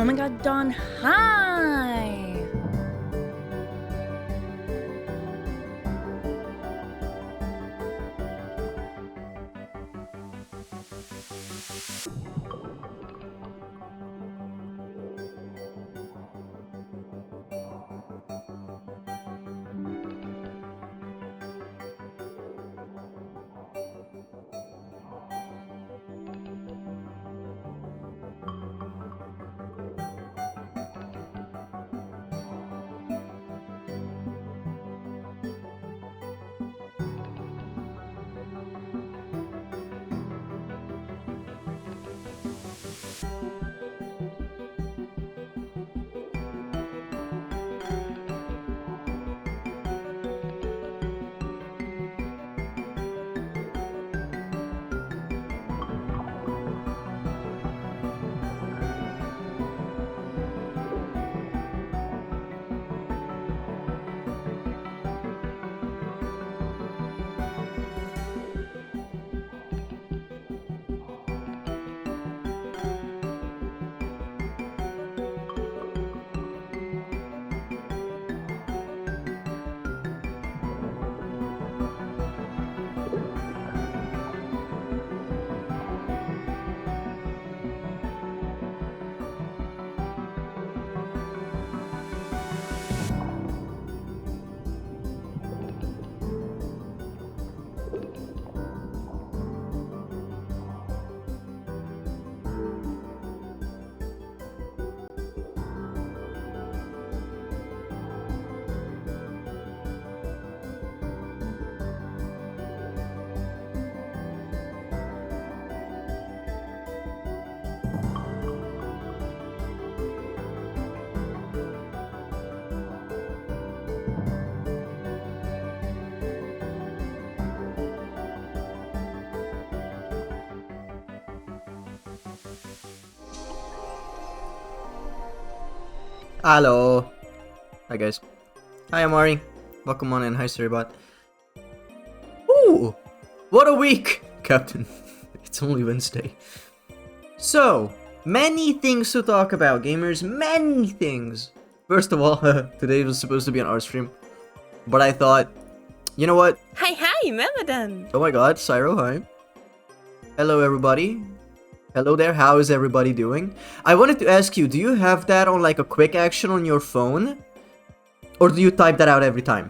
Oh my god, Dawn, hi! Hello. Hi guys. Hi Amari. Welcome on in. Hi Storybot. Ooh! What a week, Captain. It's only Wednesday. So, many things to talk about, gamers. Many things. First of all, today was supposed to be an art stream. But I thought, you know what? Hi, Memadan! Oh my god, Cyro, hi. Hello everybody. Hello there, how is everybody doing? I wanted to ask you, do you have that on like a quick action on your phone? Or do you type that out every time?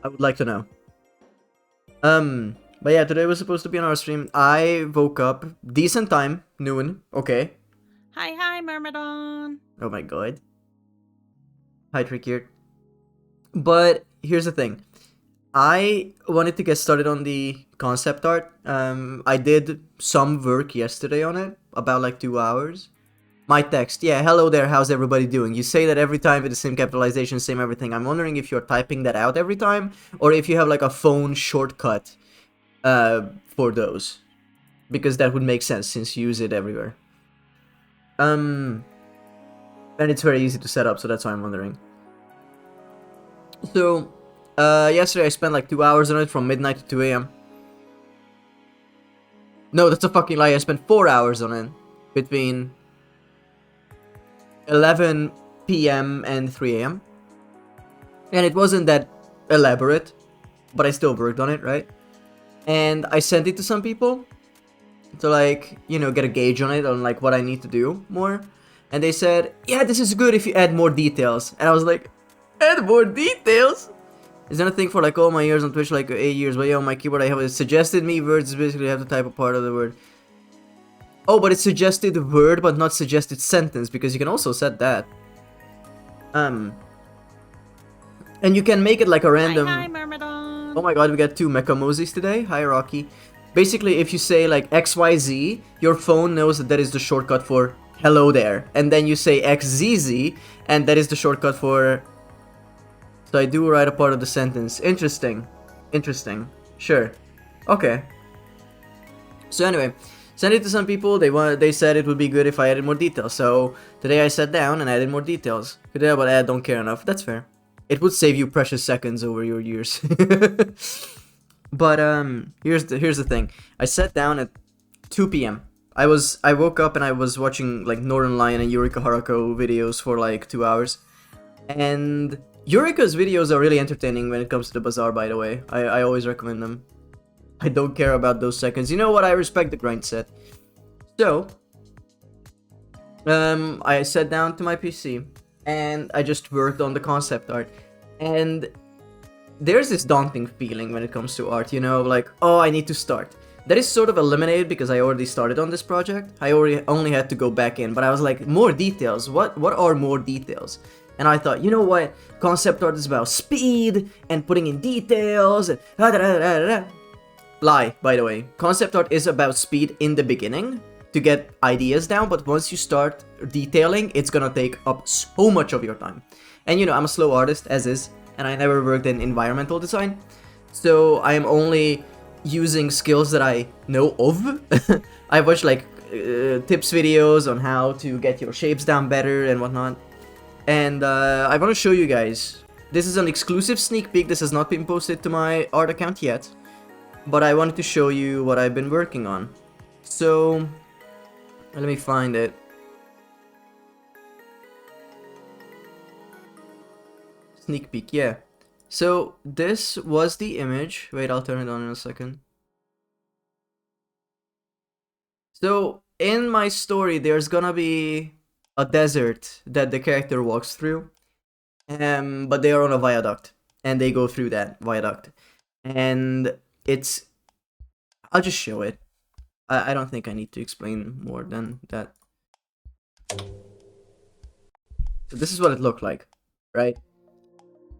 I would like to know. But yeah, today was supposed to be on our stream. I woke up, decent time, noon, okay. Hi, Myrmidon! Oh my god. Hi, Trickier. But here's the thing. I wanted to get started on the concept art. I did some work yesterday on it, about like 2 hours. My text, yeah, hello there, how's everybody doing? You say that every time with the same capitalization, same everything. I'm wondering if you're typing that out every time, or if you have like a phone shortcut for those. Because that would make sense since you use it everywhere. And it's very easy to set up, so that's why I'm wondering. So, yesterday I spent like 2 hours on it from midnight to 2 a.m. No, that's a fucking lie. I spent 4 hours on it between 11 p.m. and 3 a.m. And it wasn't that elaborate, but I still worked on it, right? And I sent it to some people to like, you know, get a gauge on it, on like what I need to do more. And they said, yeah, this is good if you add more details. And I was like, add more details? Is there a thing for like all my years on Twitch, like 8 years, but yeah, on my keyboard I have it suggested me words, basically I have to type a part of the word. Oh, but it's suggested word, but not suggested sentence, because you can also set that. And you can make it like a random... Hi, Myrmidon! Oh my god, we got 2 Mecha Moses today. Hi, Rocky. Basically, if you say like XYZ, your phone knows that that is the shortcut for hello there. And then you say XZZ, and that is the shortcut for... So I do write a part of the sentence. Interesting. Interesting. Sure. Okay. So anyway, sent it to some people. They said it would be good if I added more details. So today I sat down and added more details. Could I, but I don't care enough. That's fair. It would save you precious seconds over your years. But here's the thing. I sat down at 2 p.m. I woke up and I was watching like Northern Lion and Yurika Haruko videos for like 2 hours. And Yurika's videos are really entertaining when it comes to the bazaar, by the way. I always recommend them. I don't care about those seconds. You know what? I respect the grind set. So, I sat down to my PC and I just worked on the concept art. And there's this daunting feeling when it comes to art, you know, like, oh, I need to start. That is sort of eliminated because I already started on this project. I only had to go back in, but I was like, more details. What are more details? And I thought, you know what? Concept art is about speed and putting in details and lie, by the way. Concept art is about speed in the beginning to get ideas down, but once you start detailing, it's gonna take up so much of your time. And you know, I'm a slow artist, as is, and I never worked in environmental design, so I am only using skills that I know of. I watched like tips videos on how to get your shapes down better and whatnot. And I want to show you guys. This is an exclusive sneak peek. This has not been posted to my art account yet, but I wanted to show you what I've been working on. So let me find it. Sneak peek, yeah. So this was the image. Wait, I'll turn it on in a second. So in my story, there's gonna be a desert that the character walks through, but they are on a viaduct, and they go through that viaduct, and it's. I'll just show it. I don't think I need to explain more than that. So this is what it looked like, right?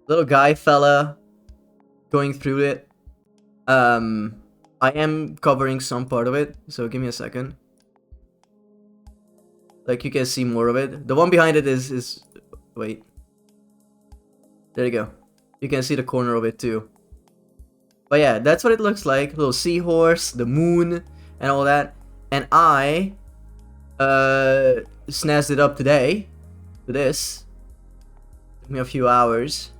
Little guy fella going through it. I am covering some part of it, so give me a second. Like, you can see more of it. The one behind it is wait. There you go. You can see the corner of it too. But yeah, that's what it looks like. Little seahorse, the moon, and all that. And I snazzed it up today with this. Took me a few hours.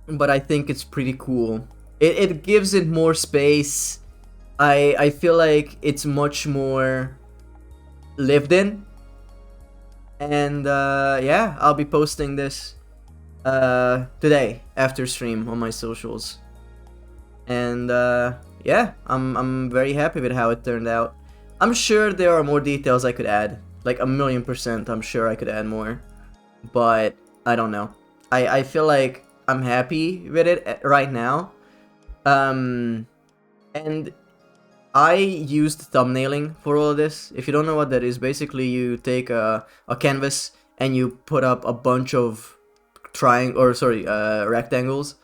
But I think it's pretty cool. It gives it more space. I feel like it's much more lived in. And yeah, I'll be posting this today after stream on my socials. And yeah, I'm very happy with how it turned out. I'm sure there are more details I could add. Like 1,000,000%, I'm sure I could add more. But I don't know. I feel like I'm happy with it right now. And I used thumbnailing for all of this. If you don't know what that is, basically you take a canvas and you put up a bunch of rectangles,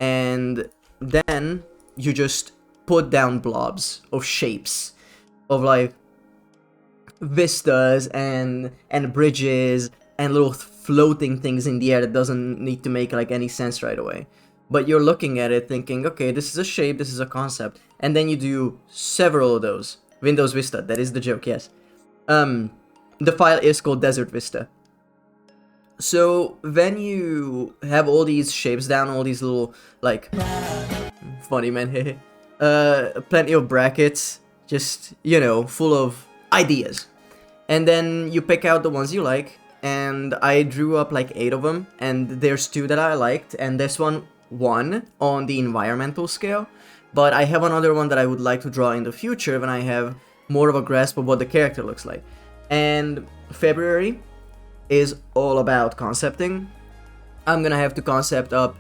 and then you just put down blobs of shapes of like vistas and bridges and little floating things in the air that doesn't need to make like any sense right away. But you're looking at it thinking, okay, this is a shape, this is a concept. And then you do several of those. Windows Vista, that is the joke, yes. The file is called Desert Vista. So when you have all these shapes down, all these little, like, funny man, plenty of brackets, just, you know, full of ideas. And then you pick out the ones you like, and I drew up like 8 of them, and there's 2 that I liked, and this one won on the environmental scale, but I have another one that I would like to draw in the future when I have more of a grasp of what the character looks like. And February is all about concepting. I'm gonna have to concept up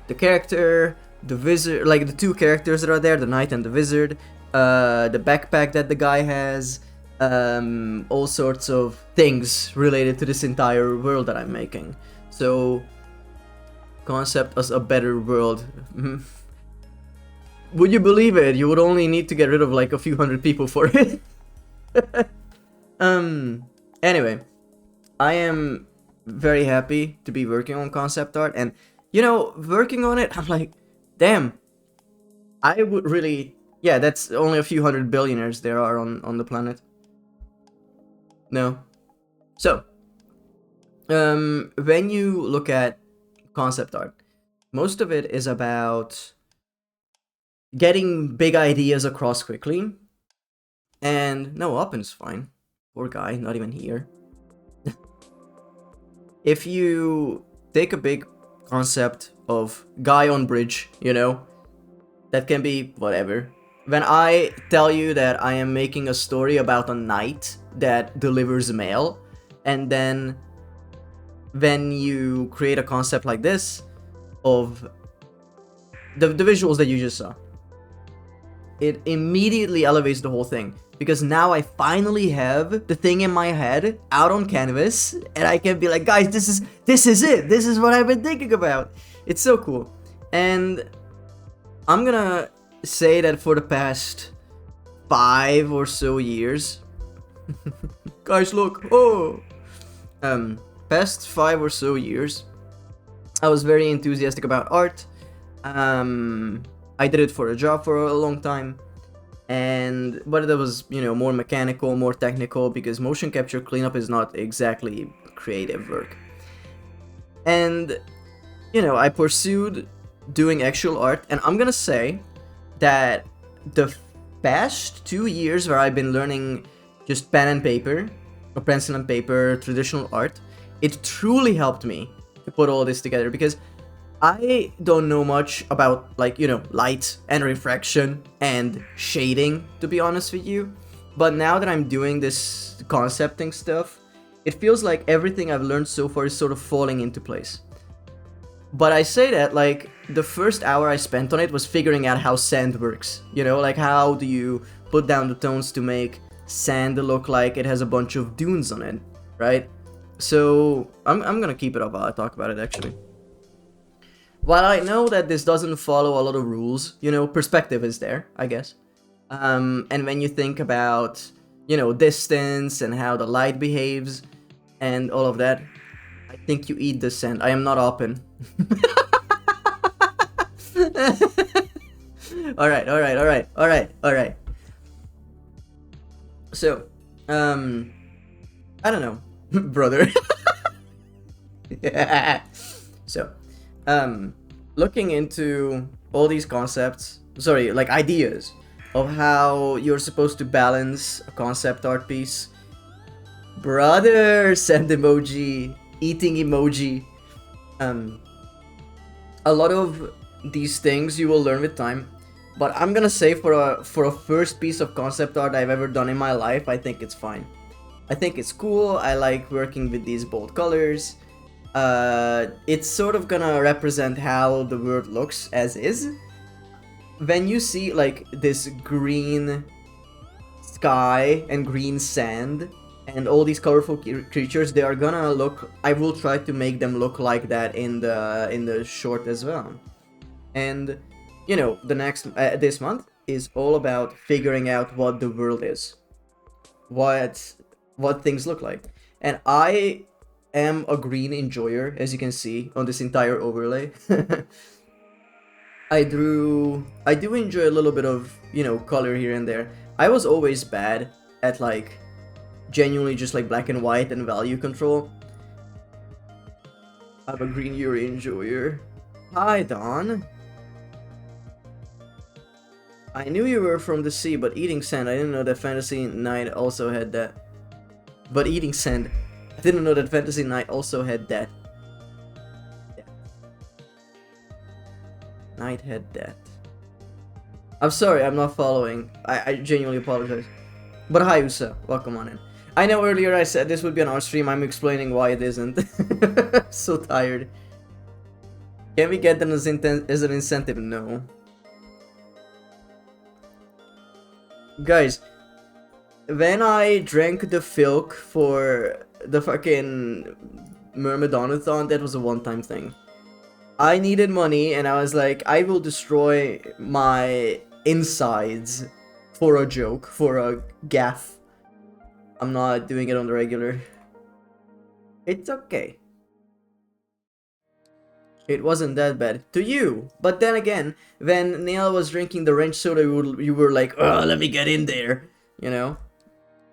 the character, the wizard, like the 2 characters that are there, the knight and the wizard, the backpack that the guy has, all sorts of things related to this entire world that I'm making. So concept as a better world. Would you believe it? You would only need to get rid of like a few hundred people for it. Anyway, I am very happy to be working on concept art, and you know, working on it, I'm like, damn, I would really, yeah, that's only a few hundred billionaires there are on the planet. No. So, when you look at concept art, most of it is about getting big ideas across quickly. And no, Upin's fine. Poor guy, not even here. If you take a big concept of guy on bridge, you know, that can be whatever. When I tell you that I am making a story about a knight that delivers mail, and then when you create a concept like this of the visuals that you just saw, it immediately elevates the whole thing. Because now I finally have the thing in my head out on canvas, and I can be like, guys, this is it. This is what I've been thinking about. It's so cool. And I'm gonna say that for the past 5 or so years, guys, look, oh, past 5 or so years, I was very enthusiastic about art. I did it for a job for a long time. But that was, you know, more mechanical, more technical, because motion capture cleanup is not exactly creative work. And, you know, I pursued doing actual art, and I'm gonna say that the past 2 years where I've been learning just pen and paper, or pencil and paper, traditional art, it truly helped me to put all this together, because I don't know much about, like, you know, light and refraction and shading, to be honest with you. But now that I'm doing this concepting stuff, it feels like everything I've learned so far is sort of falling into place. But I say that, like, the first hour I spent on it was figuring out how sand works. You know, like, how do you put down the tones to make sand look like it has a bunch of dunes on it, right? So, I'm gonna keep it up while I talk about it, actually. While I know that this doesn't follow a lot of rules, you know, perspective is there, I guess. And when you think about, you know, distance and how the light behaves and all of that, I think you eat the sand. I am not open. Alright. So, I don't know, brother. Yeah. So, looking into all these concepts, like ideas of how you're supposed to balance a concept art piece. Brother, send emoji, eating emoji. A lot of these things you will learn with time, but I'm gonna say for a first piece of concept art I've ever done in my life, I think it's fine. I think it's cool. I like working with these bold colors. It's sort of gonna represent how the world looks as is. When you see, like, this green sky and green sand and all these colorful creatures, they are gonna look, I will try to make them look like that in the short as well. And, you know, the next this month is all about figuring out what the world is, what things look like. And I am a green enjoyer, as you can see on this entire overlay. I do enjoy a little bit of, you know, color here and there. I was always bad at, like, genuinely just like black and white and value control. I'm a green Yuri enjoyer. Hi, Don. I knew you were from the sea, but eating sand, I didn't know that Fantasy Knight also had that. But eating sand, I didn't know that Fantasy Knight also had that. Knight had that. I'm sorry, I'm not following. I genuinely apologize. But hi, Usa. Welcome on in. I know earlier I said this would be an art stream. I'm explaining why it isn't. So tired. Can we get them as an incentive? No. Guys, when I drank the Filk for the fucking Myrmidonathon, that was a one-time thing. I needed money, and I was like, I will destroy my insides for a joke, for a gaff. I'm not doing it on the regular. It's okay. It wasn't that bad. To you. But then again, when Neil was drinking the wrench soda, you were like, oh, let me get in there. You know?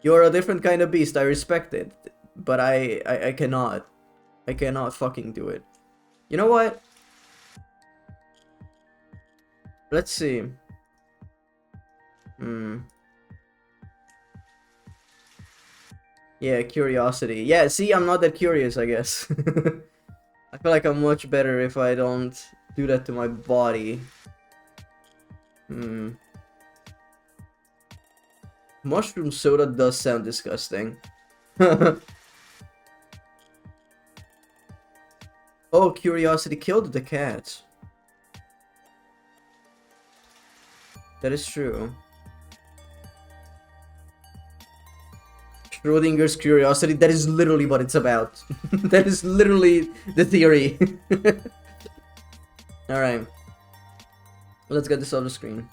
You're a different kind of beast, I respect it. But I cannot. I cannot fucking do it. You know what? Let's see. Hmm. Yeah, curiosity. Yeah, see, I'm not that curious, I guess. I feel like I'm much better if I don't do that to my body. Hmm. Mushroom soda does sound disgusting. Oh, curiosity killed the cat. That is true. Schrodinger's curiosity, that is literally what it's about. That is literally the theory. Alright. Let's get this on the screen.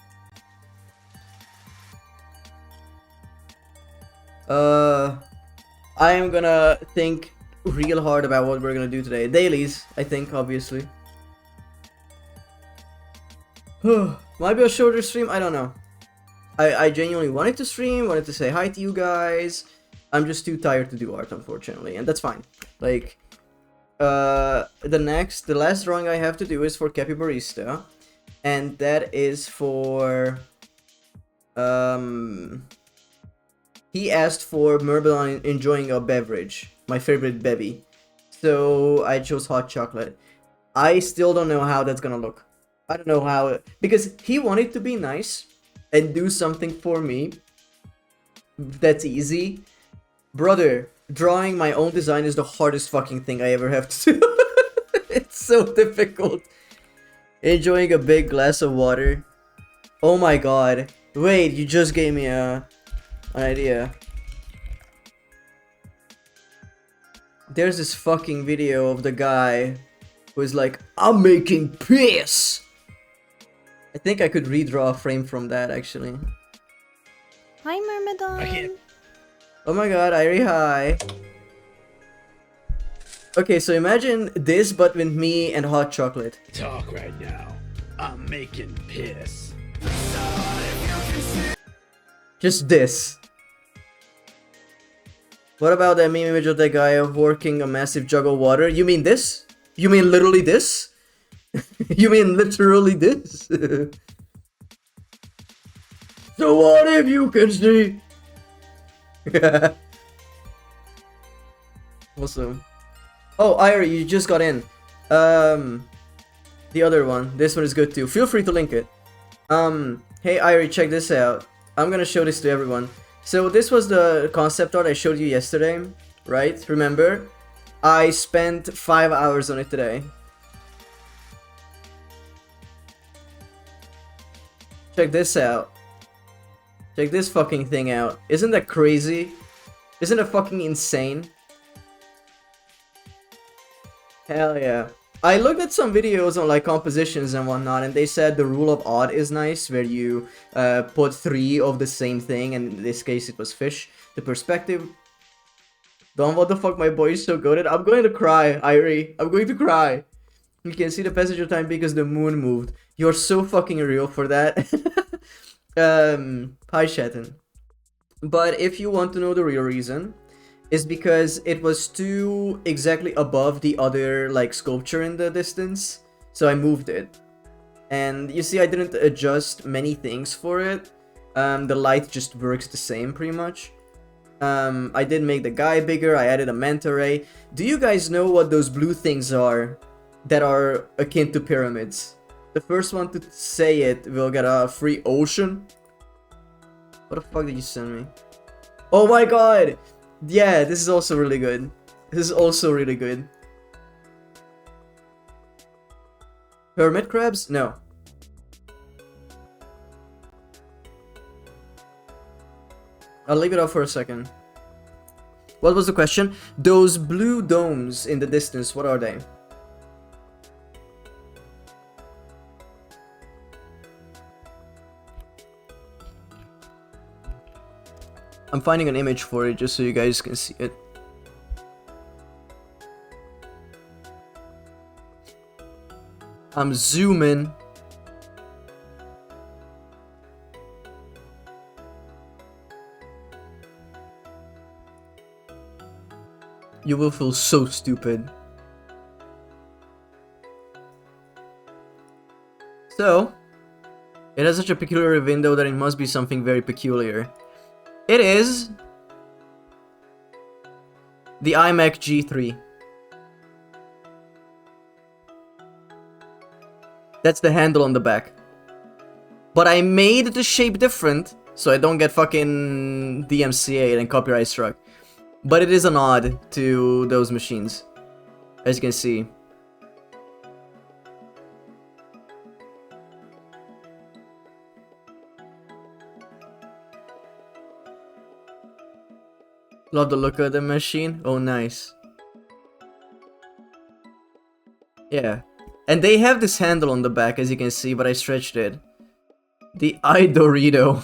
I am gonna think real hard about what we're gonna do today. Dailies, I think, obviously. Might be a shorter stream, I don't know. I genuinely wanted to stream, wanted to say hi to you guys. I'm just too tired to do art, unfortunately, and that's fine. Like, the last drawing I have to do is for Capybarista, and that is for, he asked for Myrmidon enjoying a beverage, my favorite bevy, so I chose hot chocolate. I still don't know how that's gonna look. I don't know how, because he wanted to be nice and do something for me that's easy. Brother, drawing my own design is the hardest fucking thing I ever have to do. It's so difficult. Enjoying a big glass of water. Oh my god. Wait, you just gave me an idea. There's this fucking video of the guy who is like, I'm making piss! I think I could redraw a frame from that, actually. Hi, Myrmidon. I can't. Oh my god, Irie, hi. Okay, so imagine this, but with me and hot chocolate. Talk right now. I'm making piss. Just this. What about that meme image of that guy working a massive jug of water? You mean this? You mean literally this? You mean literally this? So what if you can see? Awesome. Oh, Irie, you just got in. The other one. This one is good too. Feel free to link it. Hey Irie, check this out. I'm gonna show this to everyone. So this was the concept art I showed you yesterday, right? Remember? I spent 5 hours on it today. Check this out. Check this fucking thing out. Isn't that crazy? Isn't it fucking insane? Hell yeah. I looked at some videos on like compositions and whatnot, and they said the rule of odd is nice, where you put 3 of the same thing, and in this case it was fish. The perspective. Don, what the fuck, my boy is so goated. I'm going to cry, Irie. I'm going to cry. You can see the passage of time because the moon moved. You're so fucking real for that. Hi Shatton. But if you want to know the real reason, is because it was too exactly above the other like sculpture in the distance, so I moved it. And you see, I didn't adjust many things for it. The light just works the same pretty much. I did make the guy bigger, I added a manta ray. Do you guys know what those blue things are that are akin to pyramids? The first one to say it will get a free ocean. What the fuck did you send me? Oh my god! Yeah, this is also really good. This is also really good. Hermit crabs? No. I'll leave it up for a second. What was the question? Those blue domes in the distance, what are they? I'm finding an image for it just so you guys can see it. I'm zooming. You will feel so stupid. So, It has such a peculiar window that it must be something very peculiar. It is the iMac G3. That's the handle on the back. But I made the shape different, so I don't get fucking DMCA and copyright struck. But it is a nod to those machines, as you can see. Love the look of the machine. Oh, nice. Yeah. And they have this handle on the back, as you can see, but I stretched it. The iDorito.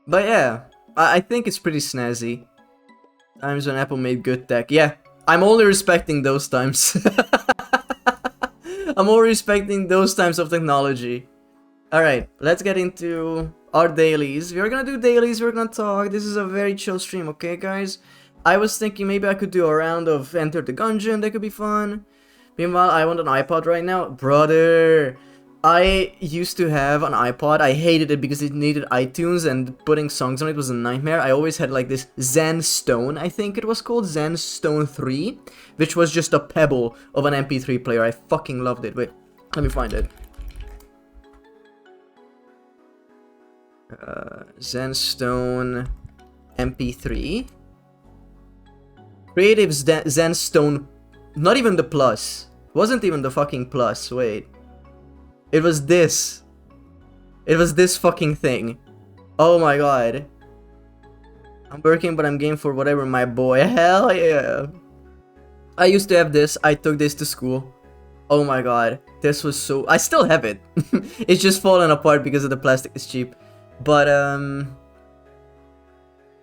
But yeah, I think it's pretty snazzy. Times when Apple made good tech. Yeah, I'm only respecting those times. I'm only respecting those times of technology. Alright, let's get into our dailies. We're gonna do dailies, we're gonna talk. This is a very chill stream, okay guys? I was thinking maybe I could do a round of Enter the Gungeon, that could be fun. Meanwhile, I want an iPod right now. Brother, I used to have an iPod. I hated it because it needed iTunes and putting songs on it was a nightmare. I always had like this Zen Stone, I think it was called, Zen Stone 3, which was just a pebble of an MP3 player. I fucking loved it. Wait, let me find it. Zen Stone MP3. Creative Zen Stone. Not even the plus. Wasn't even the fucking plus. Wait. It was this. It was this fucking thing. Oh my god. I'm working, but I'm game for whatever, my boy. Hell yeah. I used to have this. I took this to school. Oh my god. This was so... I still have it. It's just fallen apart because of the plastic is cheap. But,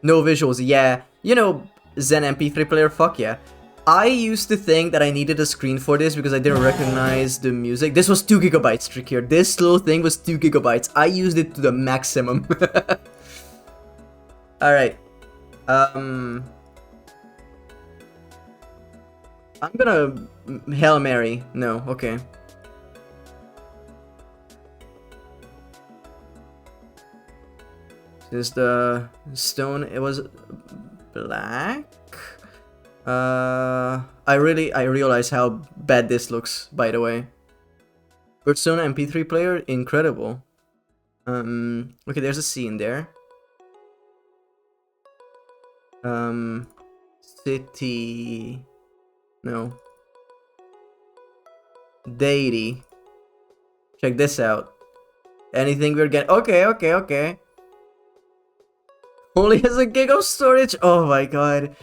no visuals. Yeah. You know, Zen MP3 player? Fuck yeah. I used to think that I needed a screen for this because I didn't recognize the music. This was 2 gigabytes, trick here. This little thing was 2 gigabytes. I used it to the maximum. Alright. I'm gonna... Hail Mary. No, okay. This is the stone. It was black. I realize how bad this looks, by the way. Persona MP3 player, incredible. Okay, there's a C in there. City... No. Deity. Check this out. Anything we're getting... Okay. Only has a gig of storage? Oh my god.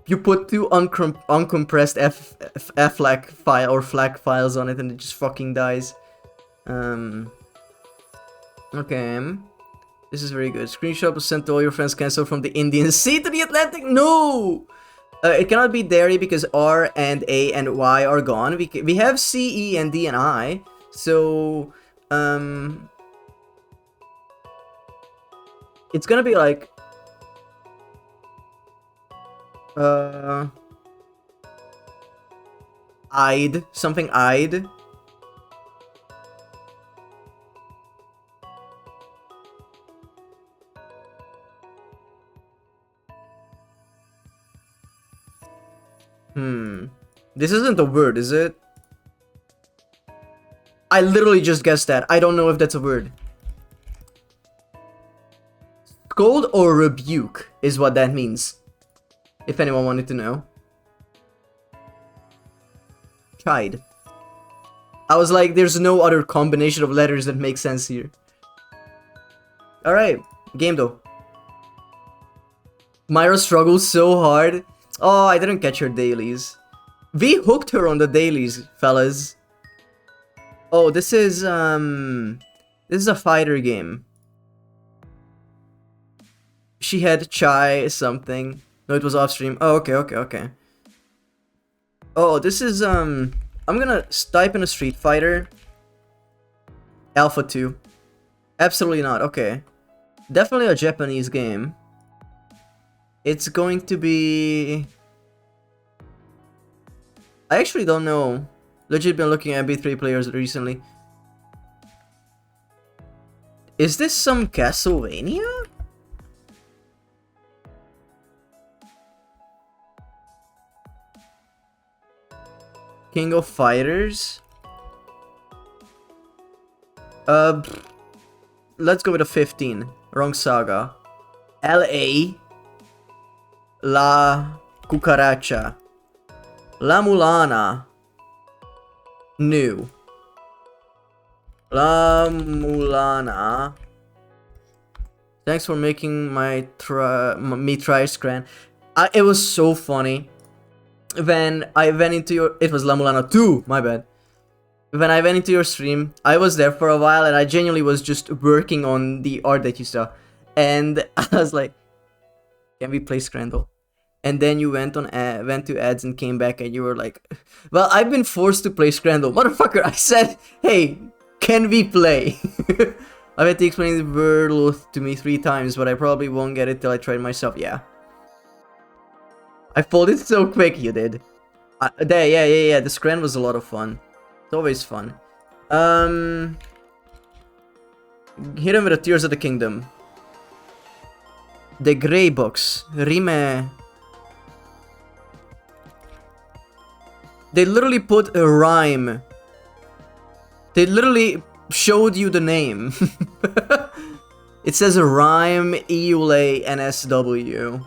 You put 2 uncompressed FLAC file or FLAC files on it and it just fucking dies. Okay. This is very good. Screenshot was sent to all your friends canceled from the Indian Sea to the Atlantic. No! It cannot be dairy because R and A and Y are gone. We have C, E, and D, and I. So, it's gonna be like... I'd. Something I'd. This isn't a word, is it? I literally just guessed that. I don't know if that's a word. Scold or rebuke is what that means. If anyone wanted to know. Chide. I was like, there's no other combination of letters that makes sense here. Alright, game though. Myra struggles so hard. Oh, I didn't catch her dailies. We hooked her on the dailies, fellas. Oh, this is a fighter game. She had chai something. No, it was off stream. Oh, okay. Oh, this is I'm gonna type in a Street Fighter. Alpha 2. Absolutely not. Okay. Definitely a Japanese game. It's going to be... I actually don't know. Legit been looking at MP3 players recently. Is this some Castlevania? King of Fighters? Let's go with a 15. Wrong saga. L.A. La Cucaracha. La Mulana. New. La Mulana. Thanks for making me try Scran. It was so funny. When I went into your... It was La Mulana 2, my bad. When I went into your stream, I was there for a while and I genuinely was just working on the art that you saw. And I was like, can we play Scrandle? And then you went to ads and came back and you were like, well, I've been forced to play Scrandle. Motherfucker, I said, hey, can we play? I've had to explain the word to me 3 times, but I probably won't get it till I try it myself. Yeah. I folded so quick, you did. Yeah. The Scran was a lot of fun. It's always fun. Hit him with the Tears of the Kingdom. The Grey Box. Rime. They literally put a rhyme. They literally showed you the name. It says a rhyme, EULA, NSW.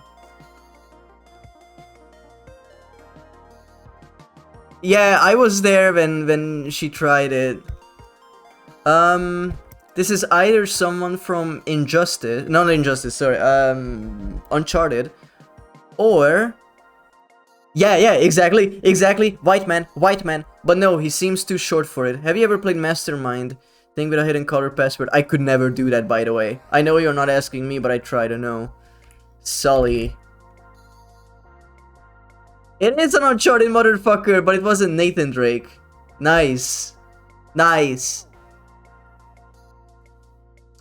Yeah, I was there when she tried it. This is either someone from Injustice, not Injustice, sorry, Uncharted, or... Yeah, exactly, white man, but no, he seems too short for it. Have you ever played Mastermind? Thing with a hidden color password? I could never do that, by the way. I know you're not asking me, but I try to know. Sully. It is an Uncharted motherfucker, but it wasn't Nathan Drake. Nice. Nice.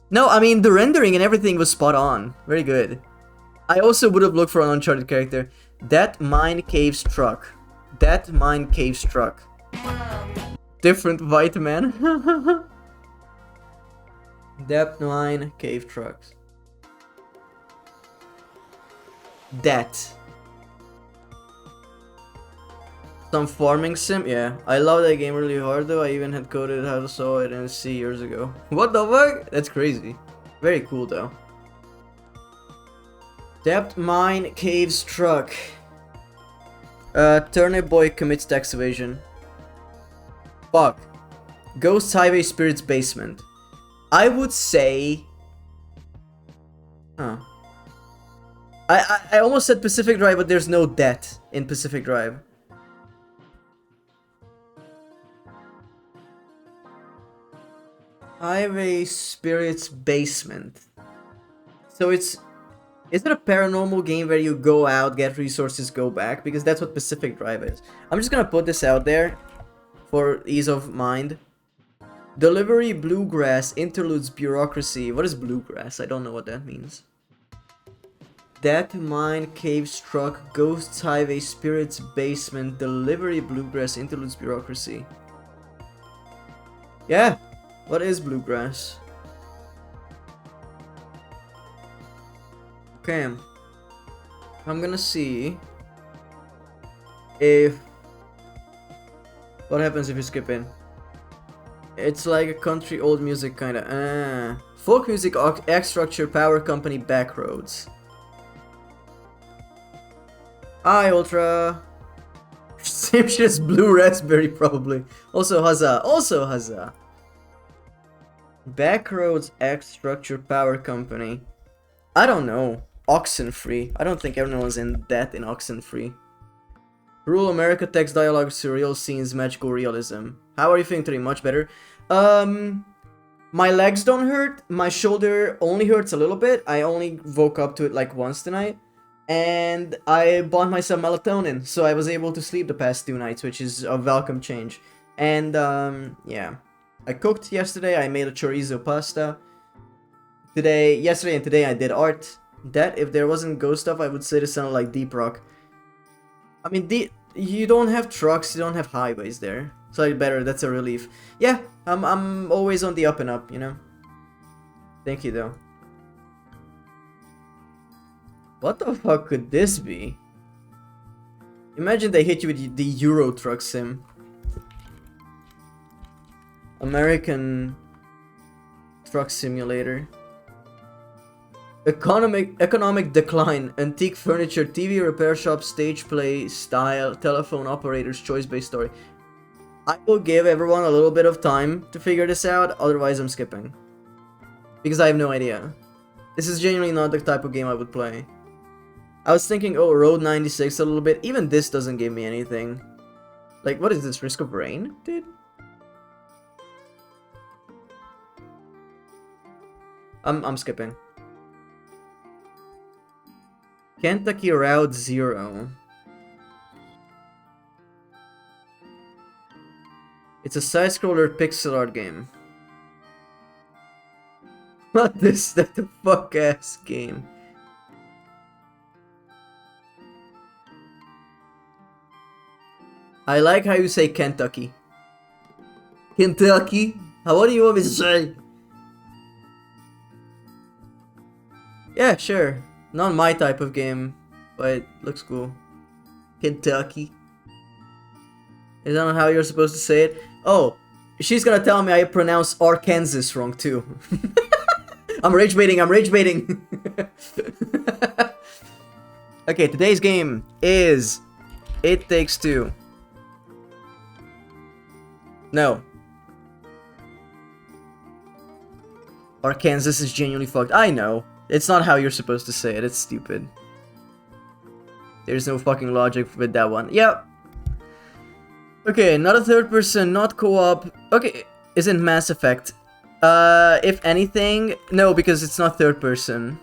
No, I mean, the rendering and everything was spot on. Very good. I also would have looked for an Uncharted character. That Mine Caves Truck. That Mine Caves Truck. Different white man. That Mine Cave Trucks. That. Some farming sim? Yeah. I love that game really hard though. I even had coded how to saw it in C years ago. What the fuck? That's crazy. Very cool though. Depth Mine Caves Truck. Turnip Boy commits tax evasion. Fuck. Ghost Highway Spirits Basement. I would say... Huh. I almost said Pacific Drive, but there's no debt in Pacific Drive. Highway Spirits Basement. So it's... Is it a paranormal game where you go out, get resources, go back? Because that's what Pacific Drive is. I'm just gonna put this out there for ease of mind. Delivery Bluegrass interludes bureaucracy. What is bluegrass? I don't know what that means. That Mine Caves Truck Ghosts Highway Spirits Basement Delivery Bluegrass interludes bureaucracy. Yeah. What is bluegrass? Okay. I'm gonna see if... What happens if you skip in? It's like a country old music kinda. Folk music, X Structure, Power Company, Backroads. Hi, Ultra. Same shit as Blue Raspberry, probably. Also, Huzzah. Also, Huzzah. Backroads, X Structure, Power Company. I don't know. Oxenfree. I don't think everyone's in that in Oxenfree. Rural America, text dialogue, surreal scenes, magical realism. How are you feeling today? Much better. My legs don't hurt. My shoulder only hurts a little bit. I only woke up to it like once tonight. And I bought myself melatonin, so I was able to sleep the past 2 nights, which is a welcome change. And, yeah. I cooked yesterday. I made a chorizo pasta. Yesterday and today I did art. That, if there wasn't ghost stuff, I would say this sounded like Deep Rock. I mean, you don't have trucks, you don't have highways there. So better, that's a relief. Yeah, I'm always on the up and up, you know? Thank you, though. What the fuck could this be? Imagine they hit you with the Euro Truck Sim. American Truck Simulator. Economic decline. Antique furniture, TV repair shop, stage play, style, telephone operators, choice-based story. I will give everyone a little bit of time to figure this out, otherwise I'm skipping. Because I have no idea. This is genuinely not the type of game I would play. I was thinking, oh, Road 96 a little bit. Even this doesn't give me anything. Like, what is this? Risk of Rain, dude? I'm skipping. Kentucky Route Zero. It's a side-scroller pixel art game. What is that the fuck-ass game? I like how you say Kentucky. Kentucky? What do you want me to say? Yeah, sure. Not my type of game, but it looks cool. Kentucky. Is that not how you're supposed to say it? Oh, she's gonna tell me I pronounce Arkansas wrong too. I'm rage baiting, I'm rage baiting. Okay, today's game is It Takes Two. No. Arkansas is genuinely fucked. I know. It's not how you're supposed to say it. It's stupid. There's no fucking logic with that one. Yep. Okay, not a third person, not co-op. Okay, isn't Mass Effect. If anything, no, because it's not third person.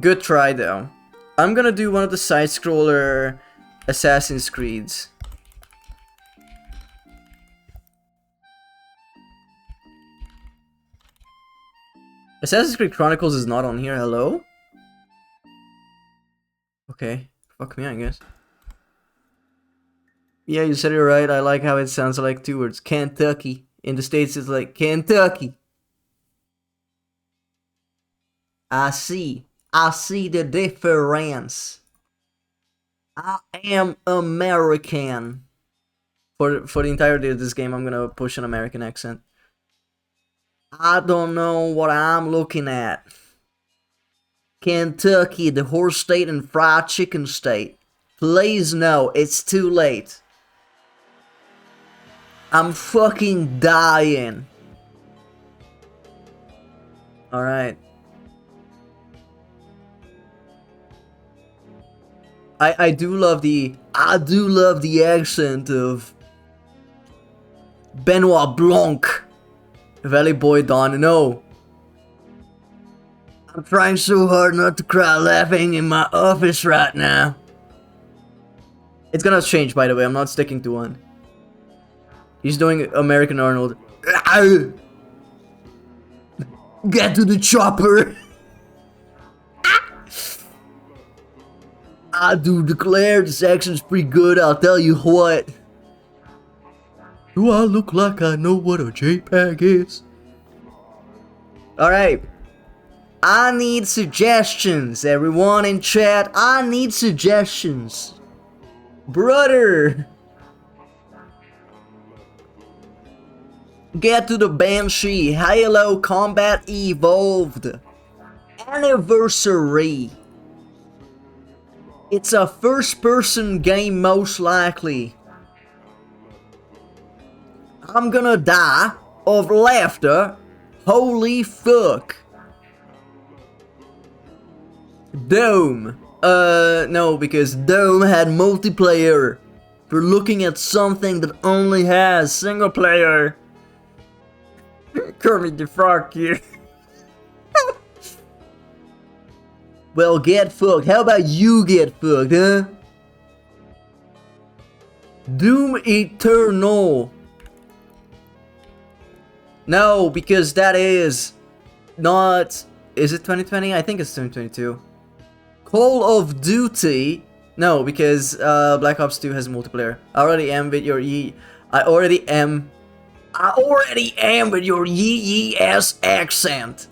Good try, though. I'm gonna do one of the side-scroller Assassin's Creeds. Assassin's Creed Chronicles is not on here, hello? Okay, fuck me, I guess. Yeah, you said it right, I like how it sounds like two words. Kentucky. In the States, it's like Kentucky. I see the difference. I am American. For the entirety of this game, I'm gonna push an American accent. I don't know what I'm looking at. Kentucky, the horse state and fried chicken state. Please no, it's too late. I'm fucking dying. Alright. I do love the accent of Benoit Blanc. Valley Boy Don, no. I'm trying so hard not to cry laughing in my office right now. It's gonna change, by the way, I'm not sticking to one. He's doing American Arnold. Get to the chopper! I do declare this action's pretty good, I'll tell you what. Do I look like I know what a JPEG is? Alright. I need suggestions, everyone in chat. I need suggestions. Brother! Get to the Banshee. Halo Combat Evolved. Anniversary. It's a first-person game, most likely. I'm gonna die of laughter. Holy fuck. Dome. No, because Dome had multiplayer. We're looking at something that only has single player. Kermit the Frog here. Well, get fucked. How about you get fucked, huh? Doom Eternal. No, because that is not... Is it 2020? I think it's 2022. Call of Duty. No, because Black Ops 2 has multiplayer. I already am with your I already am with your yee ass accent.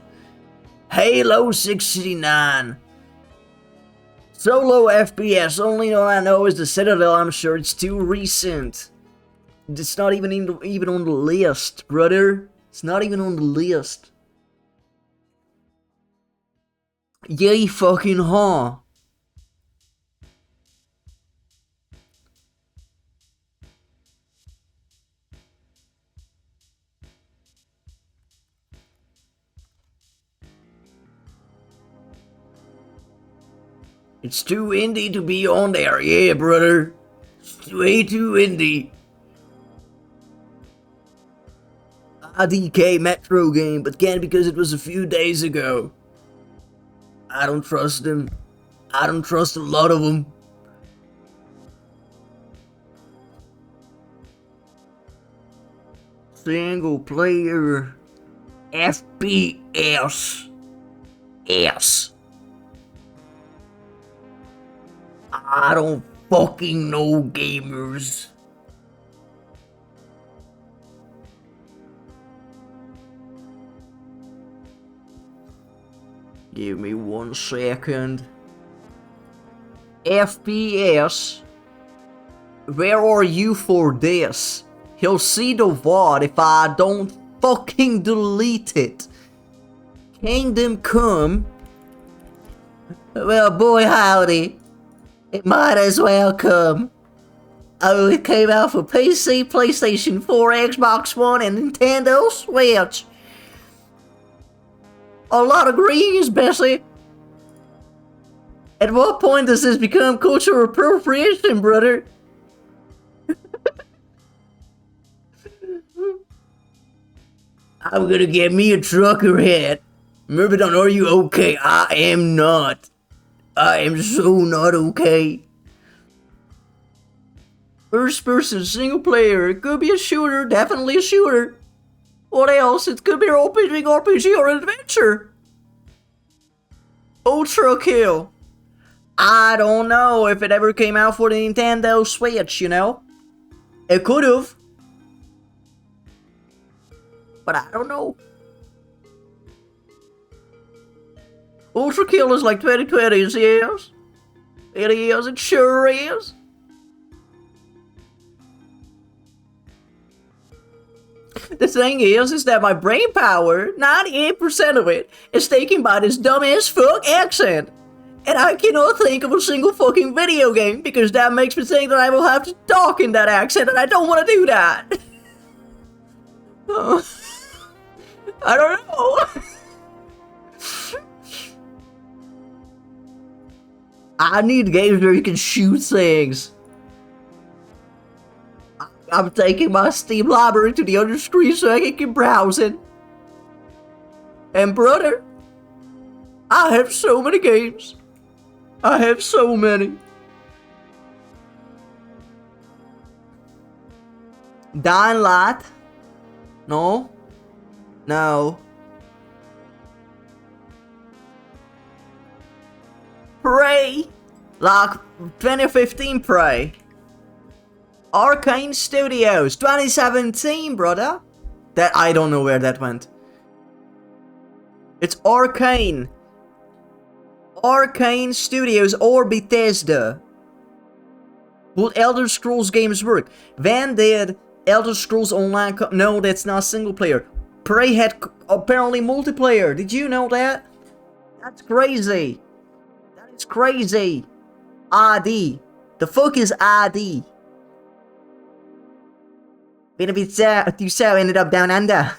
Halo 69. Solo FPS, only one I know is the Citadel. I'm sure it's too recent. It's not even even on the list, brother. It's not even on the list. Yay fucking huh. It's too indie to be on there, yeah, brother. It's way too indie. IDK Metro game, but can't because it was a few days ago. I don't trust them. I don't trust a lot of them. Single player FPS. S. I don't fucking know, gamers. Give me 1 second. FPS. Where are you for this? He'll see the VOD if I don't fucking delete it. Kingdom Come. Well, boy, howdy. It might as well come. Oh, it came out for PC, PlayStation 4, Xbox One, and Nintendo Switch. A lot of greens, Bessie. At what point does this become cultural appropriation, brother? I'm gonna get me a trucker hat. Myrmidon, are you okay? I am not. I am so not okay. First person, single player. It could be a shooter, definitely a shooter. What else? It could be an RPG or adventure. Ultra Kill. I don't know if it ever came out for the Nintendo Switch, you know? It could've. But I don't know. Ultra Kill is like 2020's, yes. It is, it sure is. The thing is that my brain power, 98% of it, is taken by this dumb as fuck accent. And I cannot think of a single fucking video game because that makes me think that I will have to talk in that accent and I don't want to do that. I don't know. I need games where you can shoot things. I'm taking my Steam library to the other screen so I can keep browsing. And brother, I have so many games. I have so many. Dying Light? No. No. Prey! Like 2015 Prey. Arcane Studios, 2017, brother. That I don't know where that went. It's Arcane. Arcane Studios or Bethesda. Would Elder Scrolls games work? When did Elder Scrolls Online come? No, that's not single player. Prey had apparently multiplayer. Did you know that? That's crazy. That is crazy. ID. The fuck is ID? Been a bit too so ended up down under.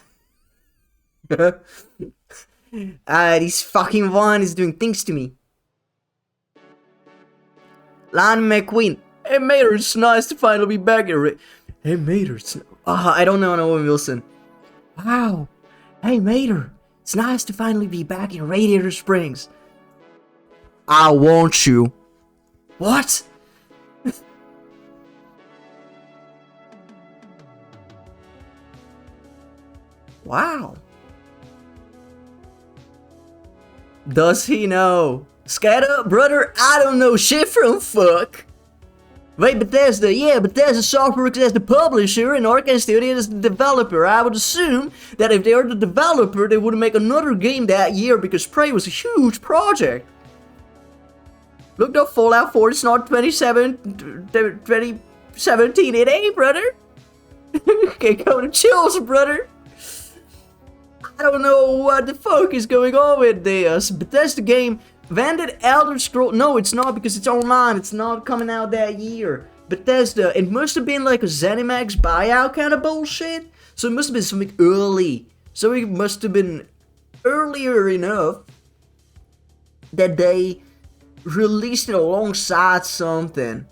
This fucking wine is doing things to me. Lon McQueen. Hey Mater, it's nice to finally be back here. Hey Mater, I don't know Owen Wilson. Wow. Hey Mater, it's nice to finally be back in Radiator Springs. I want you. What? Wow. Does he know? Scatter, brother, I don't know shit from fuck. Wait, Bethesda, yeah, Bethesda Softworks as the publisher and Arkane Studios as the developer. I would assume that if they are the developer, they would make another game that year because Prey was a huge project. Look up Fallout 4, it's not 2017, it ain't, brother. Okay, come to chills, brother. I don't know what the fuck is going on with this. Bethesda game, when did Elder Scrolls... No, it's not because it's online. It's not coming out that year. Bethesda, it must have been like a ZeniMax buyout kind of bullshit. So it must have been something early. So it must have been earlier enough that they released it alongside something.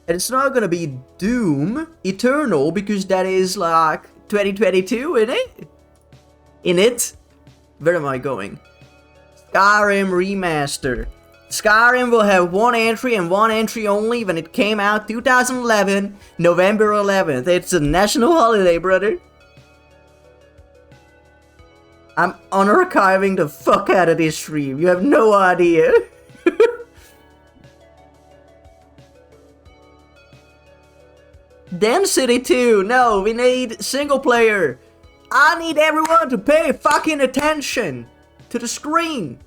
And it's not gonna be Doom Eternal because that is like 2022, in it? Where am I going? Skyrim Remaster. Skyrim will have one entry and one entry only when it came out 2011, November 11th. It's a national holiday, brother. I'm unarchiving the fuck out of this stream. You have no idea. Density 2. No, we need single player. I need everyone to pay fucking attention to the screen.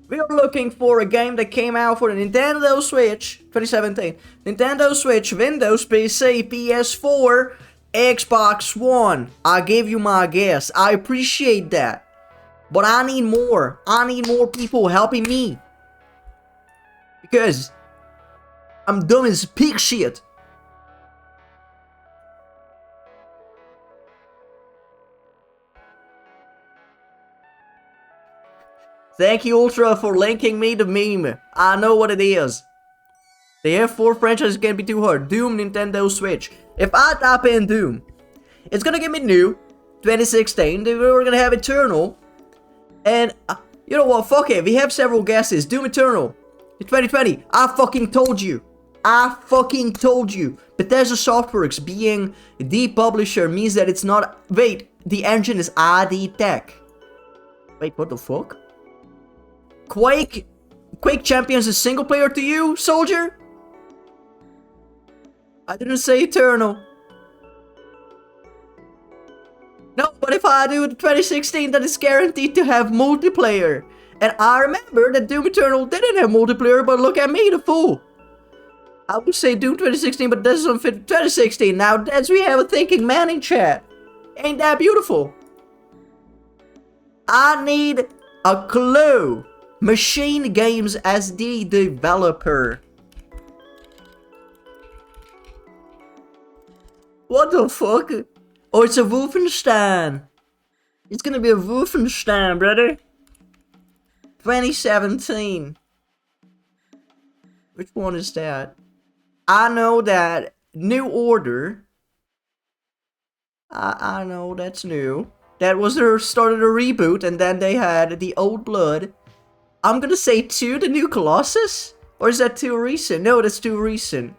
We are looking for a game that came out for the Nintendo Switch 2017, Nintendo Switch, Windows PC, PS4, Xbox One. I gave you my guess. I appreciate that. But I need more. I need more people helping me. Because I'm dumb as pig shit. Thank you, Ultra, for linking me the meme. I know what it is. The F4 franchise can be too hard. Doom, Nintendo Switch. If I type in Doom, it's gonna give me new, 2016. Then we're gonna have Eternal. And, you know what, fuck it. We have several guesses. Doom Eternal, 2020. I fucking told you. I fucking told you. Bethesda Softworks being the publisher means that it's not... Wait, the engine is ID Tech. Wait, what the fuck? Quake Champions is single player to you, soldier? I didn't say Eternal. No, but if I do the 2016, that is guaranteed to have multiplayer. And I remember that Doom Eternal didn't have multiplayer, but look at me, the fool. I would say Doom 2016, but that doesn't fit 2016. Now, that's we have a thinking man in chat. Ain't that beautiful? I need a clue. Machine Games as the developer. What the fuck? Oh, it's a Wolfenstein. It's gonna be a Wolfenstein, brother. 2017. Which one is that? I know that New Order. I know that's new. That was their started a reboot, and then they had the Old Blood. I'm gonna say 2, the New Colossus? Or is that too recent? No, that's too recent.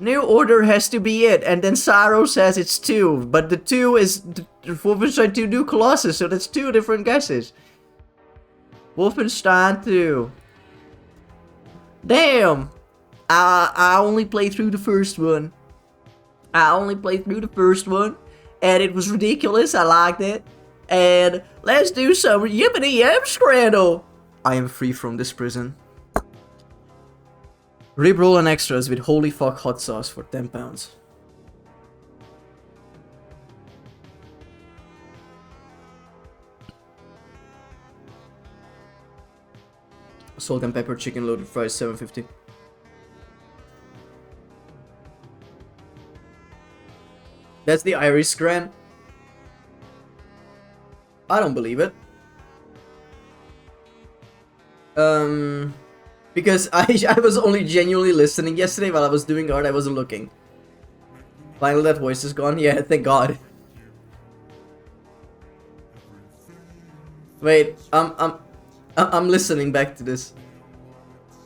New Order has to be it, and then Cyro says it's 2, but the 2 is Wolfenstein 2 New Colossus, so that's 2 different guesses. Wolfenstein 2. Damn! I only played through the first one. And it was ridiculous, I liked it. And let's do some yippity yap scrandle. I am free from this prison. Ribroll and extras with holy fuck hot sauce for £10. Salt and pepper chicken loaded fries $7.50. That's the Irish Scran. I don't believe it. Because I was only genuinely listening yesterday while I was doing art. I wasn't looking. Finally, that voice is gone. Yeah, thank God. Wait, I'm listening back to this.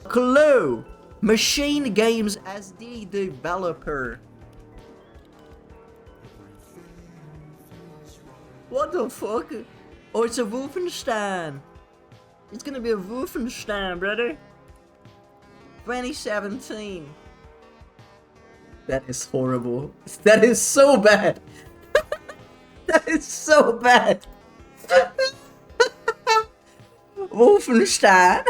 Clue. Machine Games as the developer. What the fuck? Oh, it's a Wolfenstein. It's gonna be a Wolfenstein, brother. 2017. That is horrible. That is so bad. That is so bad. Wolfenstein.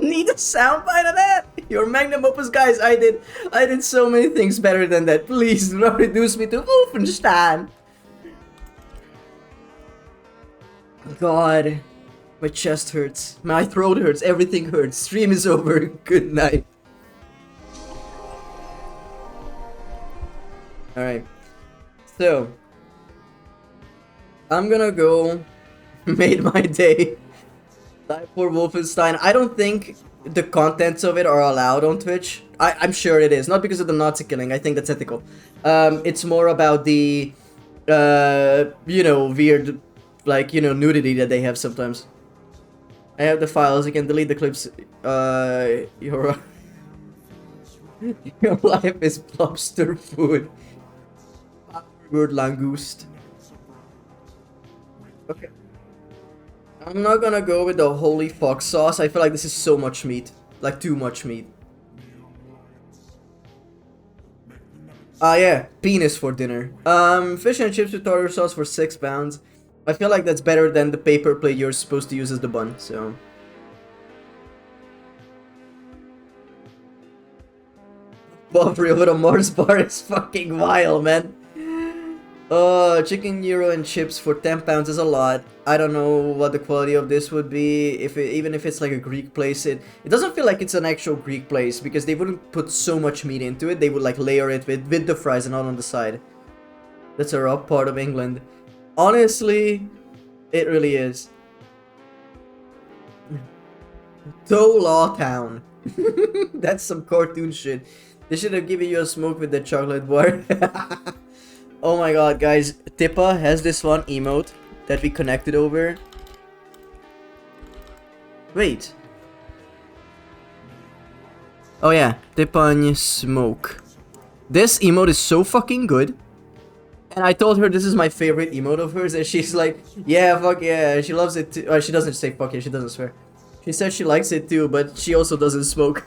Need a soundbite of that? Your magnum opus, guys. I did so many things better than that. Please do not reduce me to Wolfenstein. God, my chest hurts. My throat hurts. Everything hurts. Stream is over. Good night. Alright. So, I'm gonna go. Made my day. Live for Wolfenstein. I don't think the contents of it are allowed on Twitch. I'm sure it is. Not because of the Nazi killing. I think that's ethical. It's more about the, you know, weird, like, you know, nudity that they have sometimes. I have the files. You can delete the clips. Your your life is lobster food. Word langoust. Okay. I'm not gonna go with the holy fox sauce. I feel like this is so much meat. Like, too much meat. Yeah. Penis for dinner. Fish and chips with tartar sauce for £6. I feel like that's better than the paper plate you're supposed to use as the bun, so... Bovril with a Mars bar is fucking wild, man. Chicken gyro and chips for £10 is a lot. I don't know what the quality of this would be. Even if it's like a Greek place, it doesn't feel like it's an actual Greek place because they wouldn't put so much meat into it. They would like layer it with the fries and not on the side. That's a rough part of England. Honestly, it really is. Tow Law Town. That's some cartoon shit. They should have given you a smoke with the chocolate bar. Oh my god, guys. Tippa has this one emote that we connected over. Wait. Oh yeah, Tippa smoke. This emote is so fucking good. And I told her this is my favorite emote of hers, and she's like, yeah, fuck yeah, she loves it too. She doesn't say fuck yeah, she doesn't swear. She says she likes it too, but she also doesn't smoke.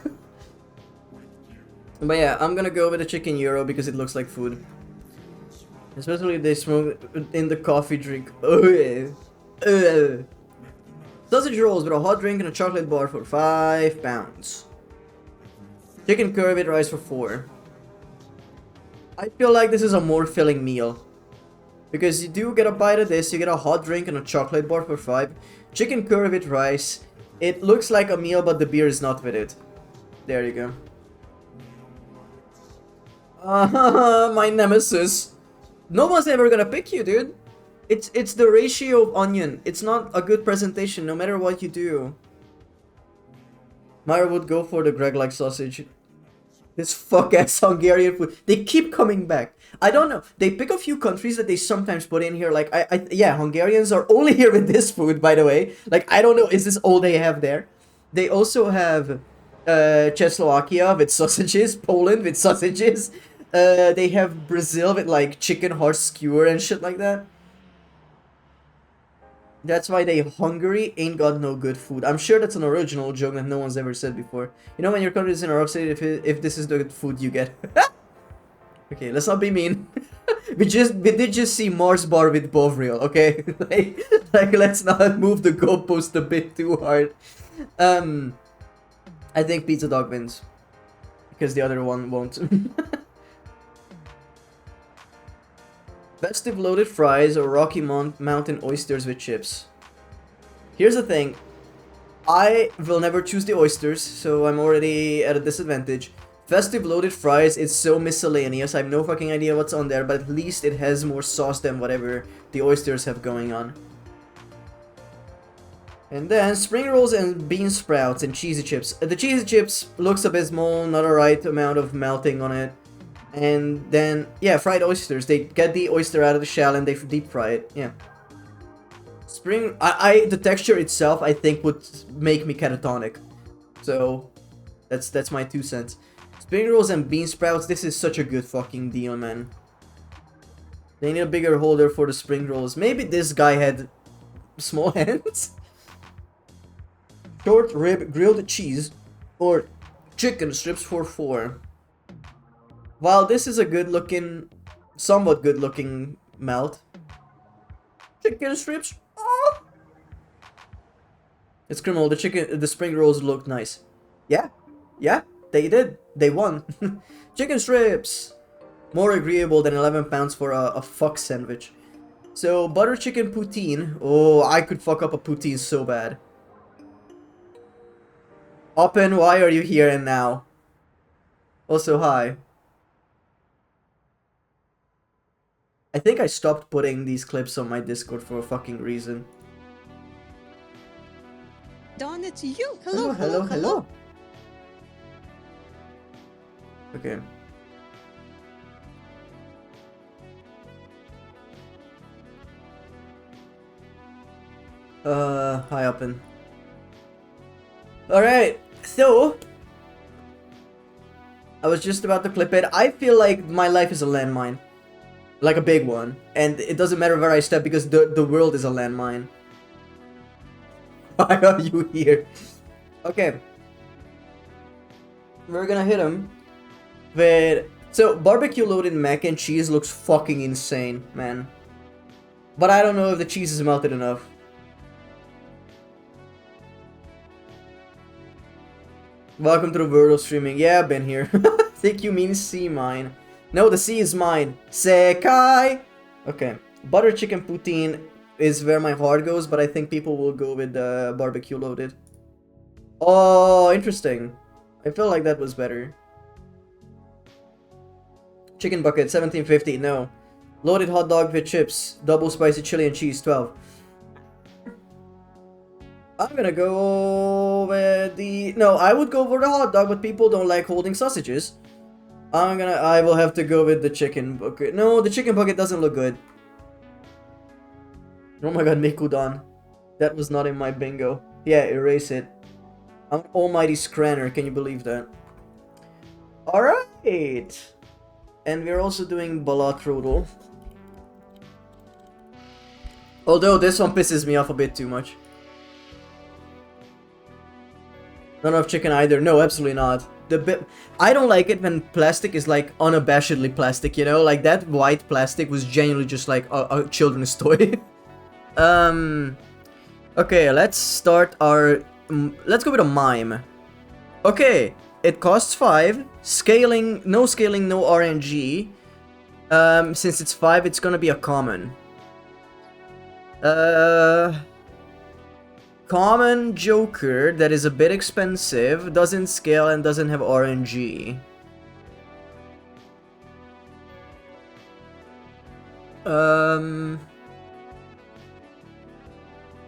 But yeah, I'm gonna go with the chicken gyro because it looks like food. Especially if they smoke in the coffee drink. Sausage rolls with a hot drink and a chocolate bar for £5. Chicken curry with rice for £4. I feel like this is a more filling meal. Because you do get a bite of this, you get a hot drink and a chocolate bar for £5. Chicken curry with rice. It looks like a meal, but the beer is not with it. There you go. My nemesis. No one's ever gonna pick you, dude. It's the ratio of onion. It's not a good presentation, no matter what you do. Myra would go for the Greg-like sausage. This fuck-ass Hungarian food. They keep coming back. I don't know. They pick a few countries that they sometimes put in here. Like, yeah, Hungarians are only here with this food, by the way. Like, I don't know. Is this all they have there? They also have Czechoslovakia with sausages. Poland with sausages. They have Brazil with like chicken horse skewer and shit like that. That's why Hungary ain't got no good food. I'm sure that's an original joke that no one's ever said before. You know when your country is in a rough state, if this is the food you get. Okay, let's not be mean. we did just see Mars bar with Bovril, okay? like let's not move the goalpost a bit too hard. I think Pizza Dog wins. Because the other one won't. Festive loaded fries or Rocky Mountain oysters with chips. Here's the thing. I will never choose the oysters, so I'm already at a disadvantage. Festive loaded fries is so miscellaneous. I have no fucking idea what's on there, but at least it has more sauce than whatever the oysters have going on. And then spring rolls and bean sprouts and cheesy chips. The cheesy chips looks abysmal, not a right amount of melting on it. And then, yeah, fried oysters. They get the oyster out of the shell and they deep fry it. Yeah. Spring... the texture itself, I think, would make me catatonic. So, that's my 2 cents. Spring rolls and bean sprouts. This is such a good fucking deal, man. They need a bigger holder for the spring rolls. Maybe this guy had small hands? short rib grilled cheese or chicken strips for 4. While this is a good looking, somewhat good looking melt, chicken strips. Oh! It's criminal. The spring rolls look nice. Yeah, they did. They won. Chicken strips, more agreeable than 11 pounds for a fuck sandwich. So butter chicken poutine. Oh, I could fuck up a poutine so bad. Oppen, why are you here and now? Also, hi. I think I stopped putting these clips on my Discord for a fucking reason. Dawn, it's you. Hello. Okay. Hi, Oppen. Alright, so I was just about to clip it. I feel like my life is a landmine. Like a big one. And it doesn't matter where I step because the world is a landmine. Why are you here? Okay. We're gonna hit him with... So, barbecue loaded mac and cheese looks fucking insane, man. But I don't know if the cheese is melted enough. Welcome to the world of streaming. Yeah, I've been here. Think you mean sea mine. No, the sea is mine. Sekai! Okay. Butter chicken poutine is where my heart goes, but I think people will go with barbecue loaded. Oh, interesting. I feel like that was better. Chicken bucket, 17.50. No. Loaded hot dog with chips. Double spicy chili and cheese, 12. I'm gonna go with the... No, I would go for the hot dog, but people don't like holding sausages. I will have to go with the chicken bucket. No, the chicken bucket doesn't look good. Oh my god, Mikudon. That was not in my bingo. Yeah, erase it. I'm an almighty scranner, can you believe that? Alright! And we're also doing Balatrudel. Although this one pisses me off a bit too much. Not enough chicken either. No, absolutely not. I don't like it when plastic is like unabashedly plastic, you know? Like that white plastic was genuinely just like a children's toy. Okay, let's start our... let's go with a mime. Okay, it costs 5. Scaling, no RNG. Since it's 5, it's gonna be a common. Common Joker that is a bit expensive, doesn't scale and doesn't have RNG.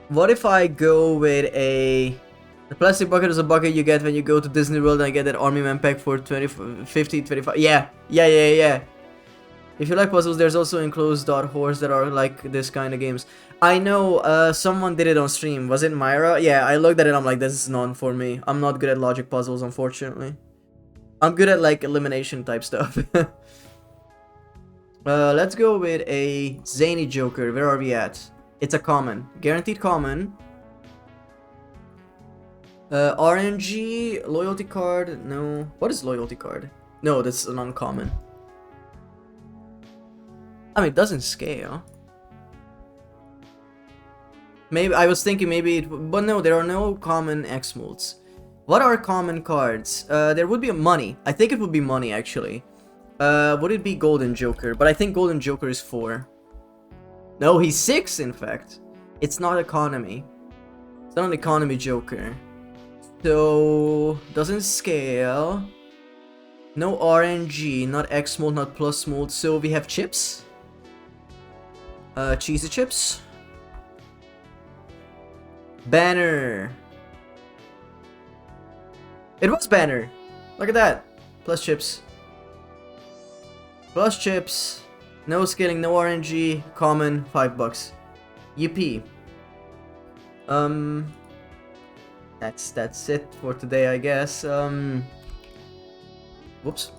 What if I go with a... The plastic bucket is a bucket you get when you go to Disney World and I get that Army Man pack for 50, 25... Yeah. If you like puzzles, there's also enclosed .horse that are like this kind of games. I know, someone did it on stream. Was it Myra? Yeah, I looked at it, I'm like, this is not for me. I'm not good at logic puzzles, unfortunately. I'm good at, like, elimination type stuff. Let's go with a Zany Joker. Where are we at? It's a common. Guaranteed common. RNG, loyalty card, no. What is loyalty card? No, that's an uncommon. I mean, it doesn't scale. Maybe, I was thinking maybe it, but no, there are no common X-Mults. What are common cards? There would be a money. I think it would be money, actually. Would it be Golden Joker? But I think Golden Joker is 4. No, he's 6, in fact. It's not economy. It's not an economy Joker. So, doesn't scale. No RNG, not X-Mult, not Plus Mult. So we have chips. Cheesy chips. Banner. It was Banner. Look at that. Plus chips. Plus chips. No scaling, no RNG. Common, $5. UP. That's it for today, I guess. Whoops.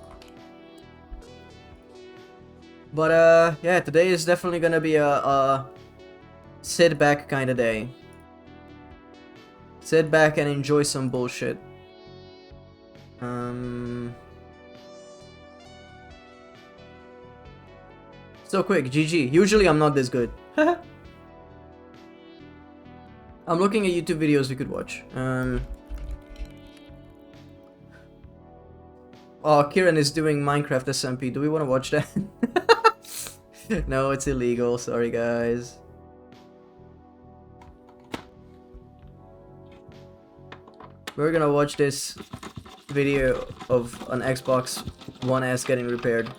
But yeah, today is definitely gonna be a sit back kind of day. Sit back and enjoy some bullshit. So quick, GG. Usually I'm not this good. I'm looking at YouTube videos we could watch. Oh, Kieran is doing Minecraft SMP. Do we want to watch that? No, it's illegal. Sorry, guys. We're gonna watch this video of an Xbox One S getting repaired.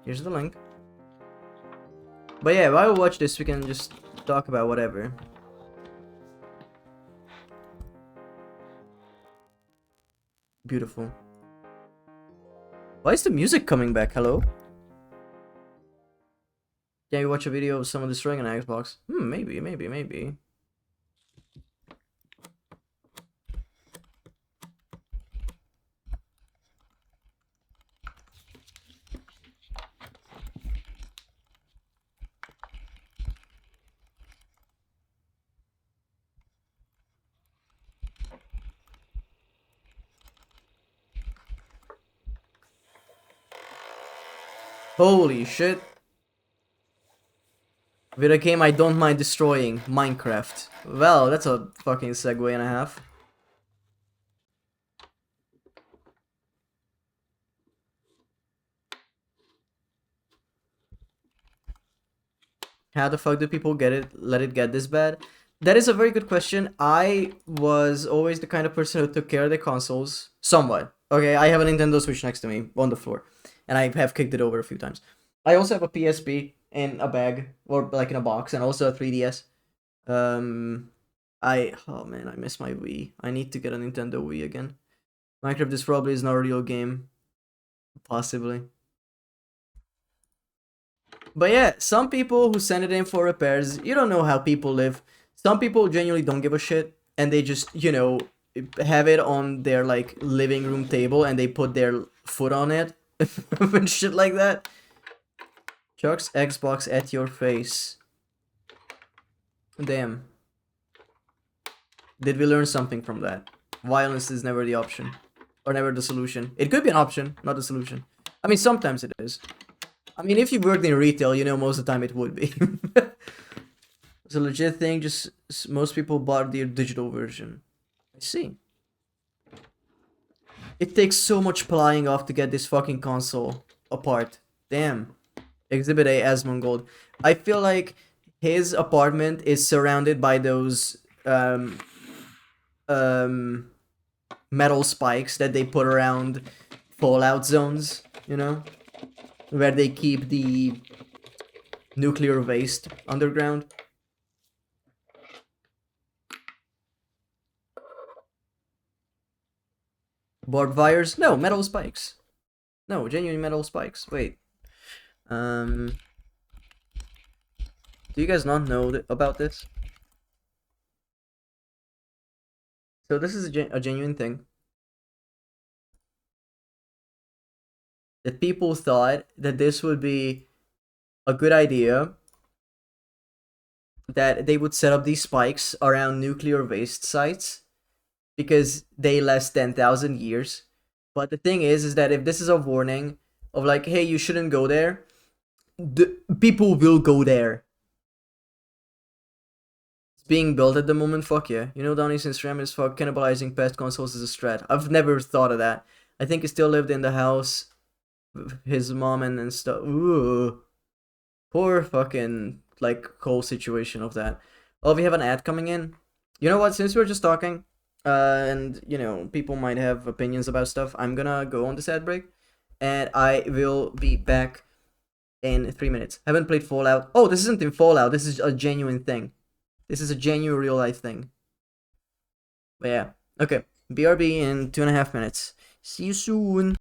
Here's the link. But yeah, while we watch this, we can just talk about whatever. Beautiful. Why is the music coming back? Hello? Can you watch a video of someone destroying an Xbox? Maybe. Holy shit. With a game I don't mind destroying, Minecraft. Well, that's a fucking segue and a half. How the fuck do people let it get this bad? That is a very good question. I was always the kind of person who took care of the consoles. Somewhat. Okay, I have a Nintendo Switch next to me on the floor. And I have kicked it over a few times. I also have a PSP in a bag, or like in a box, and also a 3DS. Oh man, I miss my Wii. I need to get a Nintendo Wii again. Minecraft, this probably is not a real game. Possibly. But yeah, some people who send it in for repairs, you don't know how people live. Some people genuinely don't give a shit, and they just, you know, have it on their like living room table and they put their foot on it and shit like that. Chuck's Xbox at your face. Damn. Did we learn something from that? Violence is never the option. Or never the solution. It could be an option, not a solution. I mean, sometimes it is. I mean, if you worked in retail, you know most of the time it would be. It's a legit thing, just most people bought the digital version. I see. It takes so much plying off to get this fucking console apart. Damn. Exhibit A, Asmongold. I feel like his apartment is surrounded by those metal spikes that they put around fallout zones, you know? Where they keep the nuclear waste underground. Barbed wires? No, metal spikes. No, genuine metal spikes. Wait. Do you guys not know about this? So this is a genuine thing. That people thought that this would be a good idea. That they would set up these spikes around nuclear waste sites. Because they last 10,000 years. But the thing is that if this is a warning of like, hey, you shouldn't go there, the people will go there. It's being built at the moment, fuck yeah. You know, Donnie, since RAM is fuck, cannibalizing past consoles is a strat. I've never thought of that. I think he still lived in the house with his mom and stuff. Ooh. Poor fucking, like, whole situation of that. Oh, we have an ad coming in. You know what, since we're just talking, and, you know, people might have opinions about stuff, I'm gonna go on this ad break, and I will be back in 3 minutes. Haven't played Fallout. Oh, this isn't in Fallout, this is a genuine thing. This is a genuine real-life thing. But yeah, okay. BRB in 2.5 minutes. See you soon!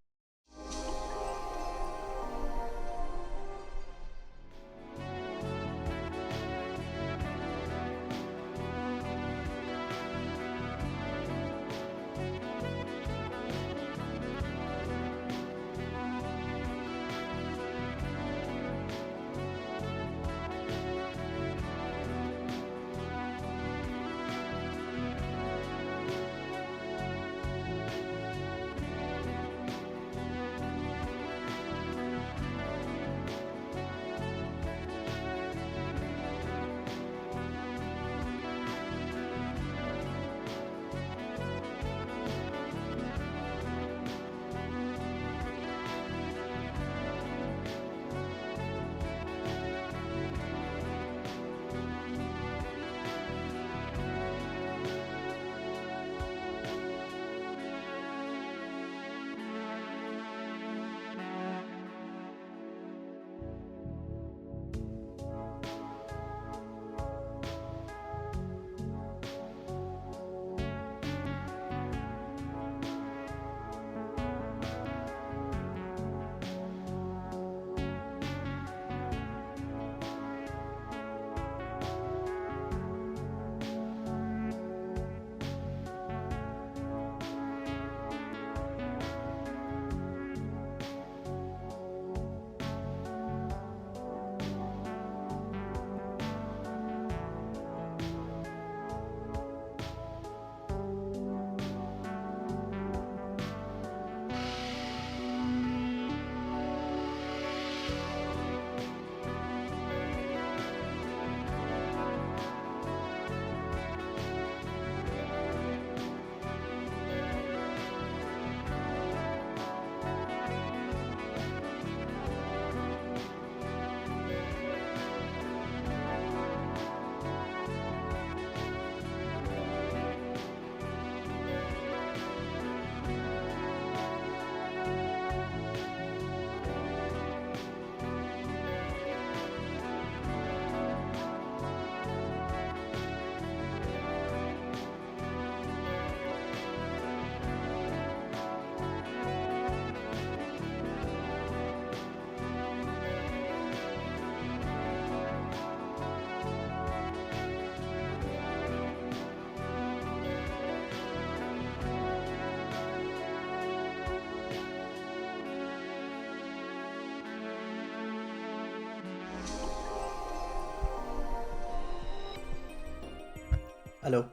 Hello.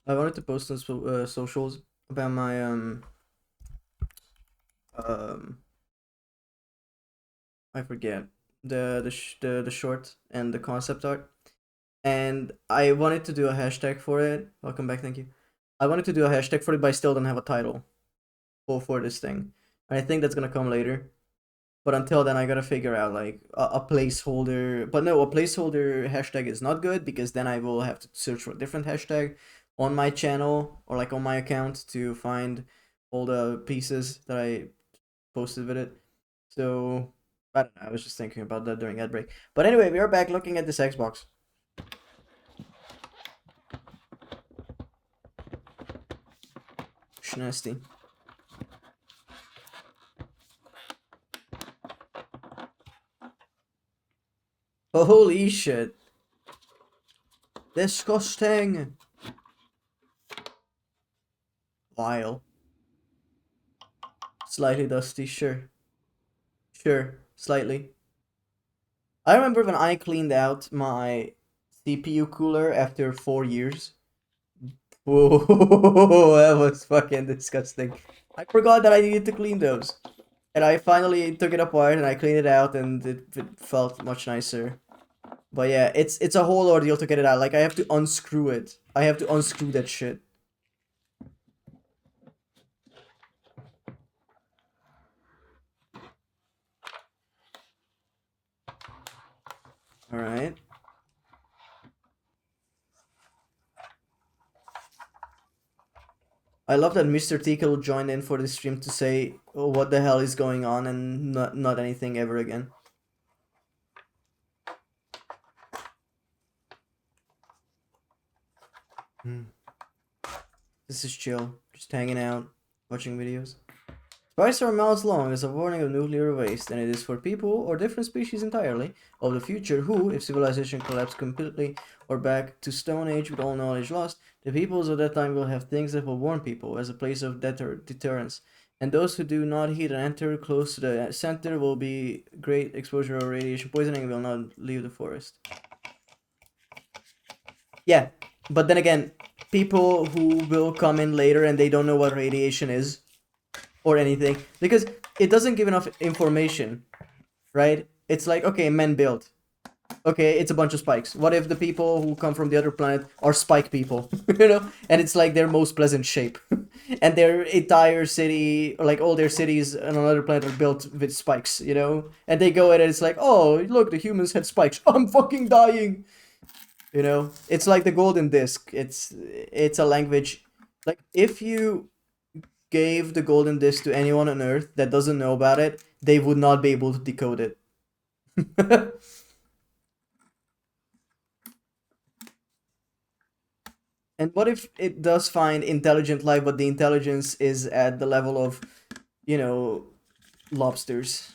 I wanted to post on socials about my um I forget the short and the concept art, and I wanted to do a hashtag for it. Welcome back, thank you. I wanted to do a hashtag for it, but I still don't have a title for this thing. And I think that's gonna come later. But until then, I gotta figure out like a placeholder. But no, a placeholder hashtag is not good because then I will have to search for a different hashtag on my channel or like on my account to find all the pieces that I posted with it. So I don't know. I was just thinking about that during ad break. But anyway, we are back looking at this Xbox. Nasty. Oh, holy shit. Disgusting. Vile. Slightly dusty, sure. Sure, slightly. I remember when I cleaned out my CPU cooler after 4 years. Whoa, that was fucking disgusting. I forgot that I needed to clean those. And I finally took it apart and I cleaned it out and it felt much nicer. But yeah, it's a whole ordeal to get it out. Like I have to unscrew it. I have to unscrew that shit. Alright. I love that Mr. Tickle joined in for the stream to say, oh, what the hell is going on, and not anything ever again. This is chill. Just hanging out, watching videos. Spikes are miles long as a warning of nuclear waste, and it is for people or different species entirely of the future who, if civilization collapsed completely or back to Stone Age with all knowledge lost, the peoples of that time will have things that will warn people as a place of deterrence. And those who do not heed and enter close to the center will be great exposure of radiation poisoning and will not leave the forest. Yeah, but then again, people who will come in later and they don't know what radiation is or anything, because it doesn't give enough information, right? It's like, okay, men build. Okay, it's a bunch of spikes. What if the people who come from the other planet are spike people? You know? And it's like their most pleasant shape. And their entire city, or like all their cities on another planet are built with spikes, you know? And they go in and it's like, oh, look, the humans had spikes. I'm fucking dying. You know? It's like the golden disc. It's a language. Like, if you gave the golden disc to anyone on Earth that doesn't know about it, they would not be able to decode it. And what if it does find intelligent life, but the intelligence is at the level of, you know, lobsters?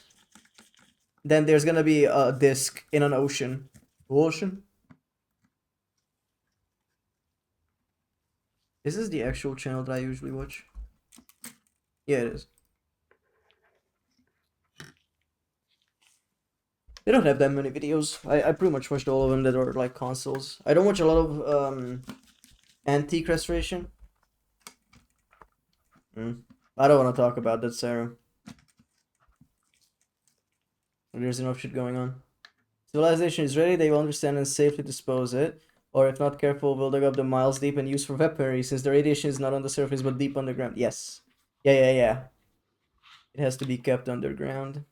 Then there's gonna be a disc in an ocean. Ocean? Is this the actual channel that I usually watch? Yeah, it is. They don't have that many videos. I pretty much watched all of them that are like consoles. I don't watch a lot of antique restoration. I don't want to talk about that, Sarah. There's enough shit going on. Civilization is ready, they will understand and safely dispose it. Or if not careful, will dig up the miles deep and use for weaponry, since the radiation is not on the surface but deep underground. Yes. Yeah. It has to be kept underground.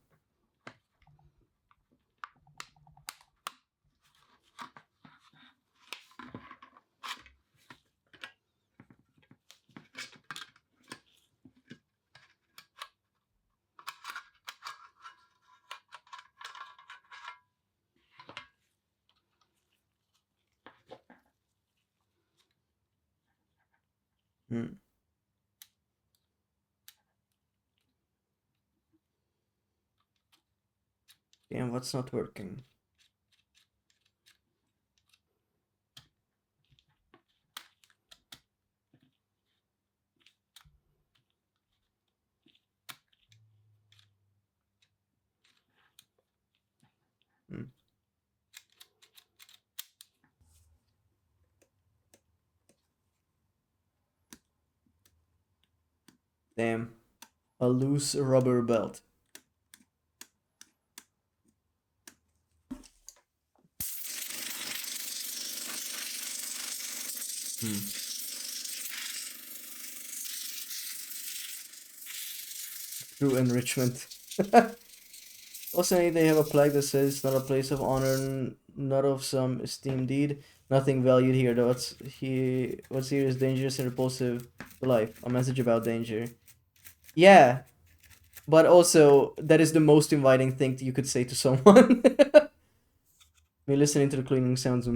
Damn, what's not working? Damn. A loose rubber belt. True enrichment. Also, they have a plaque that says not a place of honor, not of some esteemed deed. Nothing valued here. Though what's here is dangerous and repulsive to life. A message about danger. Yeah, but also that is the most inviting thing you could say to someone. Me listening to the cleaning sounds.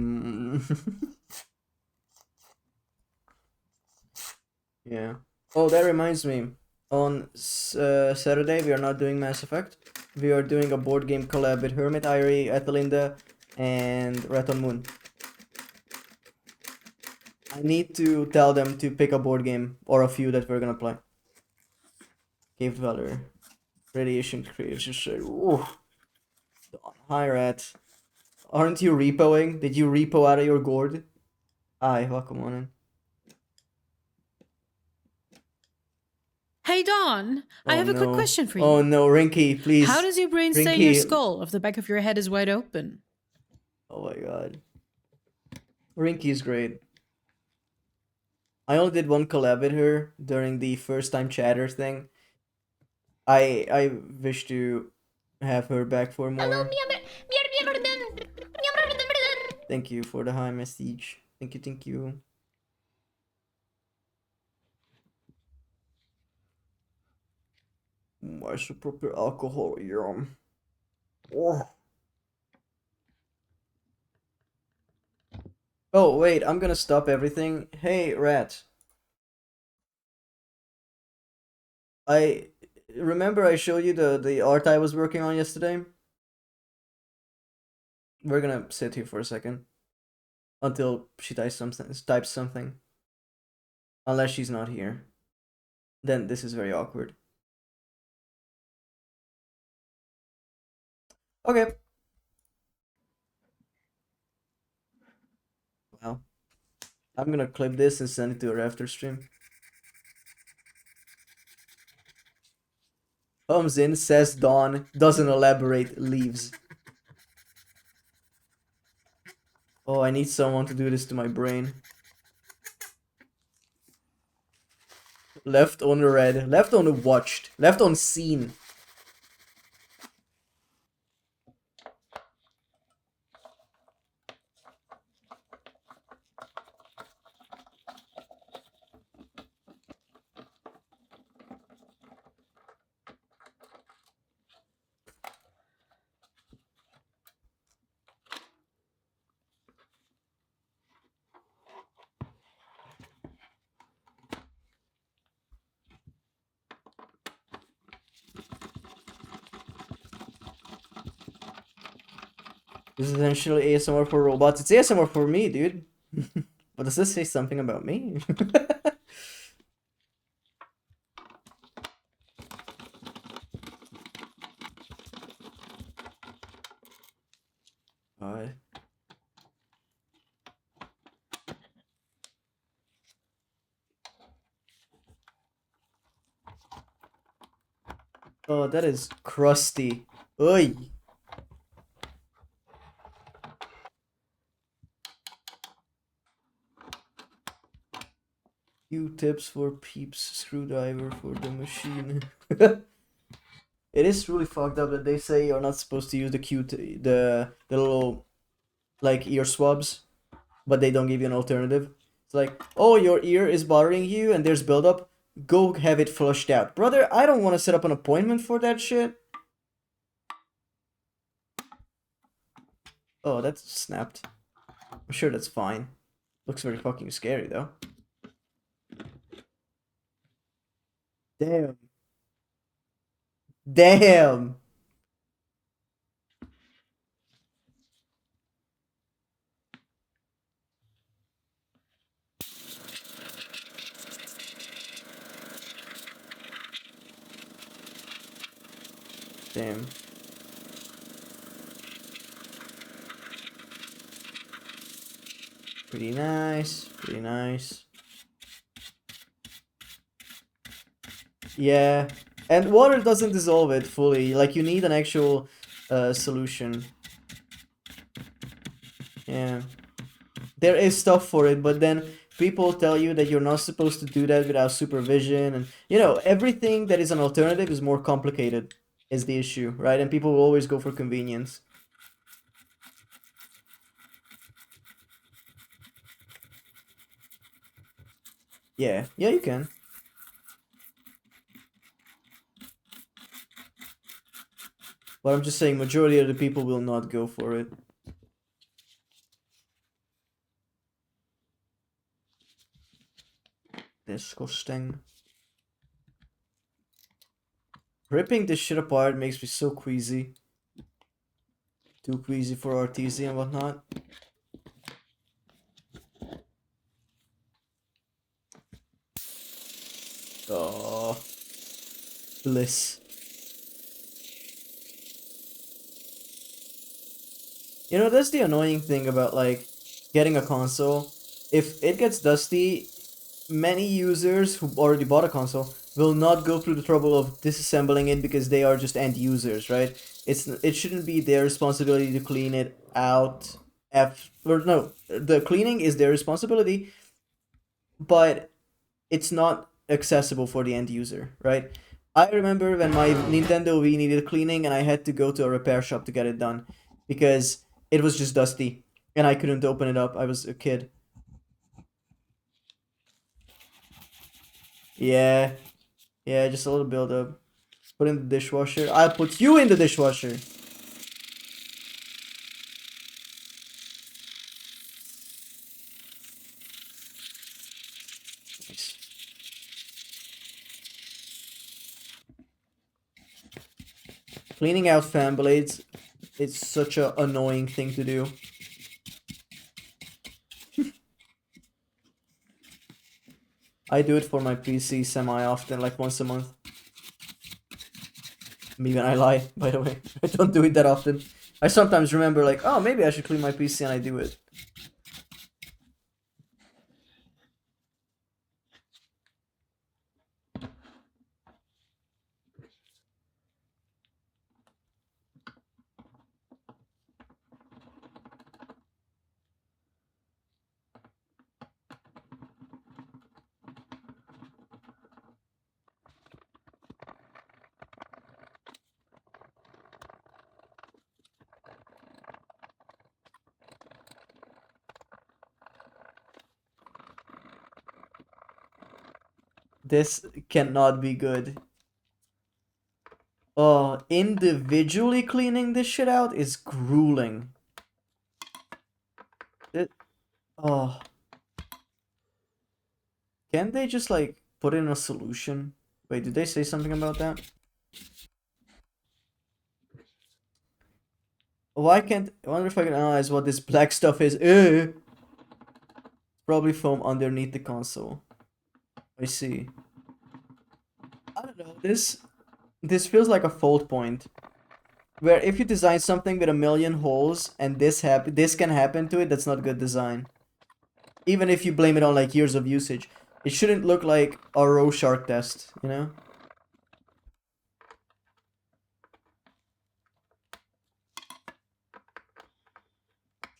Yeah. Oh, that reminds me. On Saturday, we are not doing Mass Effect. We are doing a board game collab with Hermit, Irie, Ethelinda, and Raton Moon. I need to tell them to pick a board game or a few that we're gonna play. Cave Dweller. Radiation Creation shit. Ooh. Hi, Rat. Aren't you repoing? Did you repo out of your gourd? Hi, welcome on in. Hey Don, I Oh, have a quick no. question for you. Oh no, Rinky, please. How does your brain stay in your Rinky. skull if the back of your head is wide open? Oh my god. Rinky's great. I only did one collab with her during the first time chatter thing. I wish to have her back for more. Thank you for the high message. Thank you, thank you. Why so proper alcohol, yum. Oh. Oh wait, I'm gonna stop everything. Hey, Rat. I remember I showed you the art I was working on yesterday. We're gonna sit here for a second until she types something. Unless she's not here. Then this is very awkward. Okay. Well, I'm gonna clip this and send it to her after stream. Comes in, says Dawn, doesn't elaborate, leaves. Oh, I need someone to do this to my brain. Left on read, left on watched, left on seen. This is essentially ASMR for robots. It's ASMR for me, dude. But does this say something about me? Alright. Oh, that is crusty. Oi. Q-tips for peeps, screwdriver for the machine. It is really fucked up that they say you're not supposed to use the little like ear swabs, but they don't give you an alternative. It's like, oh, your ear is bothering you and there's buildup. Go have it flushed out, brother. I don't want to set up an appointment for that shit. Oh, that's snapped. I'm sure that's fine. Looks very fucking scary though. Damn. Damn. Damn. Pretty nice. Pretty nice. Yeah, and water doesn't dissolve it fully. Like, you need an actual solution. Yeah. There is stuff for it, but then people tell you that you're not supposed to do that without supervision, and everything that is an alternative is more complicated, is the issue, right? And people will always go for convenience. Yeah, you can. But I'm just saying, majority of the people will not go for it. Disgusting. Ripping this shit apart makes me so queasy. Too queasy for RTZ and whatnot. Oh, bliss. That's the annoying thing about, like, getting a console. If it gets dusty, many users who already bought a console will not go through the trouble of disassembling it because they are just end users, right? It shouldn't be their responsibility to clean it out. Or no, the cleaning is their responsibility, but it's not accessible for the end user, right? I remember when my Nintendo Wii needed cleaning and I had to go to a repair shop to get it done because it was just dusty and I couldn't open it up. I was a kid. Yeah, just a little build up. Put in the dishwasher. I'll put you in the dishwasher. Nice. Cleaning out fan blades, it's such an annoying thing to do. I do it for my PC semi-often, like once a month. Maybe I lie, by the way. I don't do it that often. I sometimes remember, like, oh, maybe I should clean my PC, and I do it. This cannot be good. Oh, individually cleaning this shit out is grueling. Oh. Can't they just, like, put in a solution? Wait, did they say something about that? Why can't... I wonder if I can analyze what this black stuff is. Probably foam underneath the console. I see. I don't know. This feels like a fault point. Where if you design something with a million holes and this can happen to it, that's not good design. Even if you blame it on, like, years of usage. It shouldn't look like a Rorschach test, you know?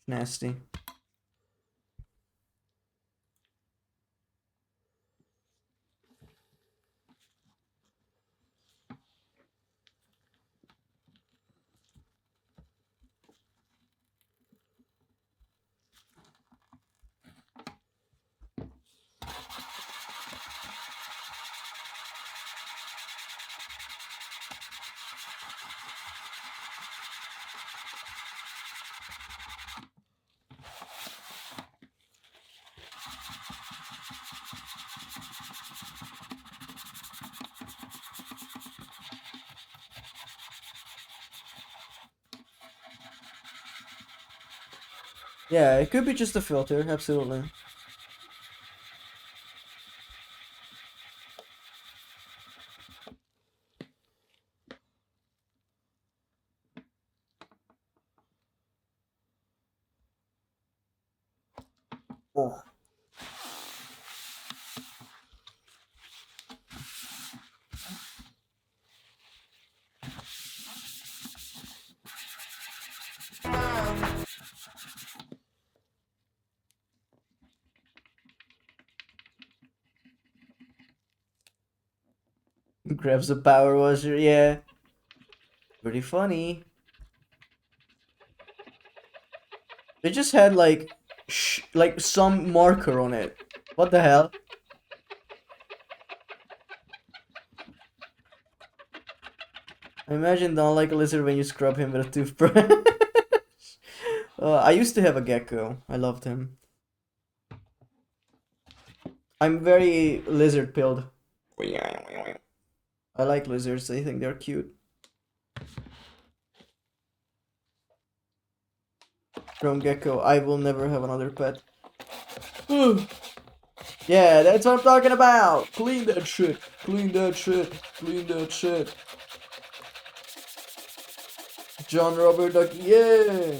Nasty. Yeah, it could be just a filter, absolutely. Oh. Grabs a power washer, yeah. Pretty funny. They just had like some marker on it. What the hell? I imagine don't like a lizard when you scrub him with a toothbrush. I used to have a gecko. I loved him. I'm very lizard pilled. I like lizards. I think they're cute. Chrome gecko. I will never have another pet. Yeah, that's what I'm talking about. Clean that shit. Clean that shit. Clean that shit. John Robert Duck. Yeah.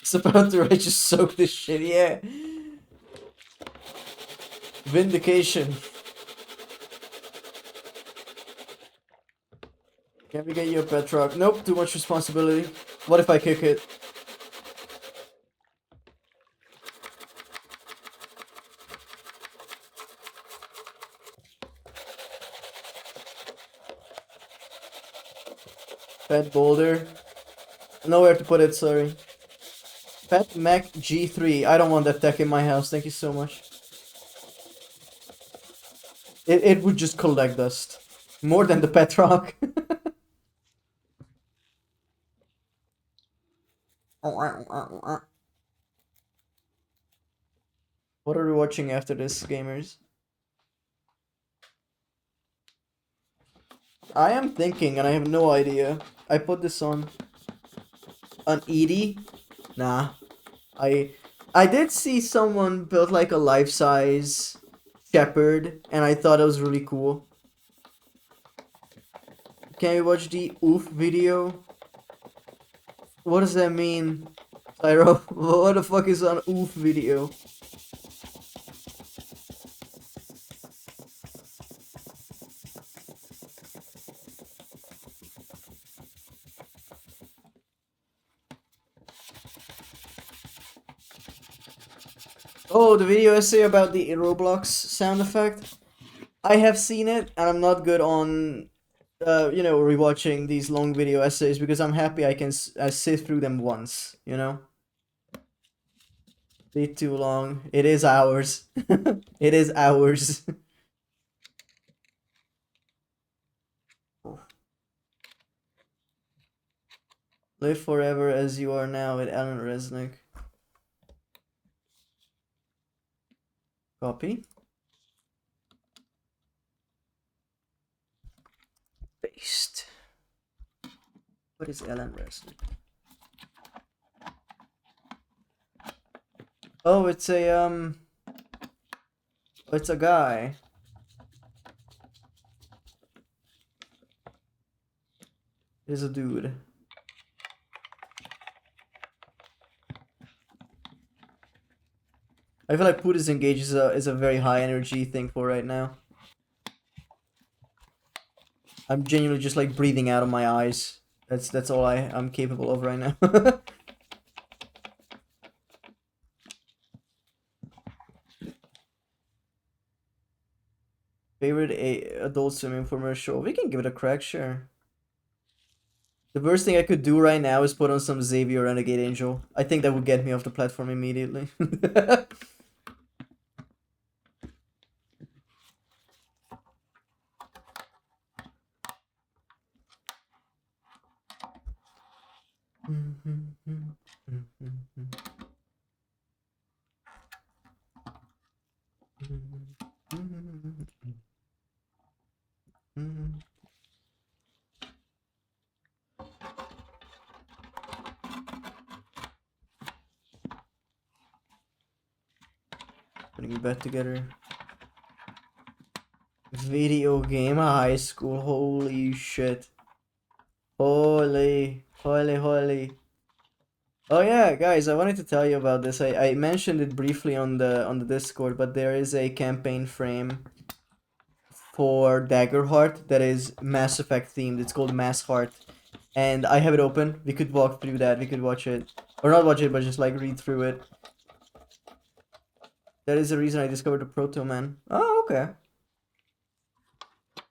It's about to I just soak this shit. Yeah. Vindication. Can we get you a pet truck? Nope, too much responsibility. What if I kick it? Pet boulder. Nowhere to put it, sorry. Pet Mac G3. I don't want that tech in my house, thank you so much. It would just collect dust. More than the pet rock. What are we watching after this, gamers? I am thinking and I have no idea. I put this on Edie. Nah. I did see someone build like a life-size shepherd and I thought it was really cool. Can we watch the oof video? What does that mean? Tyro, what the fuck is an oof video? Oh, the video essay about the Roblox sound effect. I have seen it, and I'm not good on, you know, rewatching these long video essays because I'm happy I can sit through them once, you know? Be too long. It is hours. It is hours. Live forever as you are now with Alan Resnick. Copy. Paste. What is Alan Resnick? Oh, it's a it's a guy. It is a dude. I feel like Put is engaged is a very high energy thing for right now. I'm genuinely just like breathing out of my eyes. That's all I'm capable of right now. Favorite Adult Swim infomercial? We can give it a crack, sure. The worst thing I could do right now is put on some Xavier Renegade Angel. I think that would get me off the platform immediately. Putting it back together. Video game high school, holy shit. Holy. Oh yeah, guys, I wanted to tell you about this. I mentioned it briefly on the Discord, but there is a campaign frame for Daggerheart that is Mass Effect themed. It's called Mass Heart. And I have it open. We could walk through that. We could watch it. Or not watch it, but just like read through it. That is the reason I discovered the Proto Man. Oh, okay.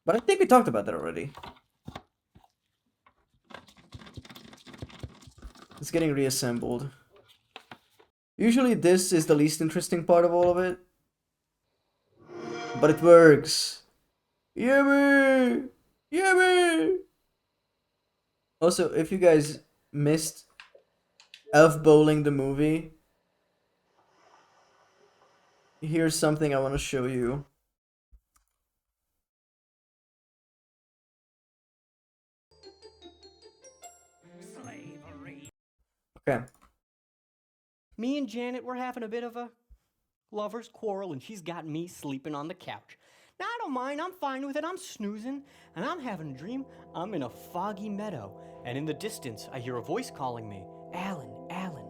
But I think we talked about that already. It's getting reassembled. Usually this is the least interesting part of all of it. But it works. Yummy! Yummy! Also, if you guys missed Elf Bowling the movie, here's something I want to show you. Okay. Me and Janet were having a bit of a lover's quarrel, and she's got me sleeping on the couch. Now, I don't mind, I'm fine with it, I'm snoozing, and I'm having a dream. I'm in a foggy meadow, and in the distance, I hear a voice calling me, Alan, Alan,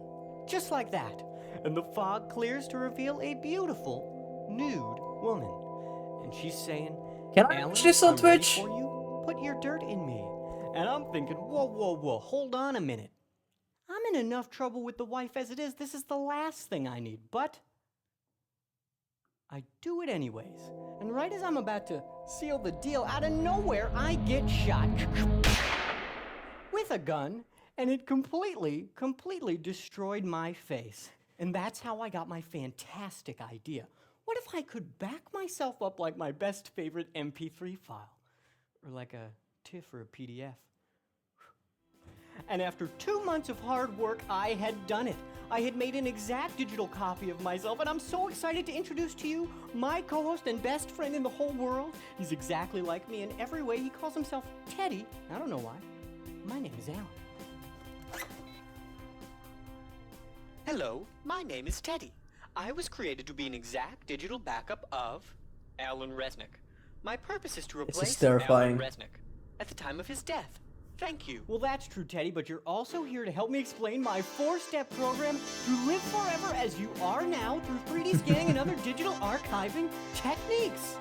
just like that. And the fog clears to reveal a beautiful, nude woman. And she's saying, Can I Alan, watch this on I'm ready Twitch? for you. Put your dirt in me. And I'm thinking, whoa, hold on a minute. I'm in enough trouble with the wife as it is. This is the last thing I need, but I do it anyways. And right as I'm about to seal the deal, out of nowhere, I get shot with a gun, and it completely destroyed my face. And that's how I got my fantastic idea. What if I could back myself up like my best favorite MP3 file? Or like a TIFF or a PDF? And after 2 months of hard work, I had done it. I had made an exact digital copy of myself, and I'm so excited to introduce to you my co-host and best friend in the whole world. He's exactly like me in every way. He calls himself Teddy. I don't know why. My name is Alan. Hello, my name is Teddy. I was created to be an exact digital backup of Alan Resnick. My purpose is to replace terrifying. Alan Resnick at the time of his death. Thank you. Well, that's true, Teddy, but you're also here to help me explain my 4-step program to live forever as you are now through 3D scanning and other digital archiving techniques.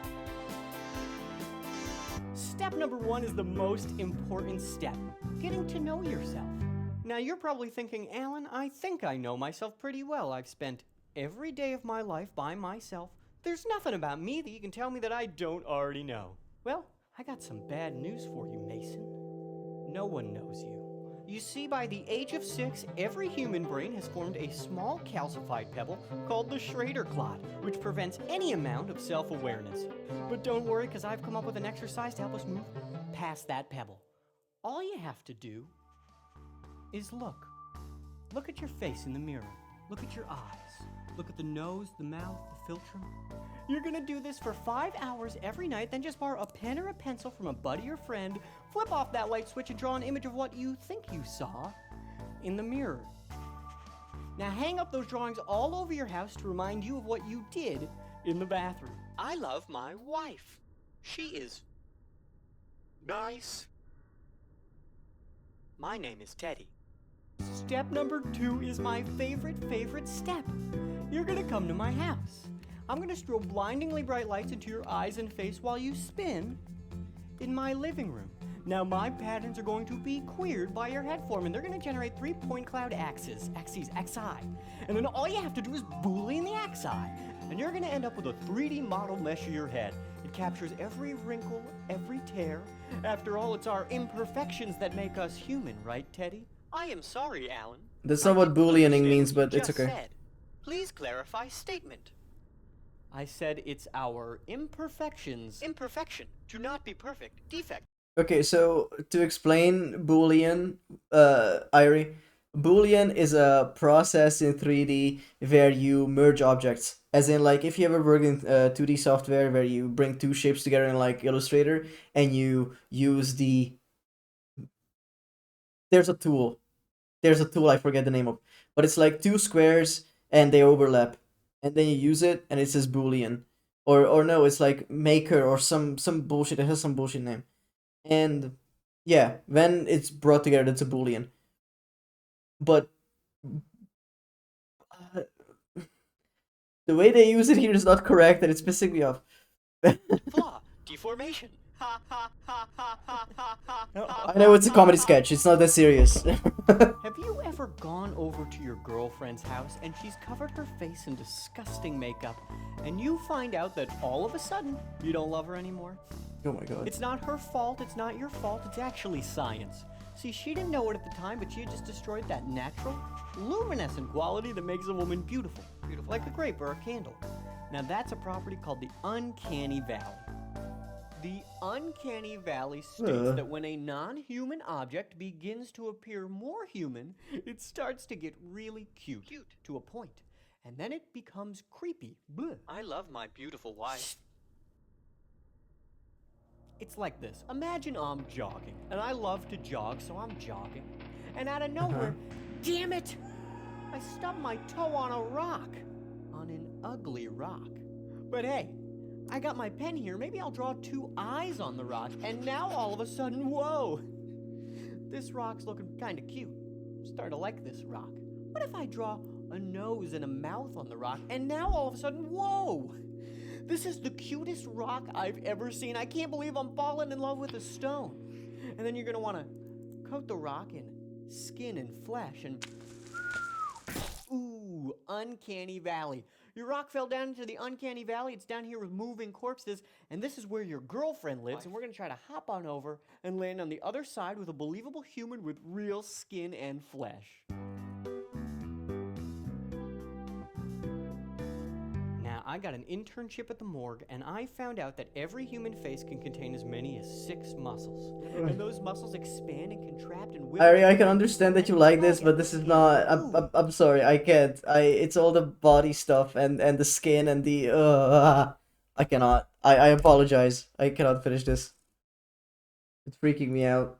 Step number 1 is the most important step, getting to know yourself. Now, you're probably thinking, Alan, I think I know myself pretty well. I've spent every day of my life by myself. There's nothing about me that you can tell me that I don't already know. Well, I got some bad news for you, Mason. No one knows you. You see, by the age of 6, every human brain has formed a small calcified pebble called the Schrader clot, which prevents any amount of self-awareness. But don't worry, because I've come up with an exercise to help us move past that pebble. All you have to do is look. Look at your face in the mirror. Look at your eyes. Look at the nose, the mouth, the philtrum. You're gonna do this for 5 hours every night, then just borrow a pen or a pencil from a buddy or friend, flip off that light switch and draw an image of what you think you saw in the mirror. Now hang up those drawings all over your house to remind you of what you did in the bathroom. I love my wife. She is nice. My name is Teddy. Step number 2 is my favorite step. You're gonna come to my house. I'm gonna strobe blindingly bright lights into your eyes and face while you spin in my living room. Now my patterns are going to be queered by your head form, and they're gonna generate 3-point cloud axes, XI. And then all you have to do is Boolean the XI, and you're gonna end up with a 3D model mesh of your head. It captures every wrinkle, every tear. After all, it's our imperfections that make us human, right, Teddy? I am sorry, Alan. That's not what Booleaning means, but it's okay. Said. Please clarify statement. I said it's our imperfections. Imperfection. To not be perfect. Defect. Okay, so to explain Boolean, Irie, Boolean is a process in 3D where you merge objects. As in, like, if you ever work in 2D software where you bring two shapes together in, like, Illustrator, and you use the... There's a tool, I forget the name of, but it's like two squares, and they overlap. And then you use it, and it says Boolean. Or no, it's like Maker, or some bullshit, it has some bullshit name. And yeah, when it's brought together, it's a Boolean. But the way they use it here is not correct, and it's pissing me off. Flaw. Deformation. Ha ha ha ha ha ha ha. I know it's a comedy sketch, it's not that serious. Have you ever gone over to your girlfriend's house and she's covered her face in disgusting makeup, and you find out that all of a sudden you don't love her anymore? Oh my god. It's not her fault, it's not your fault, it's actually science. See, she didn't know it at the time, but she had just destroyed that natural, luminescent quality that makes a woman beautiful. Beautiful. Like a grape or a candle. Now that's a property called the uncanny valley. The uncanny valley states that when a non-human object begins to appear more human, it starts to get really cute. To a point. And then it becomes creepy. Blech. I love my beautiful wife. It's like this. Imagine I'm jogging, and I love to jog, so I'm jogging. And out of nowhere, damn it! I stubbed my toe on a rock. On an ugly rock. But hey, I got my pen here. Maybe I'll draw 2 eyes on the rock, and now all of a sudden, whoa! This rock's looking kinda cute. I'm starting to like this rock. What if I draw a nose and a mouth on the rock, and now all of a sudden, whoa! This is the cutest rock I've ever seen. I can't believe I'm falling in love with a stone. And then you're gonna wanna coat the rock in skin and flesh and... Ooh, uncanny valley. Your rock fell down into the uncanny valley. It's down here with moving corpses, and this is where your girlfriend lives, and we're gonna try to hop on over and land on the other side with a believable human with real skin and flesh. Now, I got an internship at the morgue, and I found out that every human face can contain as many as 6 muscles. And those muscles expand and contract and Ari, I can understand that you like this, but this is not. I'm sorry, I can't. It's all the body stuff and the skin and the. I cannot. I apologize. I cannot finish this. It's freaking me out.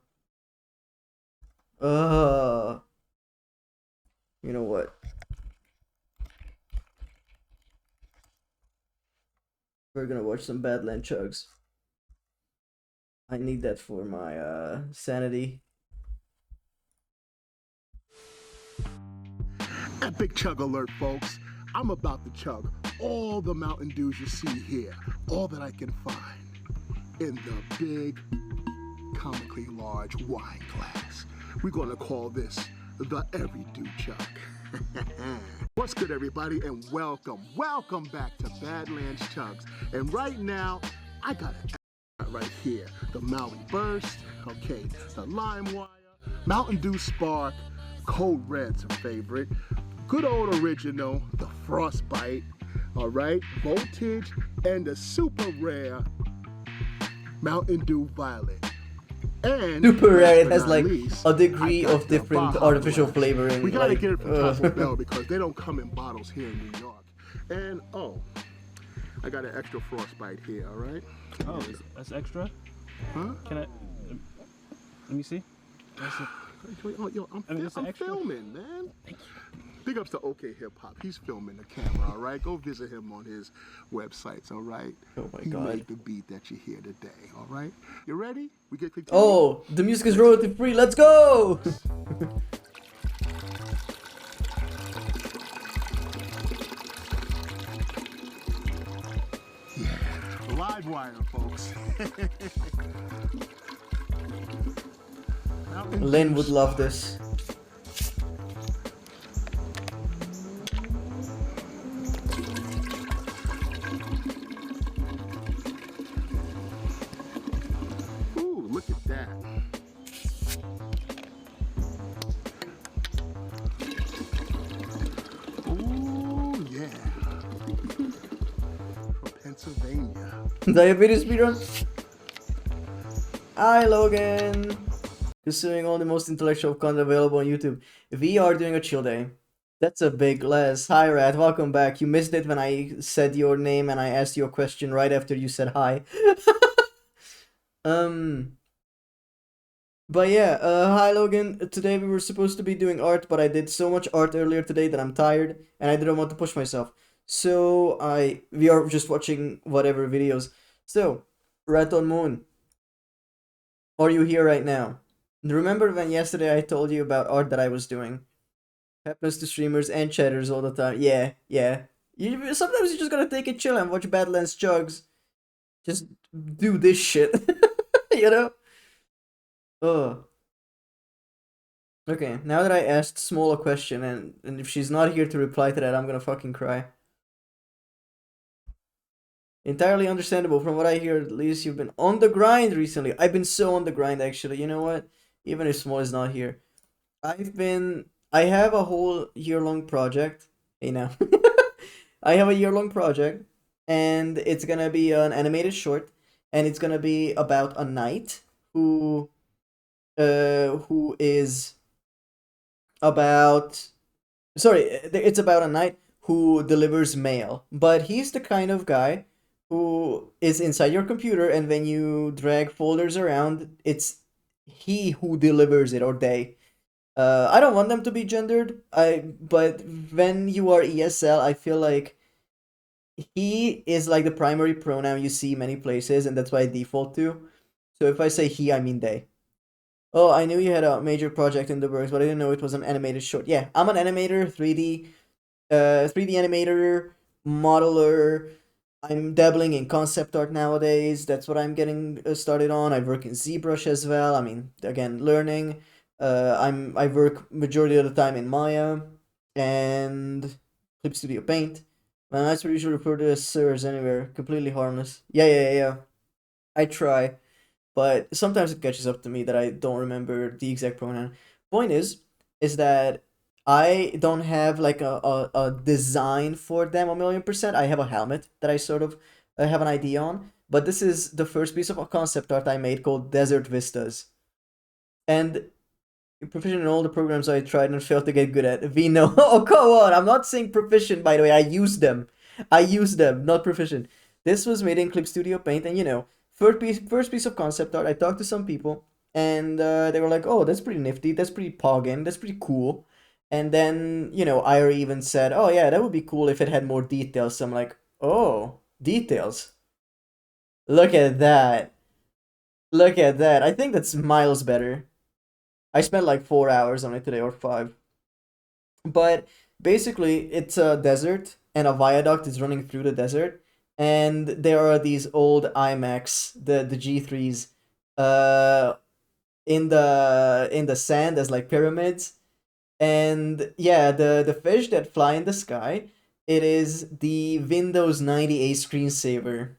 You know what? We're gonna watch some Badland Chugs. I need that for my sanity. Epic chug alert, folks. I'm about to chug all the Mountain Dews you see here, all that I can find, in the big, comically large wine glass. We're gonna call this the Every Dew Chug. What's good, everybody, and welcome back to Badlands Chugs. And right now, I got it right here. The Maui Burst, okay, the Lime Wire, Mountain Dew Spark, Code Red's a favorite, good old original, the Frostbite, all right, Voltage, and the super rare Mountain Dew Violet. And super rare, it has not like least, a degree I got of the different Baja artificial Blast. flavoring. We gotta like, get it from Taco Bell because they don't come in bottles here in New York. And oh, I got an extra Frostbite here, all right? Oh, that's extra? Huh? Can I? Let me see. Oh, yo, I'm extra? filming, man. Big ups to OK Hip Hop. He's filming the camera, all right? Go visit him on his websites, all right? Oh my he God. made the beat that you hear today, all right? You ready? We get clicked. Oh, the music is royalty free. Let's go! Yeah, live wire, folks. Lynn would love this. Ooh, look at that. Ooh, yeah. From Pennsylvania. Diabetes speedrun. Hi, Logan. Pursuing all the most intellectual content available on YouTube. We are doing a chill day. That's a big Les. Hi, Rat. Welcome back. You missed it when I said your name and I asked you a question right after you said hi. But yeah, hi, Logan. Today we were supposed to be doing art, but I did so much art earlier today that I'm tired and I didn't want to push myself. So we are just watching whatever videos. So, Rat on Moon. Are you here right now? Remember when yesterday I told you about art that I was doing? Happens to streamers and chatters all the time. Yeah. Sometimes you just gotta take it chill and watch Badlands Chugs. Just do this shit. You know? Oh. Okay, now that I asked Small a question and if she's not here to reply to that, I'm gonna fucking cry. Entirely understandable. From what I hear, at least you've been on the grind recently. I've been so on the grind, actually. You know what? Even if Small is not here. I have a whole year-long project. Hey, now. I have a year-long project, and it's gonna be an animated short, and it's gonna be about a knight who is about sorry, it's about a knight who delivers mail, but he's the kind of guy who is inside your computer, and when you drag folders around, it's he who delivers it, or they. I don't want them to be gendered. But when you are ESL, I feel like he is like the primary pronoun you see many places, and that's why I default to. So if I say he, I mean they. Oh, I knew you had a major project in the works, but I didn't know it was an animated short. Yeah, I'm an animator, 3D animator, modeler. I'm dabbling in concept art nowadays. That's what I'm getting started on. I work in ZBrush as well. I mean, again, learning. I work majority of the time in Maya and Clip Studio Paint. My nights were usually referred to as sirs anywhere, completely harmless. Yeah. I try, but sometimes it catches up to me that I don't remember the exact pronoun. Point is that I don't have like a design for them 1,000,000%. I have a helmet that I sort of have an idea on, but this is the first piece of concept art I made called Desert Vistas. And proficient in all the programs I tried and failed to get good at. We know. Oh, come on. I'm not saying proficient, by the way. I use them, not proficient. This was made in Clip Studio Paint, and you know, first piece of concept art. I talked to some people, and they were like, "Oh, that's pretty nifty. That's pretty poggin. That's pretty cool." And then, you know, Ira even said, "Oh yeah, that would be cool if it had more details." So I'm like, "Oh, details. Look at that. Look at that. I think that's miles better." I spent like 4 hours on it today, or 5. But basically, it's a desert, and a viaduct is running through the desert, and there are these old IMAX, the G3s, in the sand as like pyramids, and yeah, the fish that fly in the sky, it is the Windows 98 screensaver,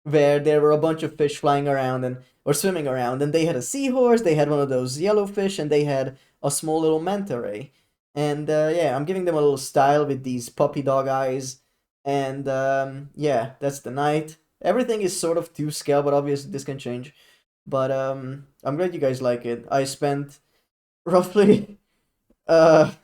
where there were a bunch of fish flying around and or swimming around, and they had a seahorse, they had one of those yellowfish, and they had a small little manta ray. And yeah, I'm giving them a little style with these puppy dog eyes, and yeah, that's the night. Everything is sort of to scale, but obviously this can change. But I'm glad you guys like it. I spent roughly I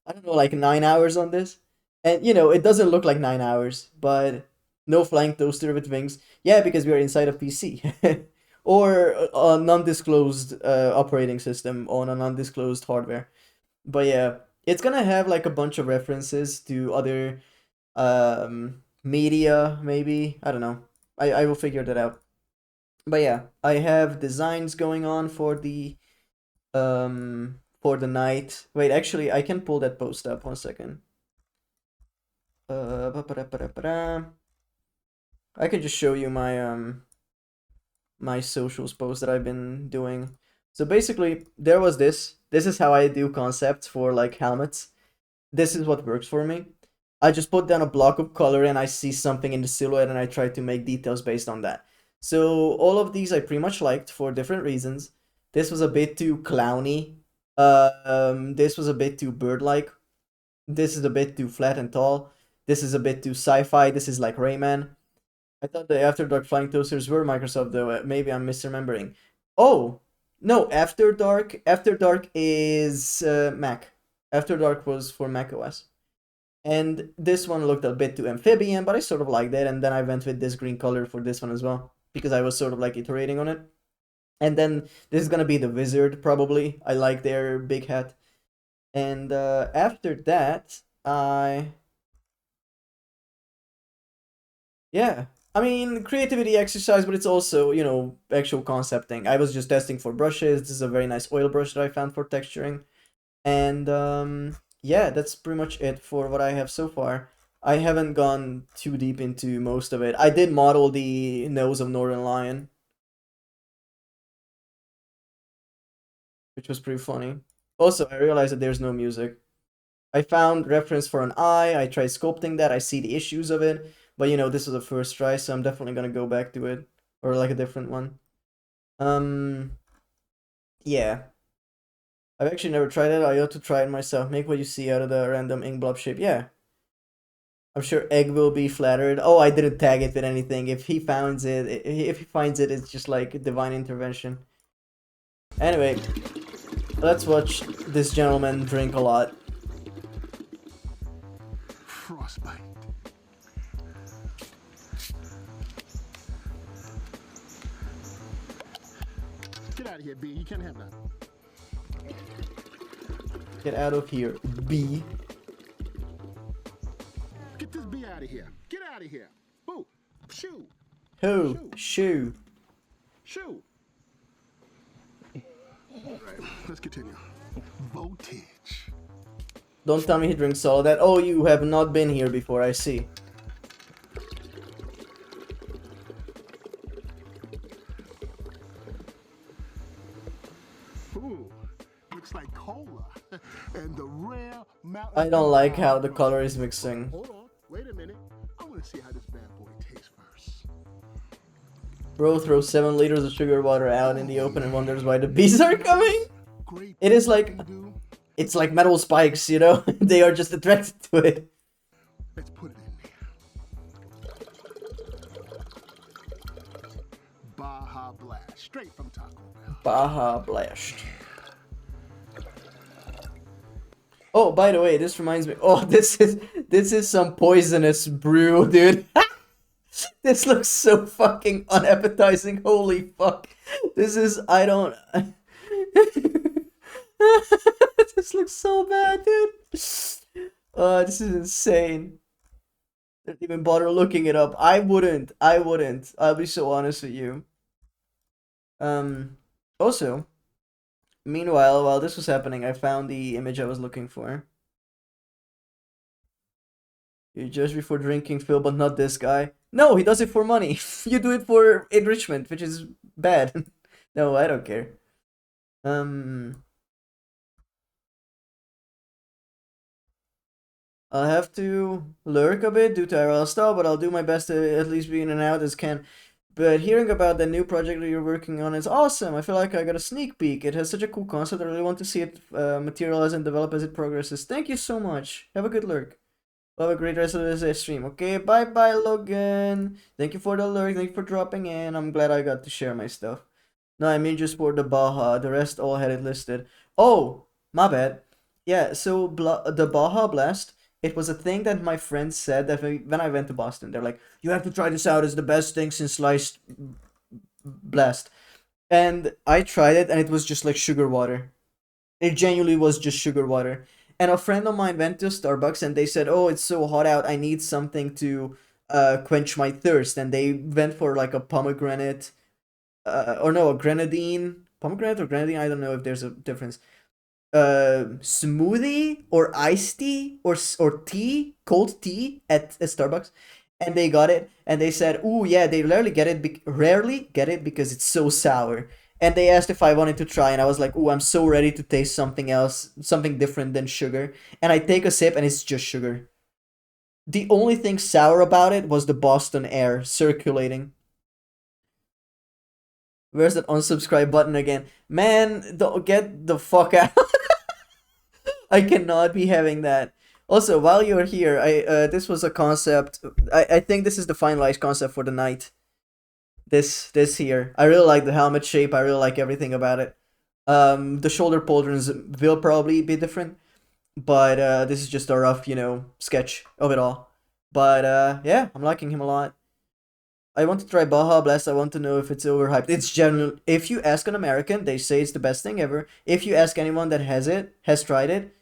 don't know, like 9 hours on this, and you know, it doesn't look like 9 hours, but no flying toaster with wings. Yeah, because we are inside a PC. Or a non-disclosed operating system on a non-disclosed hardware. But yeah, it's gonna have like a bunch of references to other media, maybe. I don't know. I will figure that out. But yeah, I have designs going on for the night. Wait, actually, I can pull that post up. 1 second. I can just show you my my socials post that I've been doing. So basically, there was this. This is how I do concepts for like helmets. This is what works for me. I just put down a block of color and I see something in the silhouette and I try to make details based on that. So all of these I pretty much liked for different reasons. This was a bit too clowny. This was a bit too bird-like. This is a bit too flat and tall. This is a bit too sci-fi. This is like Rayman. I thought the After Dark flying toasters were Microsoft though. Maybe I'm misremembering. Oh, no, After Dark. After Dark is Mac. After Dark was for Mac OS. And this one looked a bit too amphibian, but I sort of liked it. And then I went with this green color for this one as well, because I was sort of like iterating on it. And then this is gonna be the wizard, probably. I like their big hat. And after that, yeah. I mean, creativity exercise, but it's also, you know, actual concepting. I was just testing for brushes. This is a very nice oil brush that I found for texturing. And yeah, that's pretty much it for what I have so far. I haven't gone too deep into most of it. I did model the nose of Northern Lion, which was pretty funny. Also, I realized that there's no music. I found reference for an eye. I tried sculpting that. I see the issues of it. But you know, this is the first try, so I'm definitely gonna go back to it. Or like a different one. Yeah. I've actually never tried it. I ought to try it myself. Make what you see out of the random ink blob shape. Yeah. I'm sure Egg will be flattered. Oh, I didn't tag it with anything. If he finds it, it's just like divine intervention. Anyway, let's watch this gentleman drink a lot. Frostbite. Get out of here, B. You can't have that. Get out of here, B. Get this B out of here. Get out of here. Boo. Shoo. Who? Shoo. Shoo. All right, let's continue. Voltage. Don't tell me he drinks all of that. Oh, you have not been here before, I see. Ooh, looks like cola. And the rare mountain. I don't like how the color is mixing. Hold on, wait a minute. I want to see how this bad boy tastes first. Bro throws 7 liters of sugar water out in the open and wonders why the bees are coming. Great. It is like, it's like metal spikes, you know? They are just attracted to it. Let's put it in there. Baja Blast, straight from Taco Bell. Baja Blast. Oh, by the way, this reminds me. Oh, this is some poisonous brew, dude. This looks so fucking unappetizing. Holy fuck. This is, I don't. This looks so bad, dude. This is insane. Didn't even bother looking it up. I wouldn't. I'll be so honest with you. Also, meanwhile, while this was happening, I found the image I was looking for. You judge before drinking, Phil, but not this guy. No, he does it for money. You do it for enrichment, which is bad. No, I don't care. I'll have to lurk a bit due to IRL stuff, but I'll do my best to at least be in and out as can. But hearing about the new project that you're working on is awesome. I feel like I got a sneak peek. It has such a cool concept. I really want to see it materialize and develop as it progresses. Thank you so much. Have a good lurk. Have a great rest of this stream. Okay, bye-bye, Logan. Thank you for the lurk. Thank you for dropping in. I'm glad I got to share my stuff. No, I mean just for the Baja. The rest all had it listed. Oh, my bad. Yeah, so the Baja Blast, it was a thing that my friends said that when I went to Boston. They're like, you have to try this out. It's the best thing since sliced blast. And I tried it, and it was just like sugar water. It genuinely was just sugar water. And a friend of mine went to Starbucks, and they said, oh, it's so hot out. I need something to quench my thirst. And they went for like a pomegranate, or no, a grenadine. Pomegranate or grenadine? I don't know if there's a difference. Smoothie or iced tea or tea, cold tea at Starbucks, and they got it, and they said, "Ooh, yeah, they rarely get it because it's so sour." And they asked if I wanted to try, and I was like, "Ooh, I'm so ready to taste something else, something different than sugar." And I take a sip, and it's just sugar. The only thing sour about it was the Boston air circulating. Where's that unsubscribe button again? Man, don't get the fuck out. I cannot be having that. Also, while you're here, this was a concept. I think this is the finalized concept for the night. This here. I really like the helmet shape. I really like everything about it. The shoulder pauldrons will probably be different, but this is just a rough, sketch of it all. But yeah, I'm liking him a lot. I want to try Baja Blast. I want to know if it's overhyped. It's general. If you ask an American, they say it's the best thing ever. If you ask anyone that has tried it,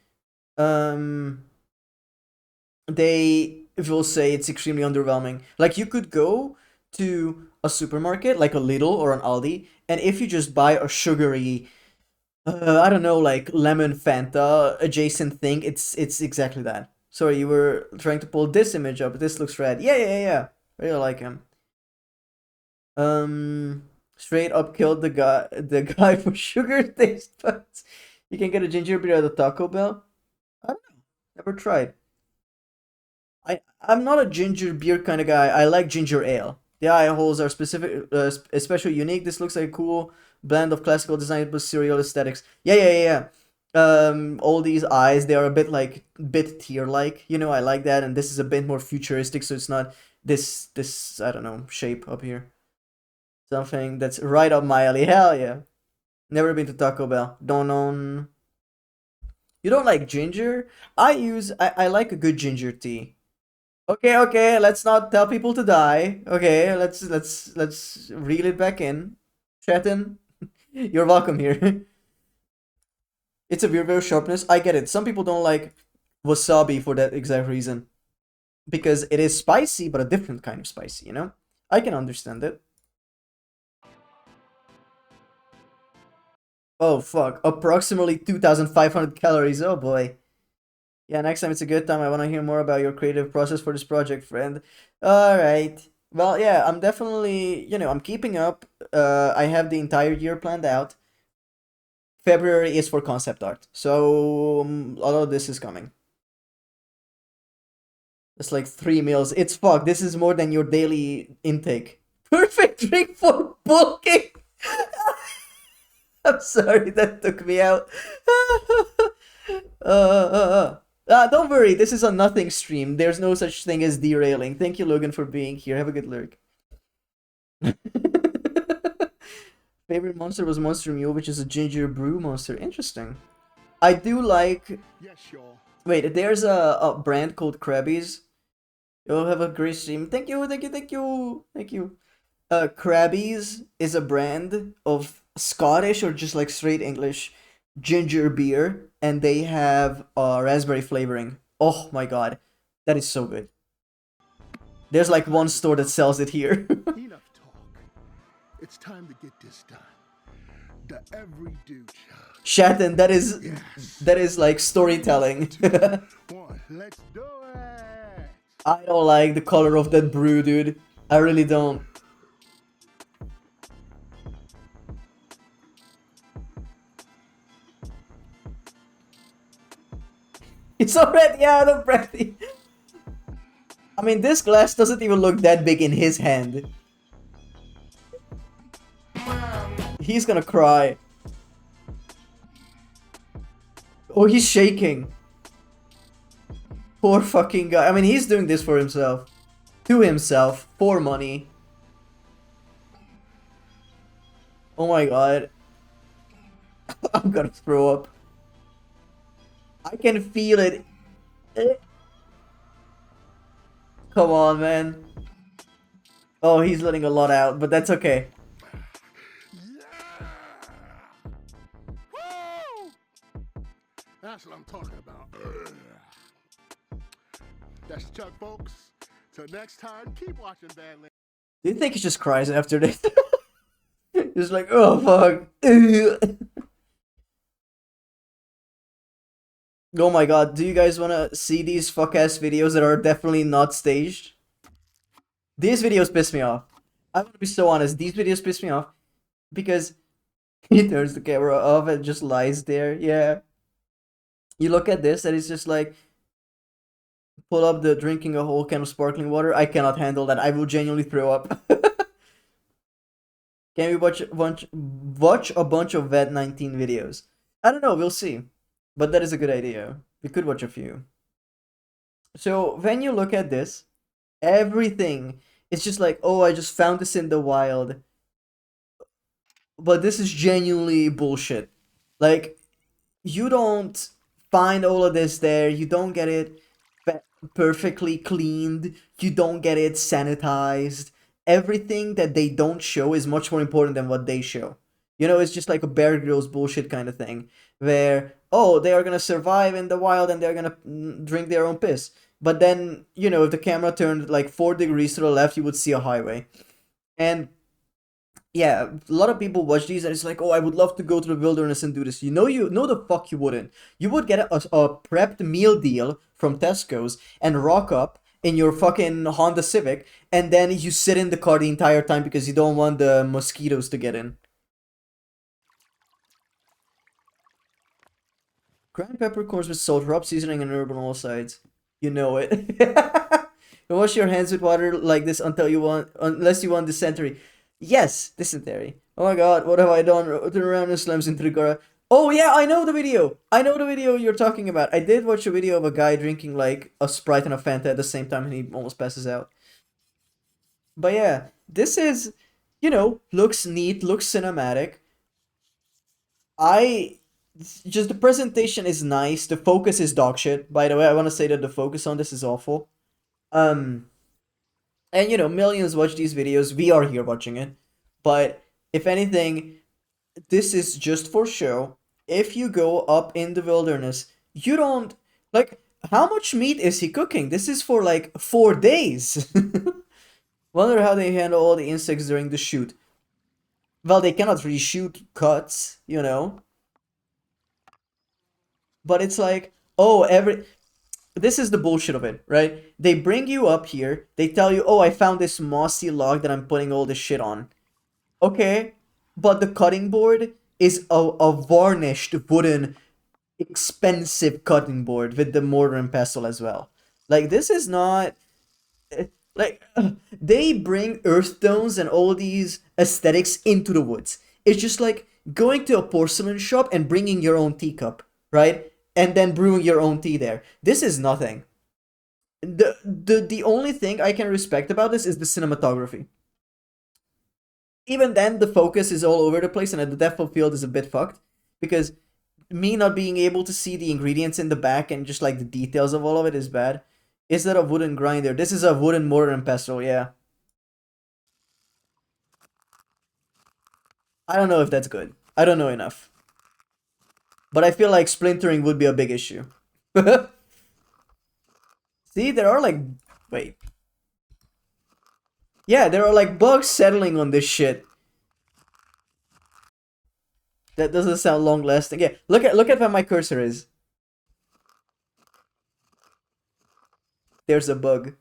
they will say it's extremely underwhelming. Like, you could go to a supermarket, like a Lidl or an Aldi, and if you just buy a sugary, I don't know, like lemon Fanta adjacent thing, it's exactly that. Sorry, you were trying to pull this image up. This looks rad. Yeah. I really like him. Straight up killed the guy for sugar taste buds. You can get a ginger beer at the Taco Bell. I don't know. Never tried. I'm not a ginger beer kind of guy. I like ginger ale. The eye holes are especially unique. This looks like a cool blend of classical design with serial aesthetics. Yeah. All these eyes, they are a bit tear-like. You know, I like that, and this is a bit more futuristic, so it's not this I don't know, shape up here. Something that's right up my alley. Hell yeah. Never been to Taco Bell. Don't know. You don't like ginger? I like a good ginger tea. Okay, let's not tell people to die. Okay, let's reel it back in. Chetan, you're welcome here. It's a weird sharpness. I get it. Some people don't like wasabi for that exact reason. Because it is spicy, but a different kind of spicy, you know? I can understand it. Oh fuck, approximately 2,500 calories, oh boy. Yeah, next time it's a good time. I want to hear more about your creative process for this project, friend. Alright. Well, yeah, I'm definitely, you know, I'm keeping up. I have the entire year planned out. February is for concept art, so a lot of this is coming. It's like 3 meals. It's fuck, this is more than your daily intake. Perfect drink for bulking! I'm sorry, that took me out. Don't worry, this is a nothing stream. There's no such thing as derailing. Thank you, Logan, for being here. Have a good lurk. Favorite monster was Monster Mule, which is a ginger brew monster. Interesting. I do like... Yes, y'all. Wait, there's a brand called Krabby's. You'll have a great stream. Thank you. Krabby's is a brand of Scottish or just like straight English ginger beer, and they have raspberry flavoring. Oh my god, that is so good. There's like one store that sells it here. Enough talk. It's time to get this done. The every dude. Shatten, that is like storytelling. One, let's do it. I don't like the color of that brew, dude. I really don't. It's already out of brandy. I mean, this glass doesn't even look that big in his hand. He's gonna cry. Oh, he's shaking. Poor fucking guy. I mean, he's doing this for himself. To himself. For money. Oh my god. I'm gonna throw up. I can feel it. Come on, man. Oh, he's letting a lot out, but that's okay. Woo! That's what I'm talking about. That's Chuck, folks. Till next time, keep watching Badlands. Do you think he just cries after this? Just like, oh fuck. Oh my god, do you guys wanna see these fuck ass videos that are definitely not staged? These videos piss me off. I'm gonna be so honest, these videos piss me off because he turns the camera off and just lies there. Yeah. You look at this and it's just like, pull up the drinking a whole can of sparkling water. I cannot handle that. I will genuinely throw up. Can we watch a bunch of VET19 videos? I don't know, we'll see. But that is a good idea. We could watch a few. So when you look at this, everything is just like, oh, I just found this in the wild. But this is genuinely bullshit. Like, you don't find all of this there. You don't get it perfectly cleaned. You don't get it sanitized. Everything that they don't show is much more important than what they show. You know, it's just like a Bear Grylls bullshit kind of thing. Where, oh, they are gonna survive in the wild and they're gonna drink their own piss. But then, you know, if the camera turned like 4 degrees to the left, you would see a highway. And yeah, a lot of people watch these and it's like, oh, I would love to go to the wilderness and do this. You know the fuck you wouldn't. You would get a prepped meal deal from Tesco's and rock up in your fucking Honda Civic, and then you sit in the car the entire time because you don't want the mosquitoes to get in. Ground peppercorns with salt, rub seasoning, and herb on all sides. You know it. Wash your hands with water like this unless you want dysentery. Yes, dysentery. Oh my god, what have I done? Turn around and slams into the Gora. Oh yeah, I know the video. I know the video you're talking about. I did watch a video of a guy drinking like a Sprite and a Fanta at the same time and he almost passes out. But yeah, this is, you know, looks neat, looks cinematic. Just the presentation is nice. The focus is dog shit. By the way, I want to say that the focus on this is awful. And you know, millions watch these videos. We are here watching it. But if anything, this is just for show. If you go up in the wilderness, you don't like how much meat is he cooking? This is for like 4 days. Wonder how they handle all the insects during the shoot. Well, they cannot reshoot cuts, you know. But it's like, oh, this is the bullshit of it, right? They bring you up here, they tell you, oh, I found this mossy log that I'm putting all this shit on. Okay, but the cutting board is a varnished wooden, expensive cutting board with the mortar and pestle as well. Like, this is not... Like, they bring earth tones and all these aesthetics into the woods. It's just like going to a porcelain shop and bringing your own teacup, right? And then brewing your own tea there. This is nothing. The only thing I can respect about this is the cinematography. Even then, the focus is all over the place and the depth of field is a bit fucked. Because me not being able to see the ingredients in the back and just like the details of all of it is bad. Is that a wooden grinder? This is a wooden mortar and pestle, yeah. I don't know if that's good. I don't know enough. But I feel like splintering would be a big issue. See, there are like... Wait. Yeah, there are like bugs settling on this shit. That doesn't sound long lasting. Yeah, look at where my cursor is. There's a bug.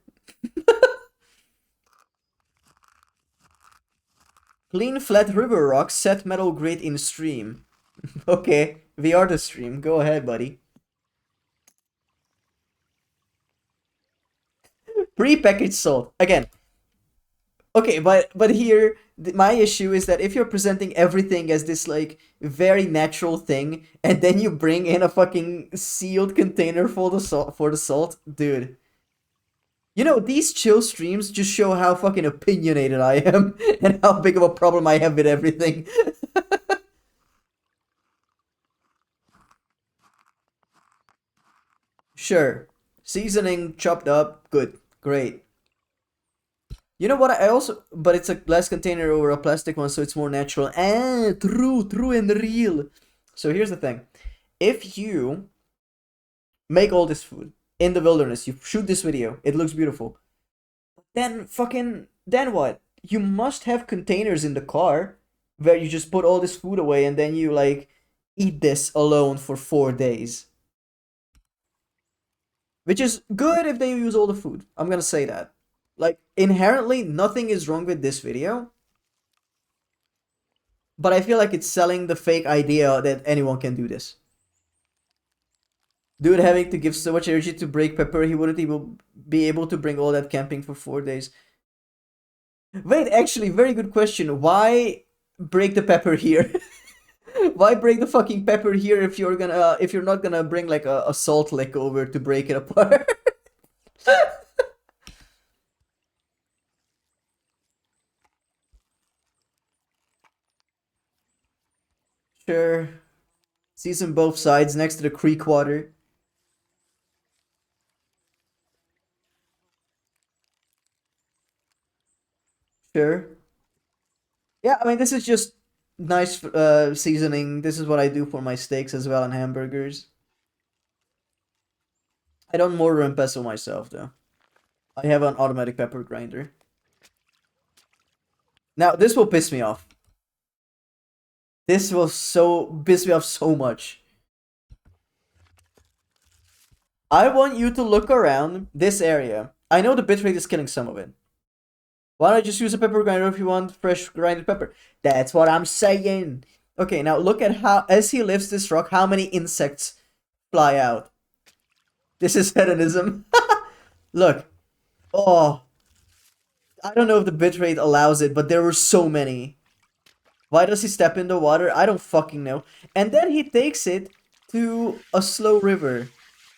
Clean flat river rock, set metal grate in stream. Okay, we are the stream. Go ahead, buddy. Pre-packaged salt. Again. Okay, but here, my issue is that if you're presenting everything as this, like, very natural thing, and then you bring in a fucking sealed container for the salt, dude. You know, these chill streams just show how fucking opinionated I am, and how big of a problem I have with everything. Sure. Seasoning chopped up, good, great. You know what, but it's a glass container over a plastic one, so it's more natural. True and real. So here's the thing. If you make all this food in the wilderness, you shoot this video, it looks beautiful. Then what? You must have containers in the car where you just put all this food away and then you, like, eat this alone for 4 days. Which is good if they use all the food. I'm gonna say that. Like, inherently, nothing is wrong with this video. But I feel like it's selling the fake idea that anyone can do this. Dude having to give so much energy to break pepper, he wouldn't even be able to bring all that camping for 4 days. Wait, actually, very good question. Why break the pepper here? Why break the fucking pepper here if you're not gonna bring like a salt lick over to break it apart? Sure. Season both sides next to the creek water. Sure. Yeah, I mean, this is just nice seasoning. This is what I do for my steaks as well and hamburgers. I don't mortar and pestle myself, though. I have an automatic pepper grinder. Now, this will piss me off. This will piss me off so much. I want you to look around this area. I know the bitrate is killing some of it. Why not just use a pepper grinder if you want fresh grinded pepper? That's what I'm saying. Okay, now look at how, as he lifts this rock, how many insects fly out. This is hedonism. Look. Oh, I don't know if the bitrate allows it, but there were so many. Why does he step in the water? I don't fucking know. And then he takes it to a slow river.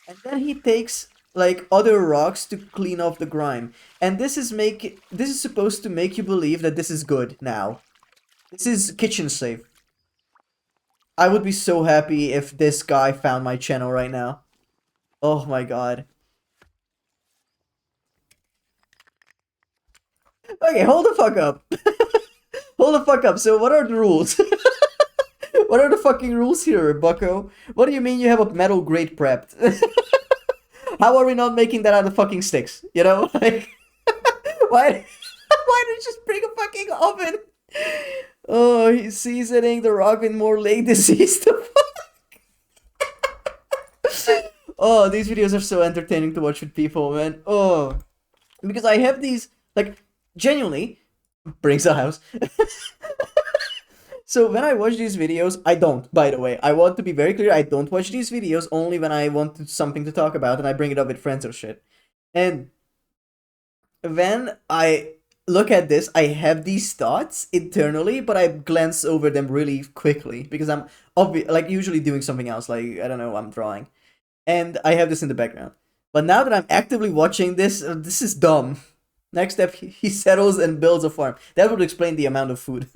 And then he takes like other rocks to clean off the grime. And this is supposed to make you believe that this is good now. This is kitchen safe. I would be so happy if this guy found my channel right now. Oh my god. Okay, hold the fuck up. Hold the fuck up. So what are the rules? What are the fucking rules here, bucko? What do you mean you have a metal grate prepped? How are we not making that out of fucking sticks? You know? Like, why don't you just bring a fucking oven? Oh, he's seasoning the rock with more lake disease. The fuck? Oh, these videos are so entertaining to watch with people, man. Oh. Because I have these, like, genuinely, brings a house. So when I watch these videos, I don't, by the way. I want to be very clear, I don't watch these videos only when I want something to talk about and I bring it up with friends or shit. And when I look at this, I have these thoughts internally, but I glance over them really quickly because I'm like usually doing something else, like, I don't know, I'm drawing. And I have this in the background. But now that I'm actively watching this, this is dumb. Next step, he settles and builds a farm. That would explain the amount of food.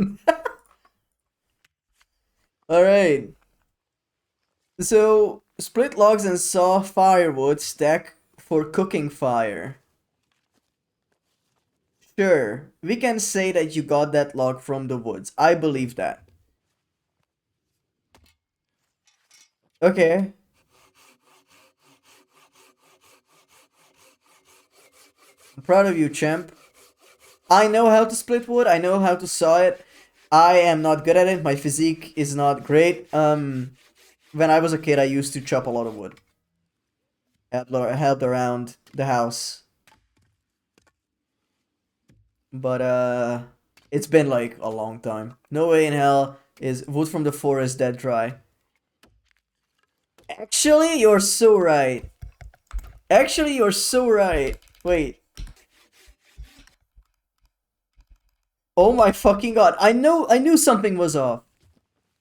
Alright. So, split logs and saw firewood, stack for cooking fire. Sure, we can say that you got that log from the woods. I believe that. Okay. I'm proud of you, champ. I know how to split wood. I know how to saw it. I am not good at it. My physique is not great. When I was a kid, I used to chop a lot of wood. Helped around the house. But, it's been like a long time. No way in hell is wood from the forest that dry. Actually, you're so right. Actually, you're so right. Wait. Oh my fucking god. I knew something was off.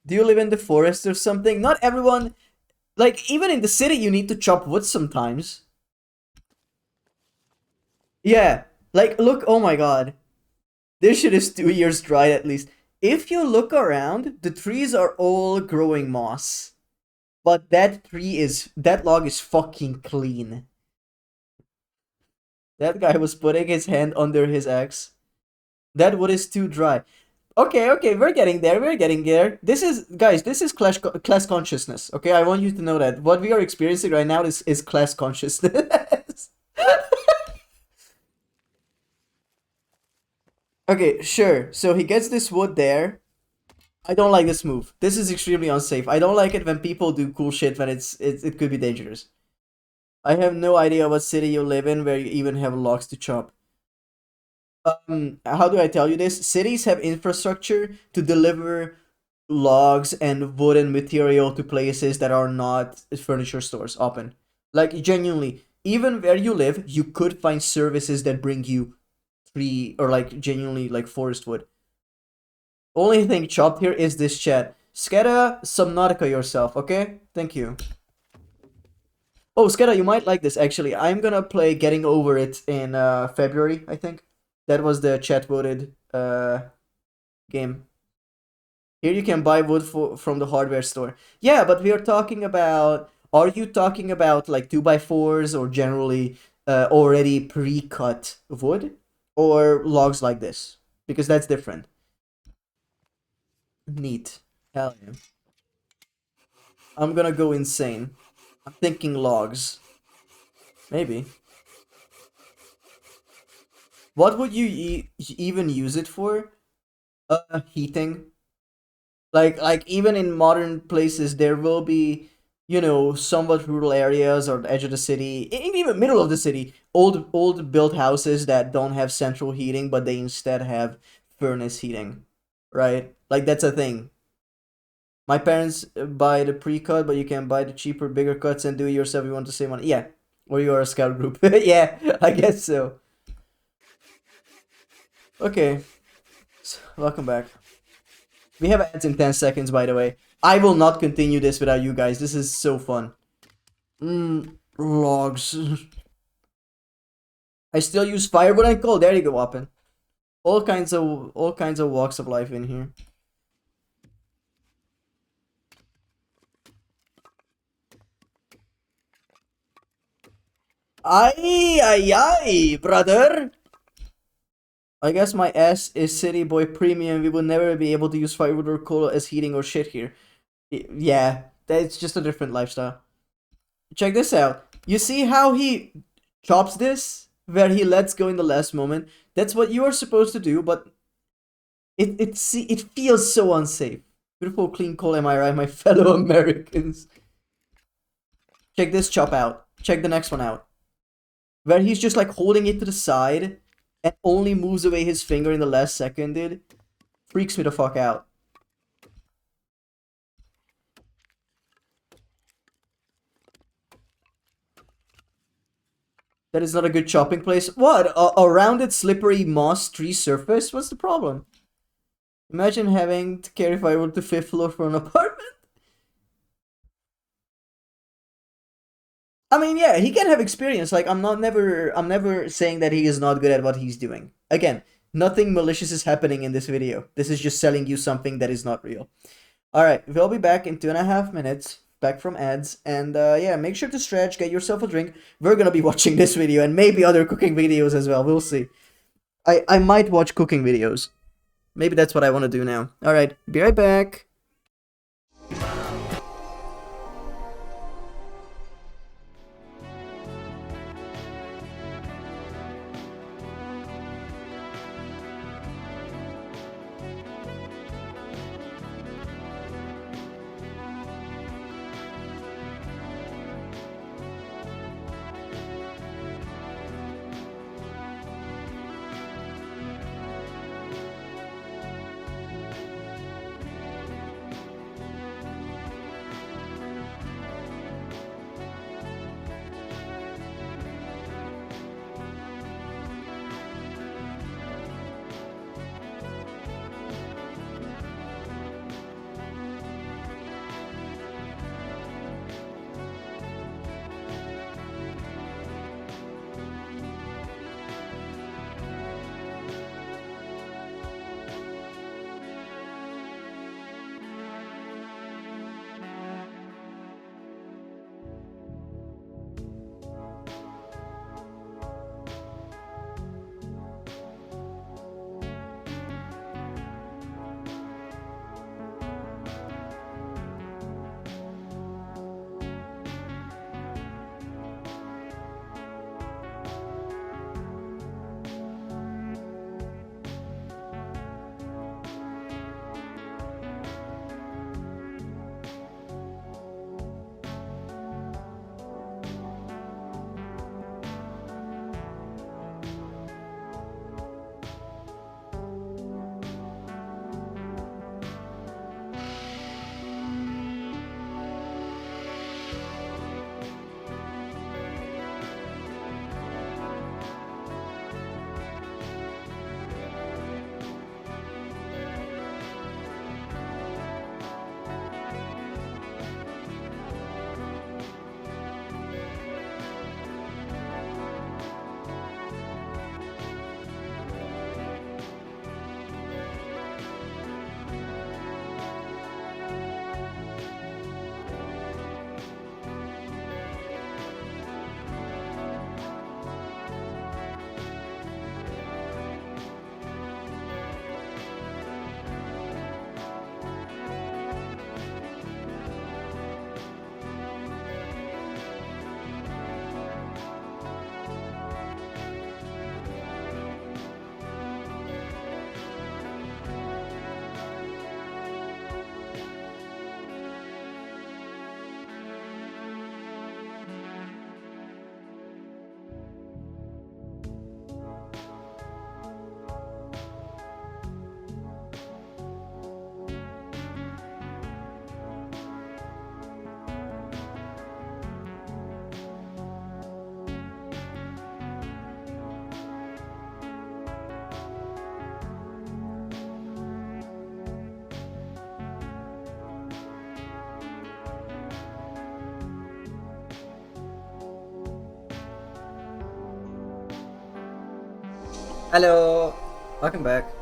Do you live in the forest or something? Not everyone... Like, even in the city you need to chop wood sometimes. Yeah. Like, look, oh my god. This shit is 2 years dried at least. If you look around, the trees are all growing moss. But that log is fucking clean. That guy was putting his hand under his axe. That wood is too dry. Okay, we're getting there. This is, guys, this is class consciousness, okay? I want you to know that. What we are experiencing right now is class consciousness. Okay, sure. So he gets this wood there. I don't like this move. This is extremely unsafe. I don't like it when people do cool shit when it could be dangerous. I have no idea what city you live in where you even have logs to chop. How do I tell you this? Cities have infrastructure to deliver logs and wooden material to places that are not furniture stores often. Like, genuinely, even where you live, you could find services that bring you tree or like genuinely like forest wood. Only thing chopped here is this chat. Skeda, Subnautica yourself, okay? Thank you. Oh, Skeda, you might like this actually. I'm gonna play Getting Over It in February, I think. That was the chat voted game. Here you can buy wood from the hardware store. Yeah, but we are talking about... Are you talking about like 2x4s or generally already pre-cut wood? Or logs like this? Because that's different. Neat. Hell yeah. I'm gonna go insane. I'm thinking logs. Maybe. What would you even use it for? Heating. Like even in modern places, there will be, you know, somewhat rural areas or the edge of the city, even middle of the city, old built houses that don't have central heating, but they instead have furnace heating, right? Like that's a thing. My parents buy the pre-cut, but you can buy the cheaper, bigger cuts and do it yourself if you want to save money. Yeah, or you are a scout group. Yeah, I guess so. Okay. Welcome back. We have ads in 10 seconds, by the way. I will not continue this without you guys. This is so fun. Logs. I still use firewood and coal. There you go, Wappen. All kinds of walks of life in here. Ay, brother. I guess my ass is City Boy Premium. We will never be able to use firewood or coal as heating or shit here. Yeah, that's just a different lifestyle. Check this out. You see how he chops this? Where he lets go in the last moment. That's what you are supposed to do, but it feels so unsafe. Beautiful clean coal, am I right, my fellow Americans? Check this chop out. Check the next one out. Where he's just like holding it to the side and only moves away his finger in the last second, dude. Freaks me the fuck out. That is not a good chopping place. What? A rounded, slippery moss tree surface? What's the problem? Imagine having to carry firewood to 5th floor for an apartment. I mean, yeah, he can have experience. Like, I'm never saying that he is not good at what he's doing. Again, nothing malicious is happening in this video. This is just selling you something that is not real. Alright, we'll be back in 2.5 minutes. Back from ads. And, yeah, make sure to stretch, get yourself a drink. We're gonna be watching this video and maybe other cooking videos as well. We'll see. I might watch cooking videos. Maybe that's what I want to do now. Alright, be right back. Hello. Welcome back.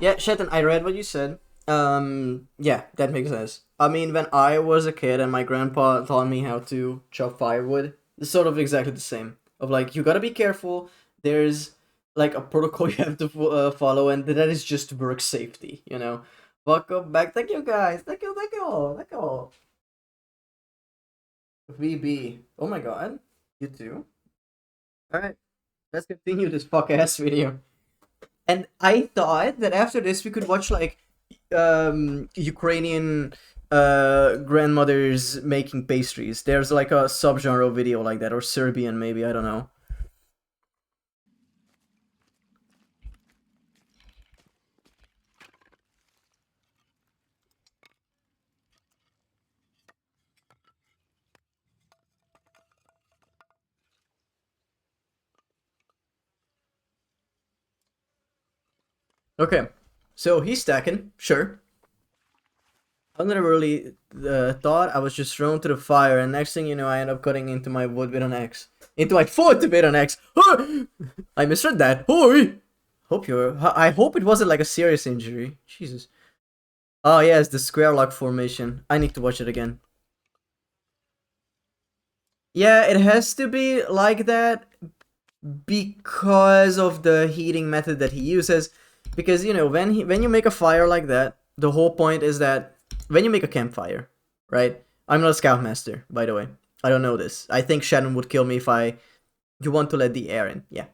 Yeah, Shetan, I read what you said. Yeah, that makes sense. I mean, when I was a kid and my grandpa taught me how to chop firewood, it's sort of exactly the same. Of like, you gotta be careful. There's like a protocol you have to follow, and that is just work safety, you know? Welcome back. Thank you guys. Thank you, thank you all. Thank you all. VB. Oh my god. You too? Alright. Let's continue this fuck ass video. And I thought that after this we could watch like Ukrainian grandmothers making pastries. There's like a subgenre video like that, or Serbian maybe, I don't know. Okay, so he's stacking, sure. I never really thought. I was just thrown to the fire, and next thing you know, I end up cutting into my wood with an axe. Into my foot with an axe. I misread that. Hoi! I hope it wasn't like a serious injury. Jesus. Oh yes, the square lock formation. I need to watch it again. Yeah, it has to be like that because of the heating method that he uses. Because, you know, when you make a fire like that, the whole point is that when you make a campfire, right? I'm not a scoutmaster, by the way. I don't know this. I think Shannon would kill me if you want to let the air in, yeah.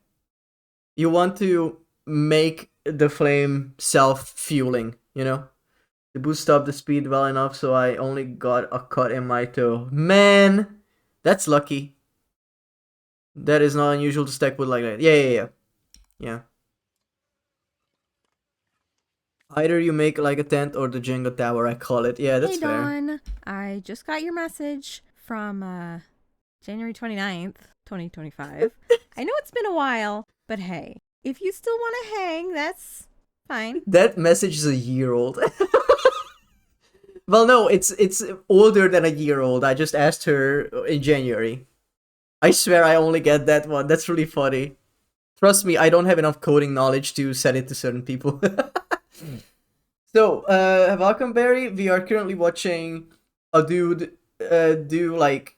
You want to make the flame self-fueling, you know? To boost up the speed well enough so I only got a cut in my toe. Man! That's lucky. That is not unusual to stack wood like that. Yeah. Either you make like a tent or the Jenga tower, I call it. Yeah, that's Hey, fair. Dawn. I just got your message from January 29th, 2025. I know it's been a while, but hey, if you still want to hang, that's fine. That message is a year old. Well, no, it's older than a year old. I just asked her in January. I swear I only get that one. That's really funny. Trust me, I don't have enough coding knowledge to send it to certain people. So, welcome Barry. We are currently watching a dude do like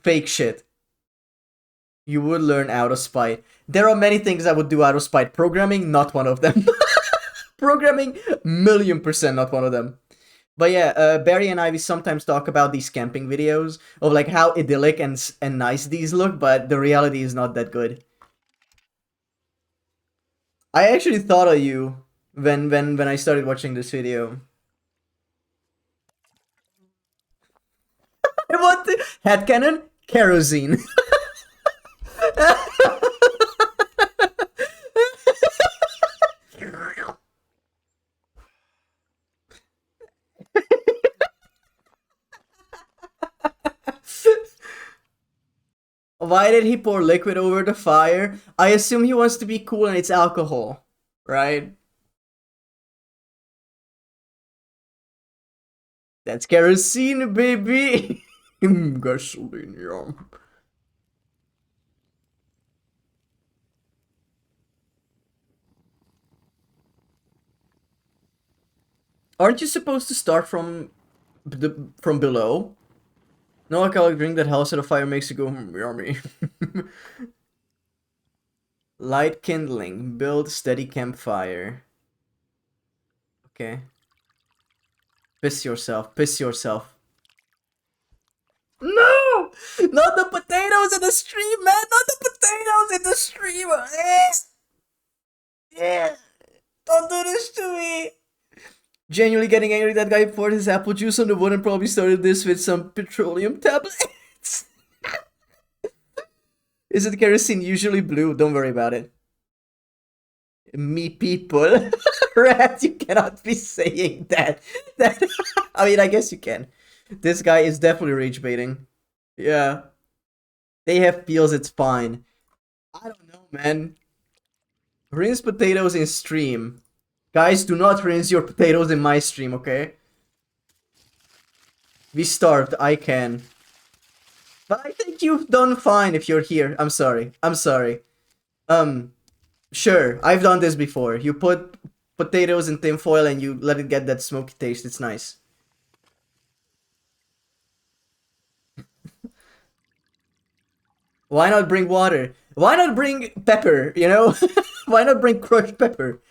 fake shit. You would learn out of spite. There are many things I would do out of spite. Programming, not one of them. Programming, 1,000,000% not one of them. But yeah, Barry and I, we sometimes talk about these camping videos of like how idyllic and nice these look, but the reality is not that good. I actually thought of you when I started watching this video. What the headcanon? Kerosene. Why did he pour liquid over the fire? I assume he wants to be cool and it's alcohol, right? That's kerosene, baby! Gasoline, yum. Aren't you supposed to start from below? No alcoholic drink that house at a fire makes you go, yummy. Light kindling. Build steady campfire. Okay. Piss yourself. Piss yourself. No! Not the potatoes in the stream, man! Not the potatoes in the stream! Don't do this to me! Genuinely getting angry that guy poured his apple juice on the wood and probably started this with some petroleum tablets. Isn't kerosene usually blue? Don't worry about it. Me people. Rat, you cannot be saying that. I mean, I guess you can. This guy is definitely rage baiting. Yeah. They have peels, it's fine. I don't know, man. Rinse potatoes in stream. Guys, do not rinse your potatoes in my stream, okay? We starved, I can. But I think you've done fine if you're here. I'm sorry. I'm sorry. Sure, I've done this before. You put potatoes in tin foil and you let it get that smoky taste. It's nice. Why not bring water? Why not bring pepper, you know? Why not bring crushed pepper?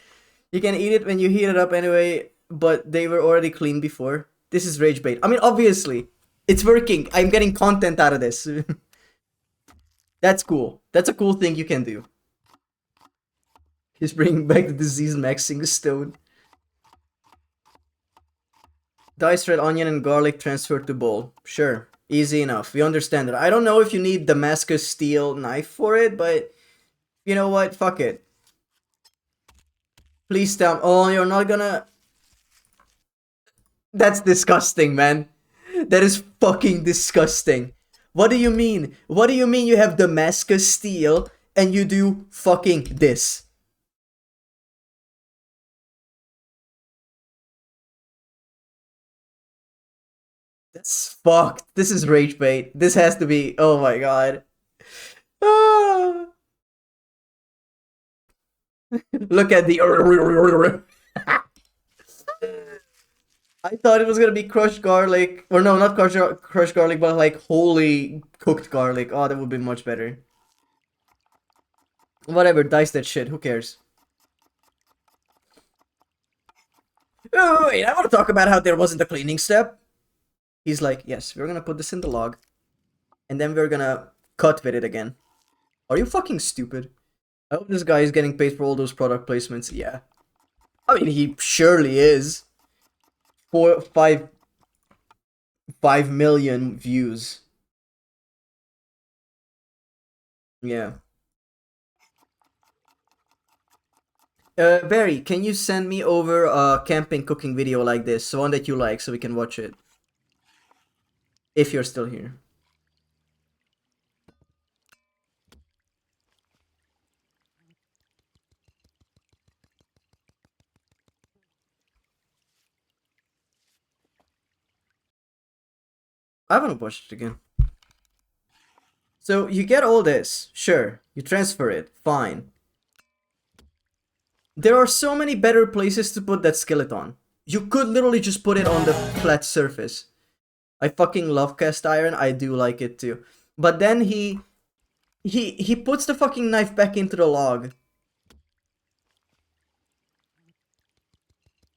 You can eat it when you heat it up anyway, but they were already clean before. This is rage bait. I mean, obviously, it's working. I'm getting content out of this. That's cool. That's a cool thing you can do. He's bringing back the disease maxing stone. Diced red onion and garlic transferred to bowl. Sure. Easy enough. We understand it. I don't know if you need Damascus steel knife for it, but you know what? Fuck it. Please tell me. Oh, you're not gonna... That's disgusting, man. That is fucking disgusting. What do you mean? What do you mean you have Damascus steel and you do fucking this? That's fucked. This is rage bait. This has to be... Oh my god. Ah. Look at the... I thought it was gonna be crushed garlic. Or no, not crushed garlic, but like wholly cooked garlic. Oh, that would be much better. Whatever, dice that shit. Who cares? Oh, wait, I want to talk about how there wasn't a cleaning step. He's like, yes, we're gonna put this in the log. And then we're gonna cut with it again. Are you fucking stupid? I hope this guy is getting paid for all those product placements. Yeah. I mean, he surely is. 5 million views. Yeah. Barry, can you send me over a camping cooking video like this? One that you like so we can watch it. If you're still here. I haven't watched it again. So you get all this, sure. You transfer it, fine. There are so many better places to put that skillet on. You could literally just put it on the flat surface. I fucking love cast iron, I do like it too. But then he puts the fucking knife back into the log.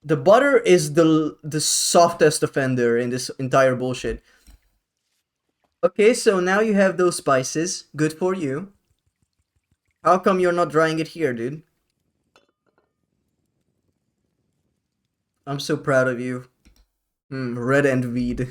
The butter is the softest offender in this entire bullshit. Okay, so now you have those spices. Good for you. How come you're not drying it here, dude? I'm so proud of you. Red and weed.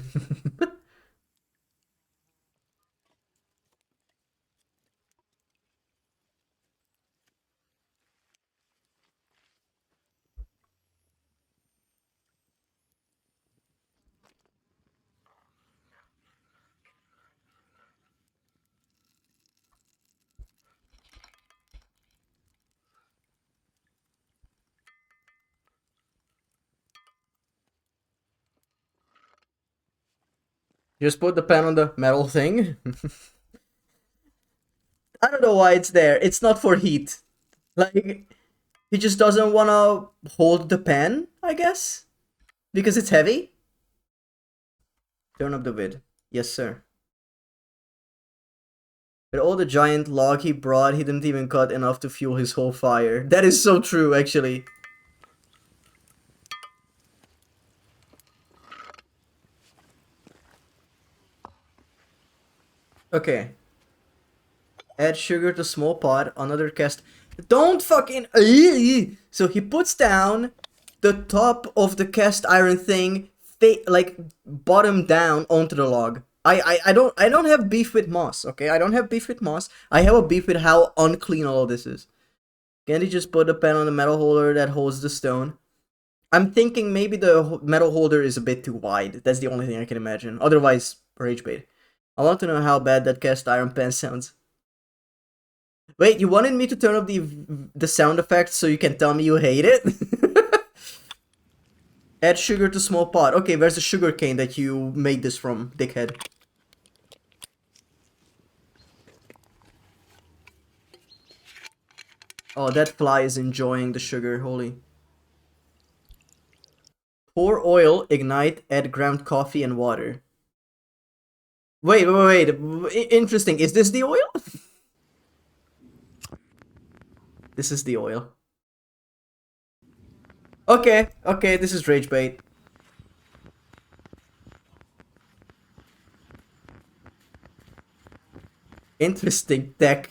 Just put the pan on the metal thing. I don't know why it's there. It's not for heat. Like, he just doesn't want to hold the pan, I guess? Because it's heavy? Turn up the vid. Yes, sir. With all the giant log he brought, he didn't even cut enough to fuel his whole fire. That is so true, actually. Okay. Add sugar to small pot, another cast... Don't fucking... So he puts down the top of the cast iron thing, like, bottom down onto the log. I don't have beef with moss, okay? I don't have beef with moss. I have a beef with how unclean all of this is. Can't he just put the pan on the metal holder that holds the stone? I'm thinking maybe the metal holder is a bit too wide. That's the only thing I can imagine. Otherwise, rage bait. I want to know how bad that cast iron pan sounds. Wait, you wanted me to turn up the sound effects so you can tell me you hate it? Add sugar to small pot. Okay, where's the sugar cane that you made this from, dickhead? Oh, that fly is enjoying the sugar, holy. Pour oil, ignite, add ground coffee and water. Wait. Interesting. Is this the oil? This is the oil. Okay, this is rage bait. Interesting tech.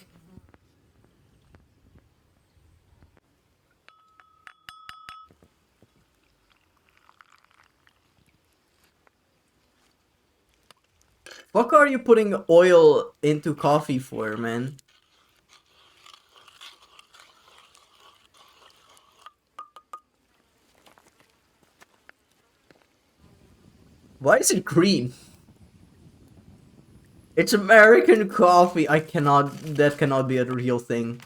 What are you putting oil into coffee for, man? Why is it green? It's American coffee. I cannot. That cannot be a real thing.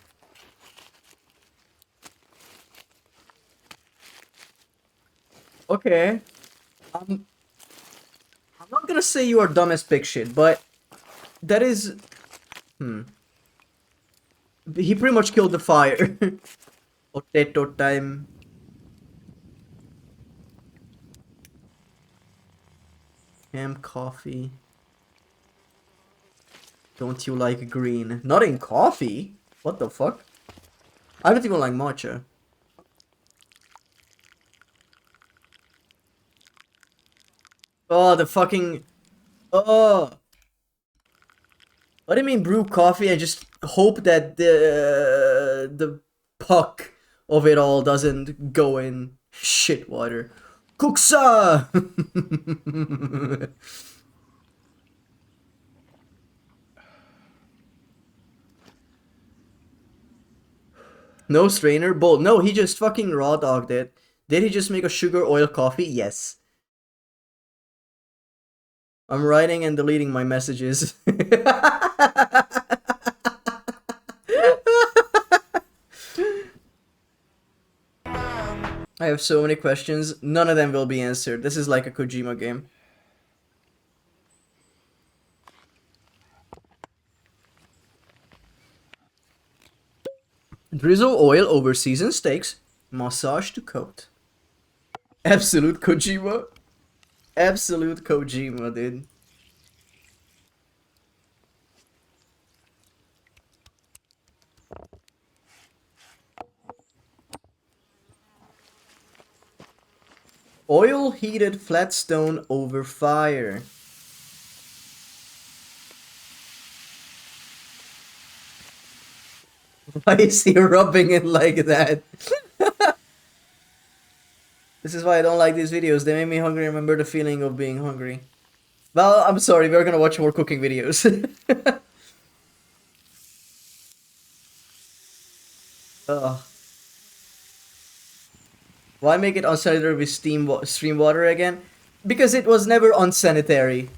Okay. I'm not gonna say you are dumb as pig shit, but that is. He pretty much killed the fire. Potato time. Ham coffee. Don't you like green? Not in coffee? What the fuck? I don't even like matcha. Oh, the fucking... Oh! What do you mean brew coffee? I just hope that the puck of it all doesn't go in shit water. Kuksa! No strainer? Bull. No, he just fucking raw dogged it. Did he just make a sugar oil coffee? Yes. I'm writing and deleting my messages. I have so many questions. None of them will be answered. This is like a Kojima game. Drizzle oil over seasoned steaks. Massage to coat. Absolute Kojima. Absolute Kojima, dude. Oil heated flat stone over fire. Why is he rubbing it like that? This is why I don't like these videos. They make me hungry. Remember the feeling of being hungry. Well, I'm sorry. We're gonna watch more cooking videos. Ugh. Why make it unsanitary with stream water again? Because it was never unsanitary.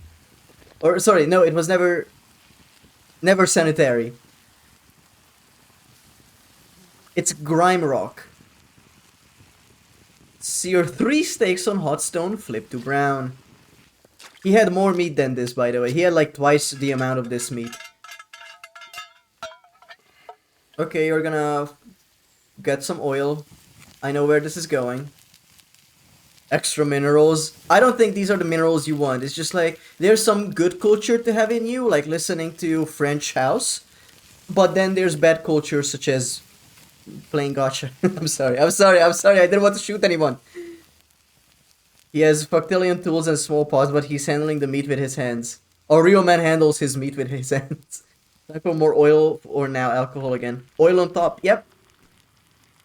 Or, sorry, no, it was never sanitary. It's grime rock. Sear 3 steaks on hot stone, flip to brown. He had more meat than this, by the way. He had like twice the amount of this meat. Okay, you're gonna get some oil. I know where this is going. Extra minerals. I don't think these are the minerals you want. It's just like, there's some good culture to have in you, like listening to French house. But then there's bad culture, such as playing gacha. I'm sorry. I didn't want to shoot anyone. He has factilian tools and small paws, but he's handling the meat with his hands. A real man handles his meat with his hands. I put more oil or now alcohol again. Oil on top. Yep.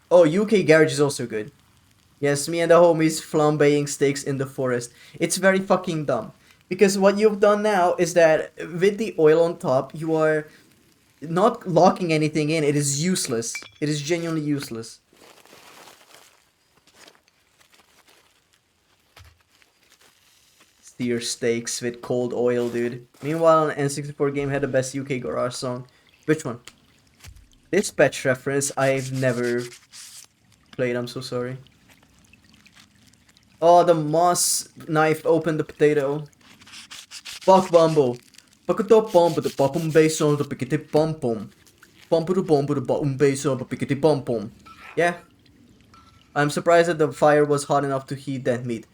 Oh, UK garage is also good. Yes, me and the homies flambeing steaks in the forest. It's very fucking dumb. Because what you've done now is that with the oil on top, you are not locking anything in. It is useless. It is genuinely useless. Steer steaks with cold oil, dude. Meanwhile, an N64 game had the best UK garage song. Which one? Dispatch reference I've never played, I'm so sorry. Oh, the moss knife opened the potato. Fuck bumbo. Pakito pombo the popum base on the pikete pom pom. Pom-pum-pom-pum-pom-pum-pom. Yeah. I'm surprised that the fire was hot enough to heat that meat.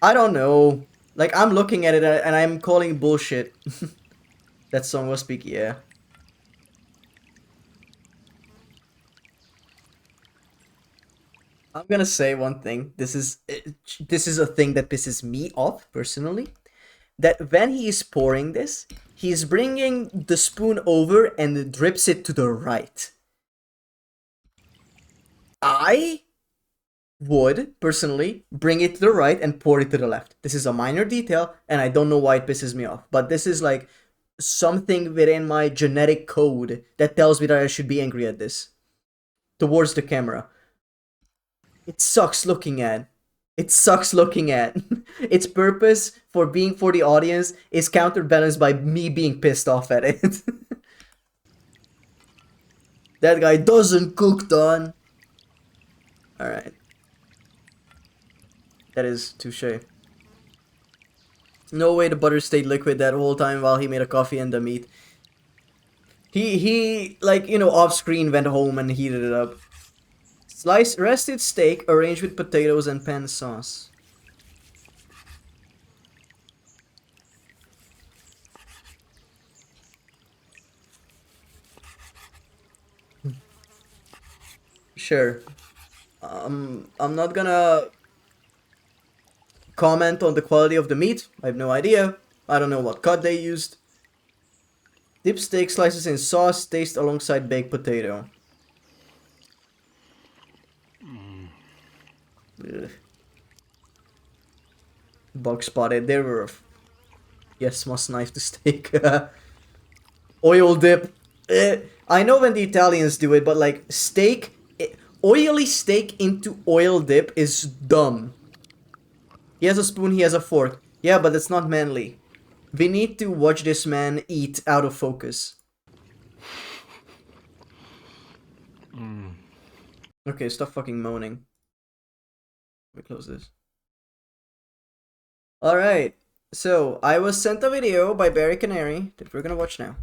I don't know. Like, I'm looking at it and I'm calling bullshit. That song was peak, yeah. I'm gonna say one thing. This is a thing that pisses me off, personally. That when he is pouring this, he's bringing the spoon over and drips it to the right. I would, personally, bring it to the right and pour it to the left. This is a minor detail, and I don't know why it pisses me off. But this is like something within my genetic code that tells me that I should be angry at this. Towards the camera. It sucks looking at. It sucks looking at. Its purpose for being for the audience is counterbalanced by me being pissed off at it. That guy doesn't cook, Don. Alright. That is touche. No way the butter stayed liquid that whole time while he made a coffee and the meat. He like, you know, off screen went home and heated it up. Sliced rested steak arranged with potatoes and pan sauce. Sure. I'm not gonna comment on the quality of the meat. I have no idea. I don't know what cut they used. Dip steak slices in sauce, taste alongside baked potato. Ugh. Bug spotted. There were. Yes, must knife the steak. Oil dip. I know when the Italians do it, but like steak, oily steak into oil dip is dumb. He has a spoon, he has a fork. Yeah, but it's not manly. We need to watch this man eat out of focus. Okay, stop fucking moaning. Let me close this. Alright, so I was sent a video by Barry Canary that we're gonna watch now.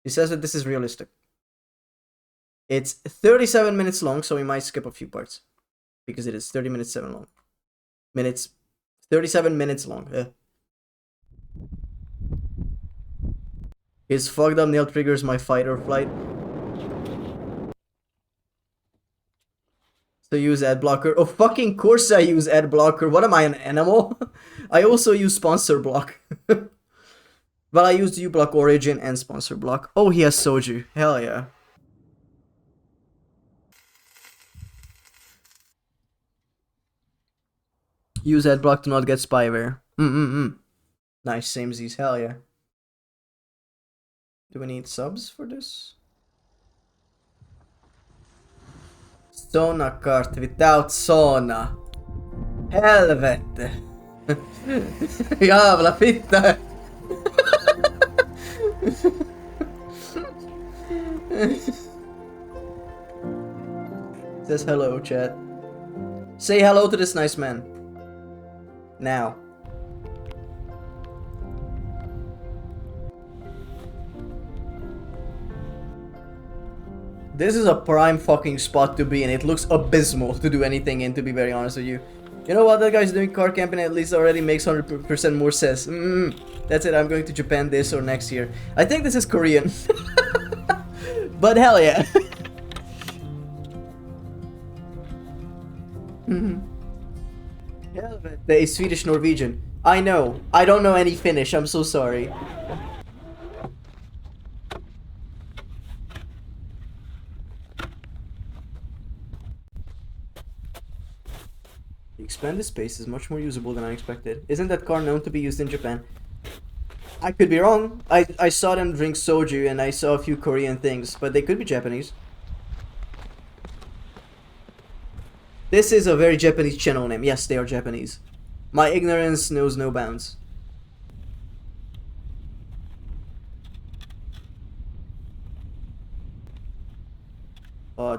He says that this is realistic. It's 37 minutes long, so we might skip a few parts. Because it is 30 minutes 7 long. 37 minutes long. His fucked up nail triggers my fight or flight. So use ad blocker. Oh, fucking course I use ad blocker. What am I, an animal? I also use sponsor block. Well, I used uBlock Origin and sponsor block. Oh, he has soju. Hell yeah. Use ad block to not get spyware. Nice, samesies. Hell yeah. Do we need subs for this? Sona cart without sauna. Helvete. Jävla fitta. Says hello, chat. Say hello to this nice man. Now. This is a prime fucking spot to be in. It looks abysmal to do anything in, to be very honest with you. You know what, that guy's doing car camping at least already makes 100% more sense. That's it, I'm going to Japan this or next year. I think this is Korean. But hell yeah. That is Swedish Norwegian. I know. I don't know any Finnish, I'm so sorry. The expanded space is much more usable than I expected. Isn't that car known to be used in Japan? I could be wrong. I saw them drink soju and I saw a few Korean things, but they could be Japanese. This is a very Japanese channel name. Yes, they are Japanese. My ignorance knows no bounds.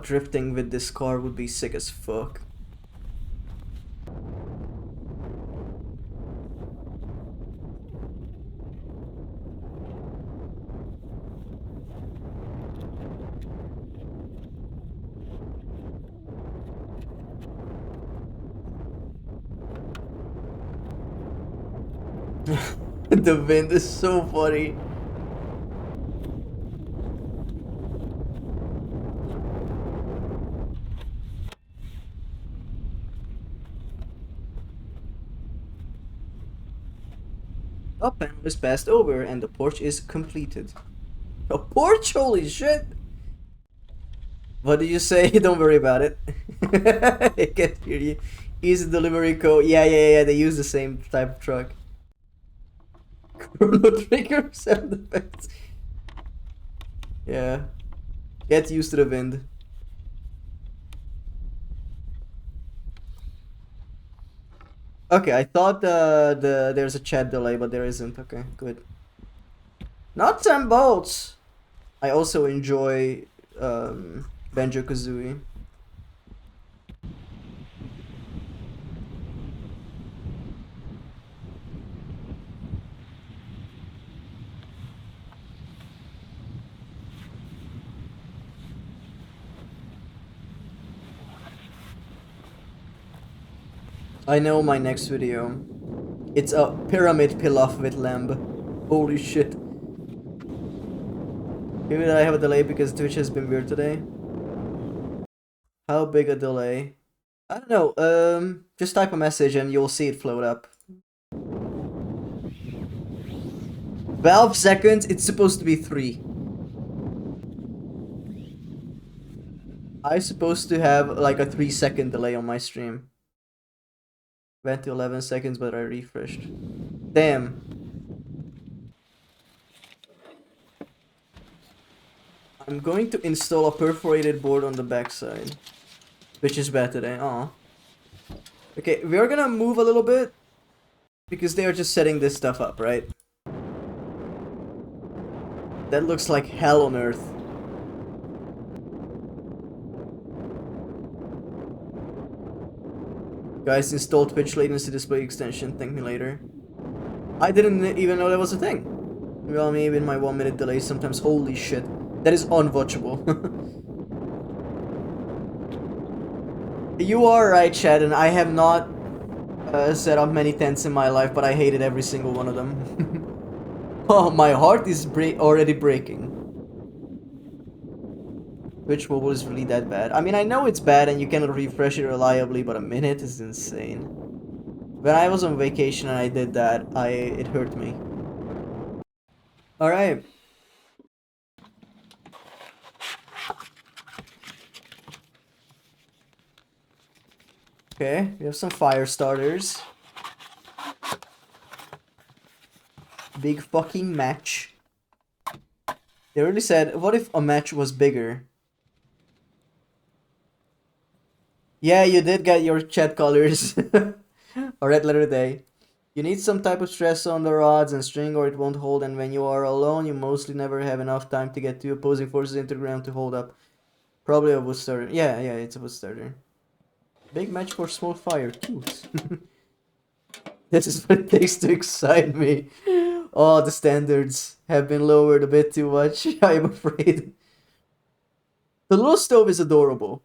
Drifting with this car would be sick as fuck. The wind is so funny. A panel is passed over and the porch is completed. A porch? Holy shit! What did you say? Don't worry about it. I can't hear you. Easy delivery code. Yeah. They use the same type of truck. Chrono Trigger sound effects. Yeah. Get used to the wind. Okay, I thought there's a chat delay, but there isn't. Okay, good. Not 10 bolts. I also enjoy Banjo-Kazooie. I know my next video. It's a pyramid pilaf with lamb. Holy shit. Maybe I have a delay because Twitch has been weird today. How big a delay? I don't know. Just type a message and you'll see it float up. Valve seconds, it's supposed to be 3. I'm supposed to have like a 3-second delay on my stream. Went to 11 seconds, but I refreshed. Damn. I'm going to install a perforated board on the backside. Which is bad today. Aw. Okay, we're gonna move a little bit. Because they are just setting this stuff up, right? That looks like hell on earth. Guys, install Twitch latency display extension. Thank me later. I didn't even know that was a thing. Well, maybe in my 1-minute delay sometimes. Holy shit. That is unwatchable. You are right, Chad, and I have not set up many tents in my life, but I hated every single one of them. Oh, my heart is already breaking. Twitch mobile is really that bad. I mean, I know it's bad and you cannot refresh it reliably, but a minute is insane. When I was on vacation and I did that, it hurt me. Alright. Okay, we have some fire starters. Big fucking match. They really said, what if a match was bigger? Yeah, you did get your chat colors. Or red letter day. You need some type of stress on the rods and string or it won't hold, and when you are alone, you mostly never have enough time to get two opposing forces into the ground to hold up. Probably a wood starter. Yeah, it's a wood starter. Big match for small fire. Cute. This is what it takes to excite me. Oh, the standards have been lowered a bit too much, I am afraid. The little stove is adorable.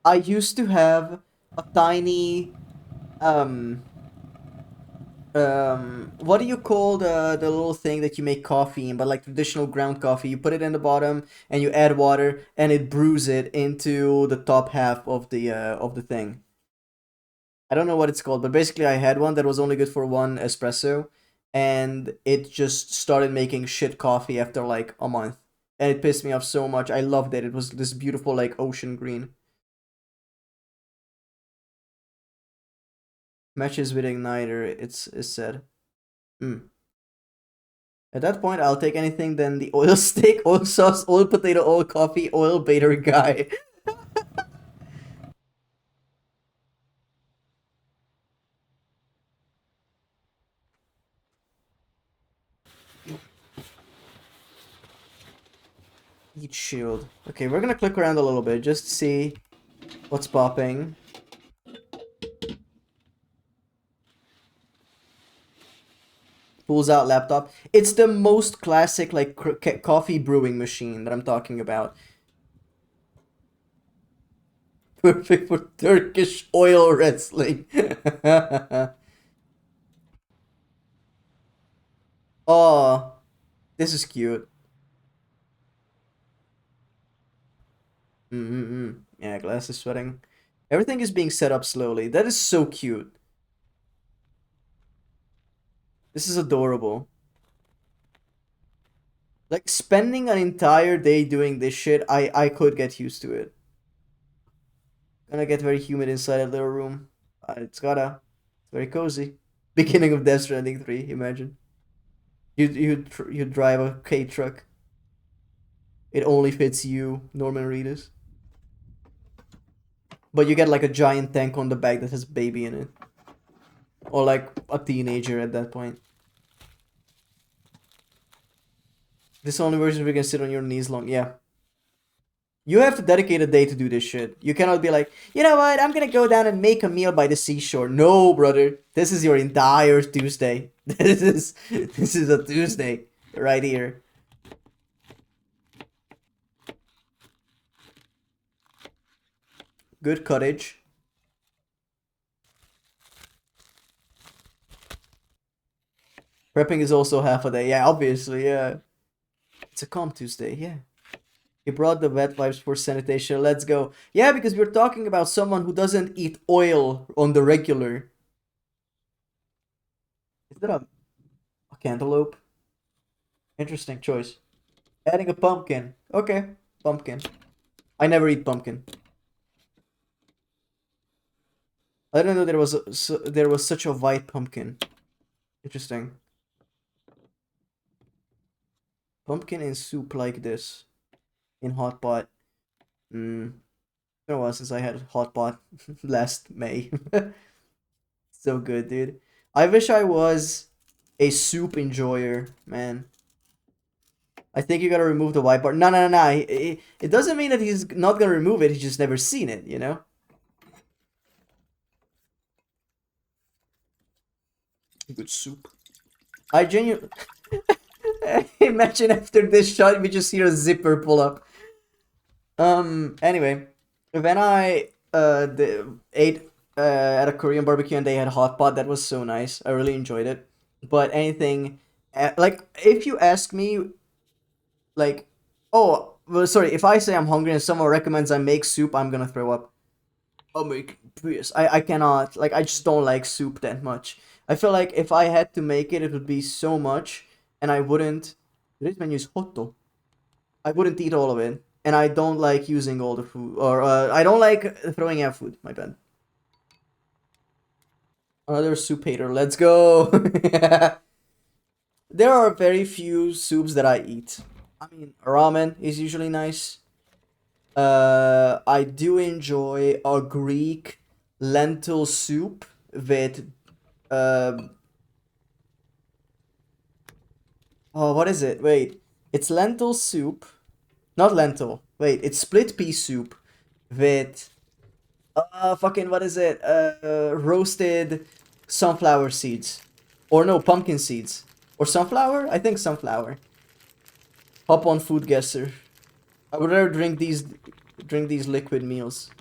I used to have a tiny, what do you call the little thing that you make coffee in, but like traditional ground coffee? You put it in the bottom and you add water and it brews it into the top half of the thing. I don't know what it's called, but basically I had one that was only good for 1 espresso, and it just started making shit coffee after like a month, and it pissed me off so much. I loved it. It was this beautiful like ocean green. Matches with igniter, it's said. At that point, I'll take anything than the oil steak, oil sauce, oil potato, oil coffee, oil baiter guy. Heat shield. Okay, we're gonna click around a little bit just to see what's popping. Pulls out laptop. It's the most classic like coffee brewing machine that I'm talking about. Perfect for Turkish oil wrestling. Oh, this is cute. Yeah, Glass is sweating. Everything is being set up slowly. That is so cute. This is adorable. Like, spending an entire day doing this shit, I could get used to it. Gonna get very humid inside a little room. It's very cozy. Beginning of Death Stranding 3, imagine. You drive a K truck. It only fits you, Norman Reedus. But you get like a giant tank on the back that has a baby in it. Or like a teenager at that point. This only version we can sit on your knees long. Yeah. You have to dedicate a day to do this shit. You cannot be like, you know what, I'm gonna go down and make a meal by the seashore. No, brother. This is your entire Tuesday. This is a Tuesday. Right here. Good cottage. Prepping is also half a day. Yeah, obviously, yeah. It's a calm Tuesday, yeah. He brought the wet wipes for sanitation. Let's go. Yeah, because we're talking about someone who doesn't eat oil on the regular. Is that a cantaloupe? Interesting choice. Adding a pumpkin. Okay, pumpkin. I never eat pumpkin. I didn't know there was such a white pumpkin. Interesting. Pumpkin in soup like this. In hot pot. It's been a while since I had hot pot last May. So good, dude. I wish I was a soup enjoyer, man. I think you gotta remove the white part. No. It doesn't mean that he's not gonna remove it. He's just never seen it, you know? Good soup. I genuinely... Imagine after this shot, we just hear a zipper pull up. Anyway, when I ate at a Korean barbecue and they had hot pot, that was so nice. I really enjoyed it. But anything, like, if you ask me, like, oh, well, sorry, if I say I'm hungry and someone recommends I make soup, I'm gonna throw up. I'll make this. I cannot, like, I just don't like soup that much. I feel like if I had to make it, it would be so much, and I wouldn't. This menu is hotto. I wouldn't eat all of it, and I don't like using all the food, or I don't like throwing out food. My bad. Another soup hater. Let's go. There are very few soups that I eat. I mean, ramen is usually nice. I do enjoy a Greek lentil soup with oh, what is it? Wait, it's lentil soup, not lentil. Wait, it's split pea soup with fucking what is it? Roasted sunflower seeds, or no, pumpkin seeds, or sunflower? I think sunflower. Hop on food guesser. I would rather drink these liquid meals.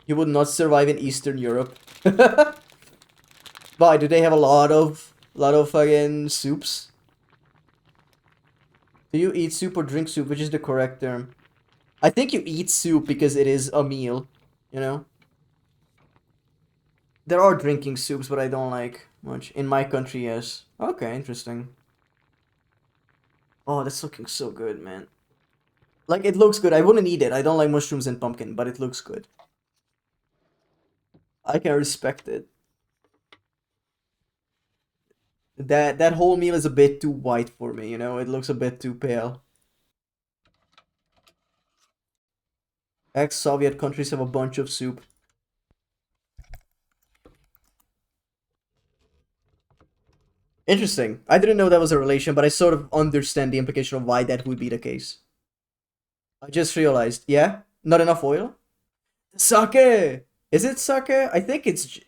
You would not survive in Eastern Europe. Why? Do they have a lot of fucking soups? Do you eat soup or drink soup? Which is the correct term? I think you eat soup because it is a meal, you know? There are drinking soups, but I don't like much. In my country, yes. Okay, interesting. Oh, that's looking so good, man. Like, it looks good. I wouldn't eat it. I don't like mushrooms and pumpkin, but it looks good. I can respect it. That whole meal is a bit too white for me, you know? It looks a bit too pale. Ex-Soviet countries have a bunch of soup. Interesting. I didn't know that was a relation, but I sort of understand the implication of why that would be the case. I just realized. Yeah? Not enough oil? Sake! Is it sake? I think it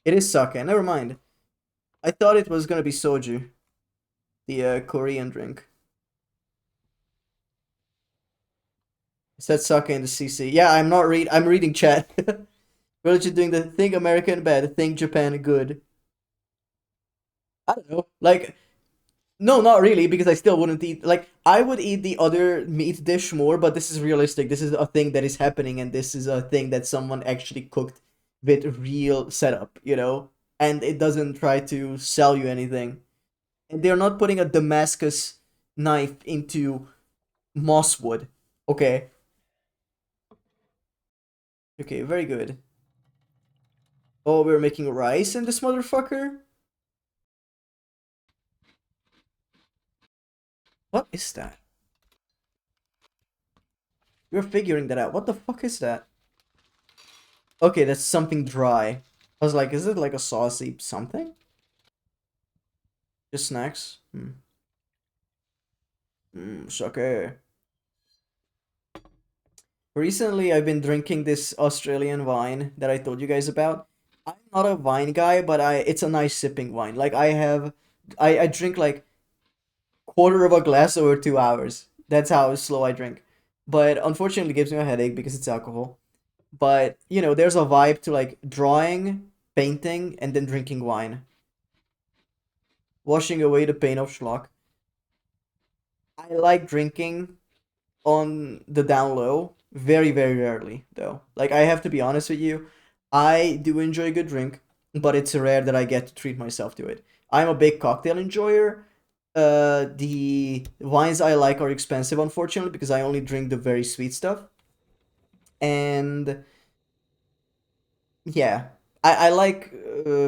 is sake. Never mind. I thought it was gonna be soju. The Korean drink. It said sake in the CC. Yeah, I'm reading chat. We're just doing the thing American bad, thing Japan good. I don't know. Like, no, not really, because I still wouldn't eat. Like, I would eat the other meat dish more, but this is realistic. This is a thing that is happening, and this is a thing that someone actually cooked with real setup, you know? And it doesn't try to sell you anything. And they're not putting a Damascus knife into mosswood. Okay. Okay, very good. Oh, we're making rice in this motherfucker? What is that? We're figuring that out. What the fuck is that? Okay, that's something dry. I was like, is it like a saucy something? Just snacks? Sucker. Recently, I've been drinking this Australian wine that I told you guys about. I'm not a wine guy, but it's a nice sipping wine. Like, I drink like quarter of a glass over 2 hours. That's how slow I drink. But unfortunately, it gives me a headache because it's alcohol. But, you know, there's a vibe to like drawing, painting, and then drinking wine. Washing away the pain of schlock. I like drinking on the down low. Very, very rarely, though. Like, I have to be honest with you. I do enjoy a good drink, but it's rare that I get to treat myself to it. I'm a big cocktail enjoyer. The wines I like are expensive, unfortunately, because I only drink the very sweet stuff. And yeah, I like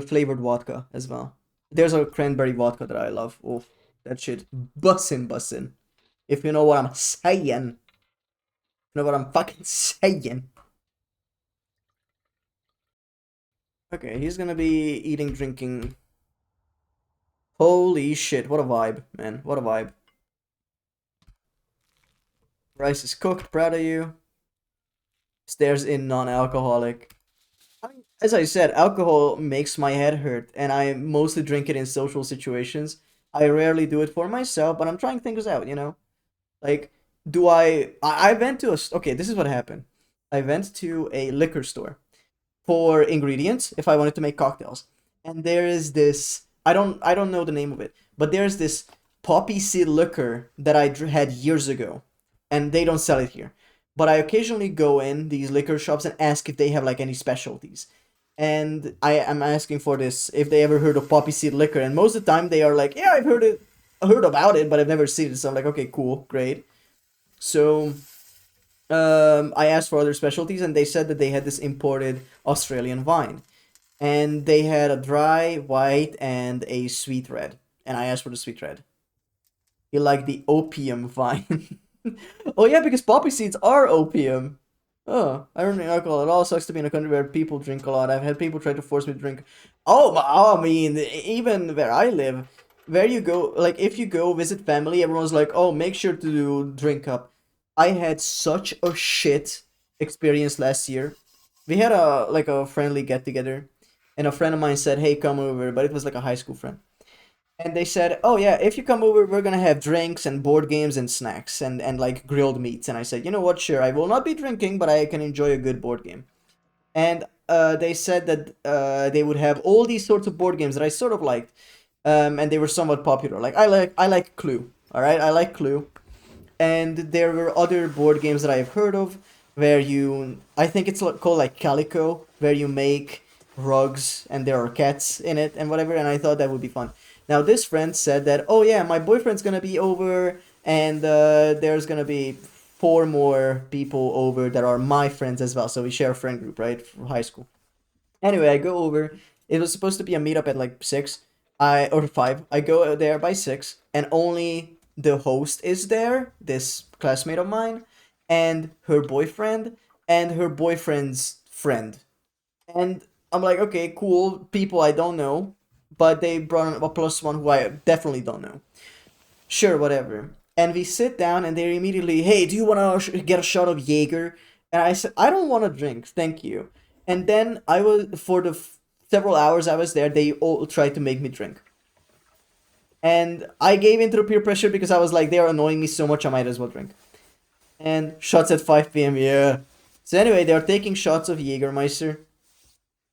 flavored vodka as well. There's a cranberry vodka that I love. Oh, that shit bussin'. If you know what I'm saying. You know what I'm fucking saying. Okay, he's gonna be eating, drinking. Holy shit, what a vibe, man. What a vibe. Rice is cooked, proud of you. Stares in non-alcoholic. As I said, alcohol makes my head hurt, and I mostly drink it in social situations. I rarely do it for myself, but I'm trying things out, you know? Like, I went to okay, this is what happened. I went to a liquor store for ingredients if I wanted to make cocktails. And there is this, I don't know the name of it, but there's this poppy seed liquor that I had years ago, and they don't sell it here. But I occasionally go in these liquor shops and ask if they have like any specialties. And I am asking for this, if they ever heard of poppy seed liquor, and most of the time they are like, yeah, I've heard about it, but I've never seen it. So I'm like, okay, cool, great. So I asked for other specialties, and they said that they had this imported Australian wine. And they had a dry, white, and a sweet red. And I asked for the sweet red. You like the opium wine. Oh yeah, because poppy seeds are opium. Oh, I don't drink alcohol at all. Sucks to be in a country where people drink a lot. I've had people try to force me to drink. Oh, I mean, even where I live, where you go, like if you go visit family, everyone's like, oh, make sure to drink up. I had such a shit experience last year. We had a friendly get together, and a friend of mine said, hey, come over, but it was like a high school friend. And they said, oh yeah, if you come over, we're gonna have drinks and board games and snacks and like grilled meats. And I said, you know what, sure, I will not be drinking, but I can enjoy a good board game. And they said that they would have all these sorts of board games that I sort of liked. And they were somewhat popular. Like I like Clue, alright? I like Clue. And there were other board games that I've heard of where I think it's called like Calico, where you make rugs and there are cats in it and whatever, and I thought that would be fun. Now, this friend said that, oh yeah, my boyfriend's gonna be over, and there's gonna be 4 more people over that are my friends as well. So we share a friend group, right, from high school. Anyway, I go over. It was supposed to be a meetup at like 6, or 5. I go there by 6, and only the host is there, this classmate of mine, and her boyfriend, and her boyfriend's friend. And I'm like, okay, cool, people I don't know. But they brought a +1 who I definitely don't know. Sure, whatever. And we sit down and they're immediately, hey, do you want to get a shot of Jaeger? And I said, I don't want to drink, thank you. And then for the several hours I was there, they all tried to make me drink. And I gave into the peer pressure because I was like, they're annoying me so much, I might as well drink. And shots at 5 p.m, yeah. So anyway, they're taking shots of Jägermeister.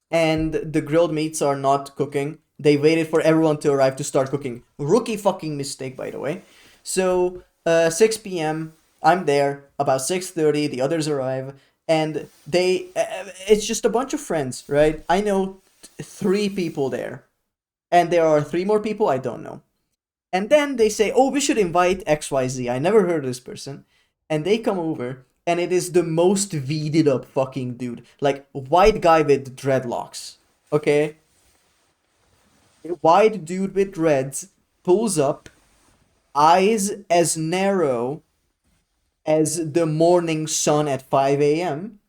And the grilled meats are not cooking. They waited for everyone to arrive to start cooking. Rookie fucking mistake, by the way. So 6 p.m. I'm there. About 6:30, the others arrive, and it's just a bunch of friends, right? I know 3 people there, and there are 3 more people I don't know. And then they say, oh, we should invite XYZ. I never heard of this person. And they come over, and it is the most V'd up fucking dude. Like, white guy with dreadlocks. Okay? White dude with dreads pulls up, eyes as narrow as the morning sun at 5 a.m.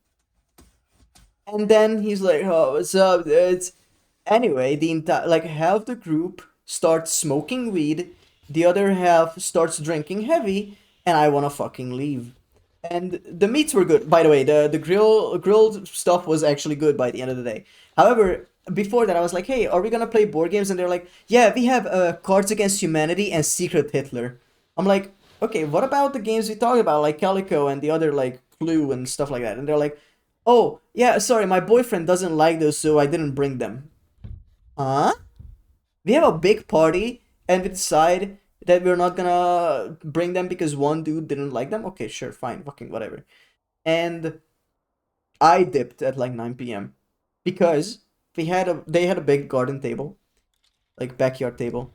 And then he's like, oh, what's up, dudes? Anyway, the entire, like, half the group starts smoking weed, the other half starts drinking heavy, and I wanna fucking leave. And the meats were good, by the way. The grilled stuff was actually good by the end of the day. However, before that, I was like, hey, are we gonna play board games? And they're like, yeah, we have Cards Against Humanity and Secret Hitler. I'm like, okay, what about the games we talked about, like Calico and the other, like, Clue and stuff like that? And they're like, oh, yeah, sorry, my boyfriend doesn't like those, so I didn't bring them. Huh? We have a big party, and we decide that we're not gonna bring them because one dude didn't like them? Okay, sure, fine, fucking whatever. And I dipped at like 9 p.m. because they had a big garden table, like backyard table.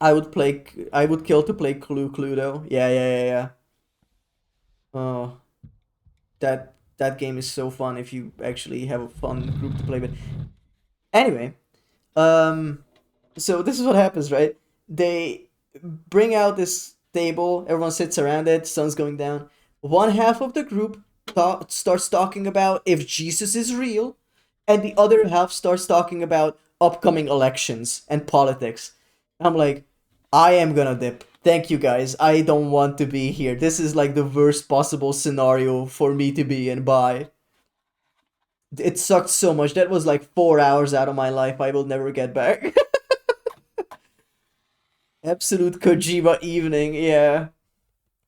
I would kill to play Cluedo. Yeah. Oh, that game is so fun if you actually have a fun group to play with. Anyway, so this is what happens, right? They bring out this table, everyone sits around it, sun's going down. One half of the group starts talking about if Jesus is real, and the other half starts talking about upcoming elections and politics. I'm like, I am gonna dip. Thank you guys. I don't want to be here. This is like the worst possible scenario for me to be in. Bye. It sucked so much. That was like 4 hours out of my life I will never get back. Absolute Kojima evening, yeah.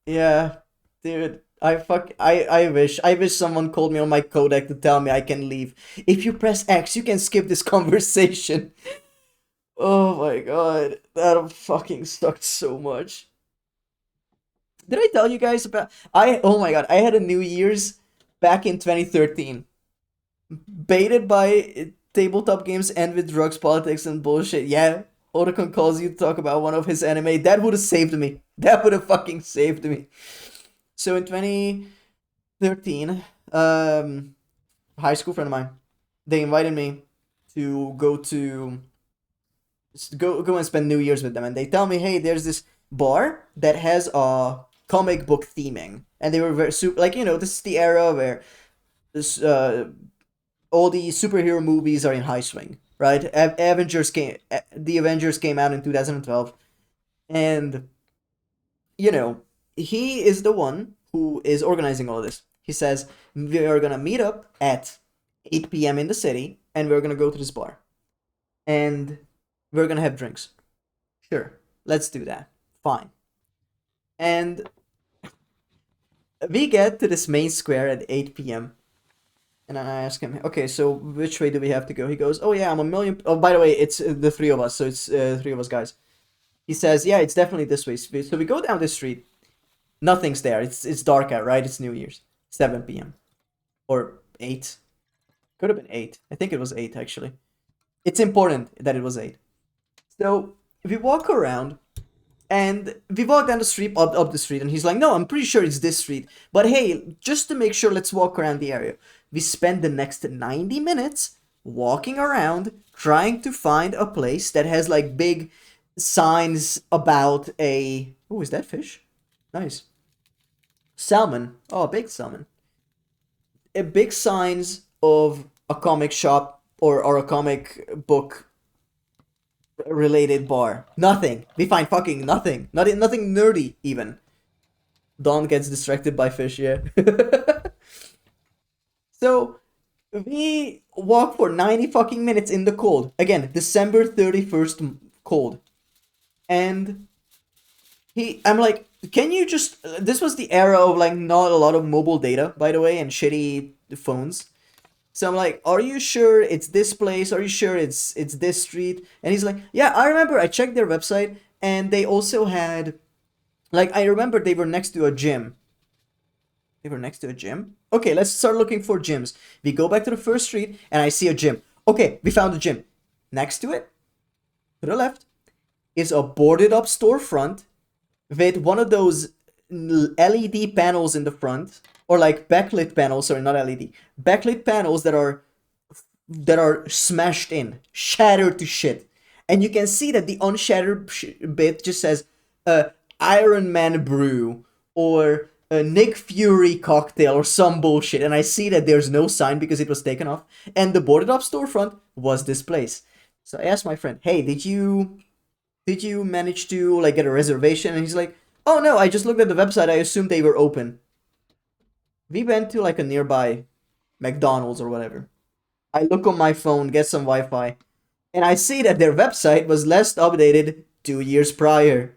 Yeah, dude. I wish someone called me on my codec to tell me I can leave. If you press X, you can skip this conversation. Oh my god, that fucking sucked so much. Did I tell you guys about oh my god, I had a New Year's back in 2013. Baited by tabletop games and with drugs, politics, and bullshit. Yeah, Otacon calls you to talk about one of his anime. That would have saved me. That would have fucking saved me. So in 2013, high school friend of mine, they invited me to go and spend New Year's with them, and they tell me, hey, there's this bar that has a comic book theming, and they were very super, like, you know, this is the era where this all the superhero movies are in high swing, right? The Avengers came out in 2012, and you know, he is the one who is organizing all this. He says, we are gonna meet up at 8 p.m. in the city, and we're gonna go to this bar, and we're gonna have drinks. Sure, let's do that. Fine. And we get to this main square at 8 p.m. And I ask him, okay, so which way do we have to go? He goes, oh yeah, I'm a million... Oh, by the way, it's the 3 of us, so it's 3 of us guys. He says, yeah, it's definitely this way. So we go down this street. Nothing's there. It's dark out, right? It's New Year's. 7 p.m. Or 8. Could have been 8. I think it was 8, actually. It's important that it was 8. So we walk around, and we walk down the street, up the street, and he's like, no, I'm pretty sure it's this street. But hey, just to make sure, let's walk around the area. We spend the next 90 minutes walking around, trying to find a place that has, like, big signs about a... Oh, is that fish? Nice. Salmon. Oh, big salmon. Big signs of a comic shop or a comic book related bar. Nothing. We find fucking nothing. Nothing nerdy, even. Dawn gets distracted by fish, yeah. So, we walk for 90 fucking minutes in the cold. Again, December 31st cold. And I'm like, can you just... This was the era of, like, not a lot of mobile data, by the way, and shitty phones. So I'm like, are you sure it's this place? Are you sure it's this street? And he's like, yeah, I remember I checked their website and they also had, like, I remember they were next to a gym. They were next to a gym? Okay, let's start looking for gyms. We go back to the first street and I see a gym. Okay, we found a gym. Next to it, to the left, is a boarded up storefront with one of those LED panels in the front, or like backlit panels, sorry, not LED, backlit panels that are smashed in, shattered to shit. And you can see that the unshattered bit just says Iron Man Brew or Nick Fury cocktail or some bullshit. And I see that there's no sign because it was taken off. And the boarded up storefront was this place. So I asked my friend, hey, did you manage to like get a reservation? And he's like, oh no, I just looked at the website. I assumed they were open. We went to like a nearby McDonald's or whatever. I look on my phone, get some Wi-Fi, and I see that their website was last updated 2 years prior.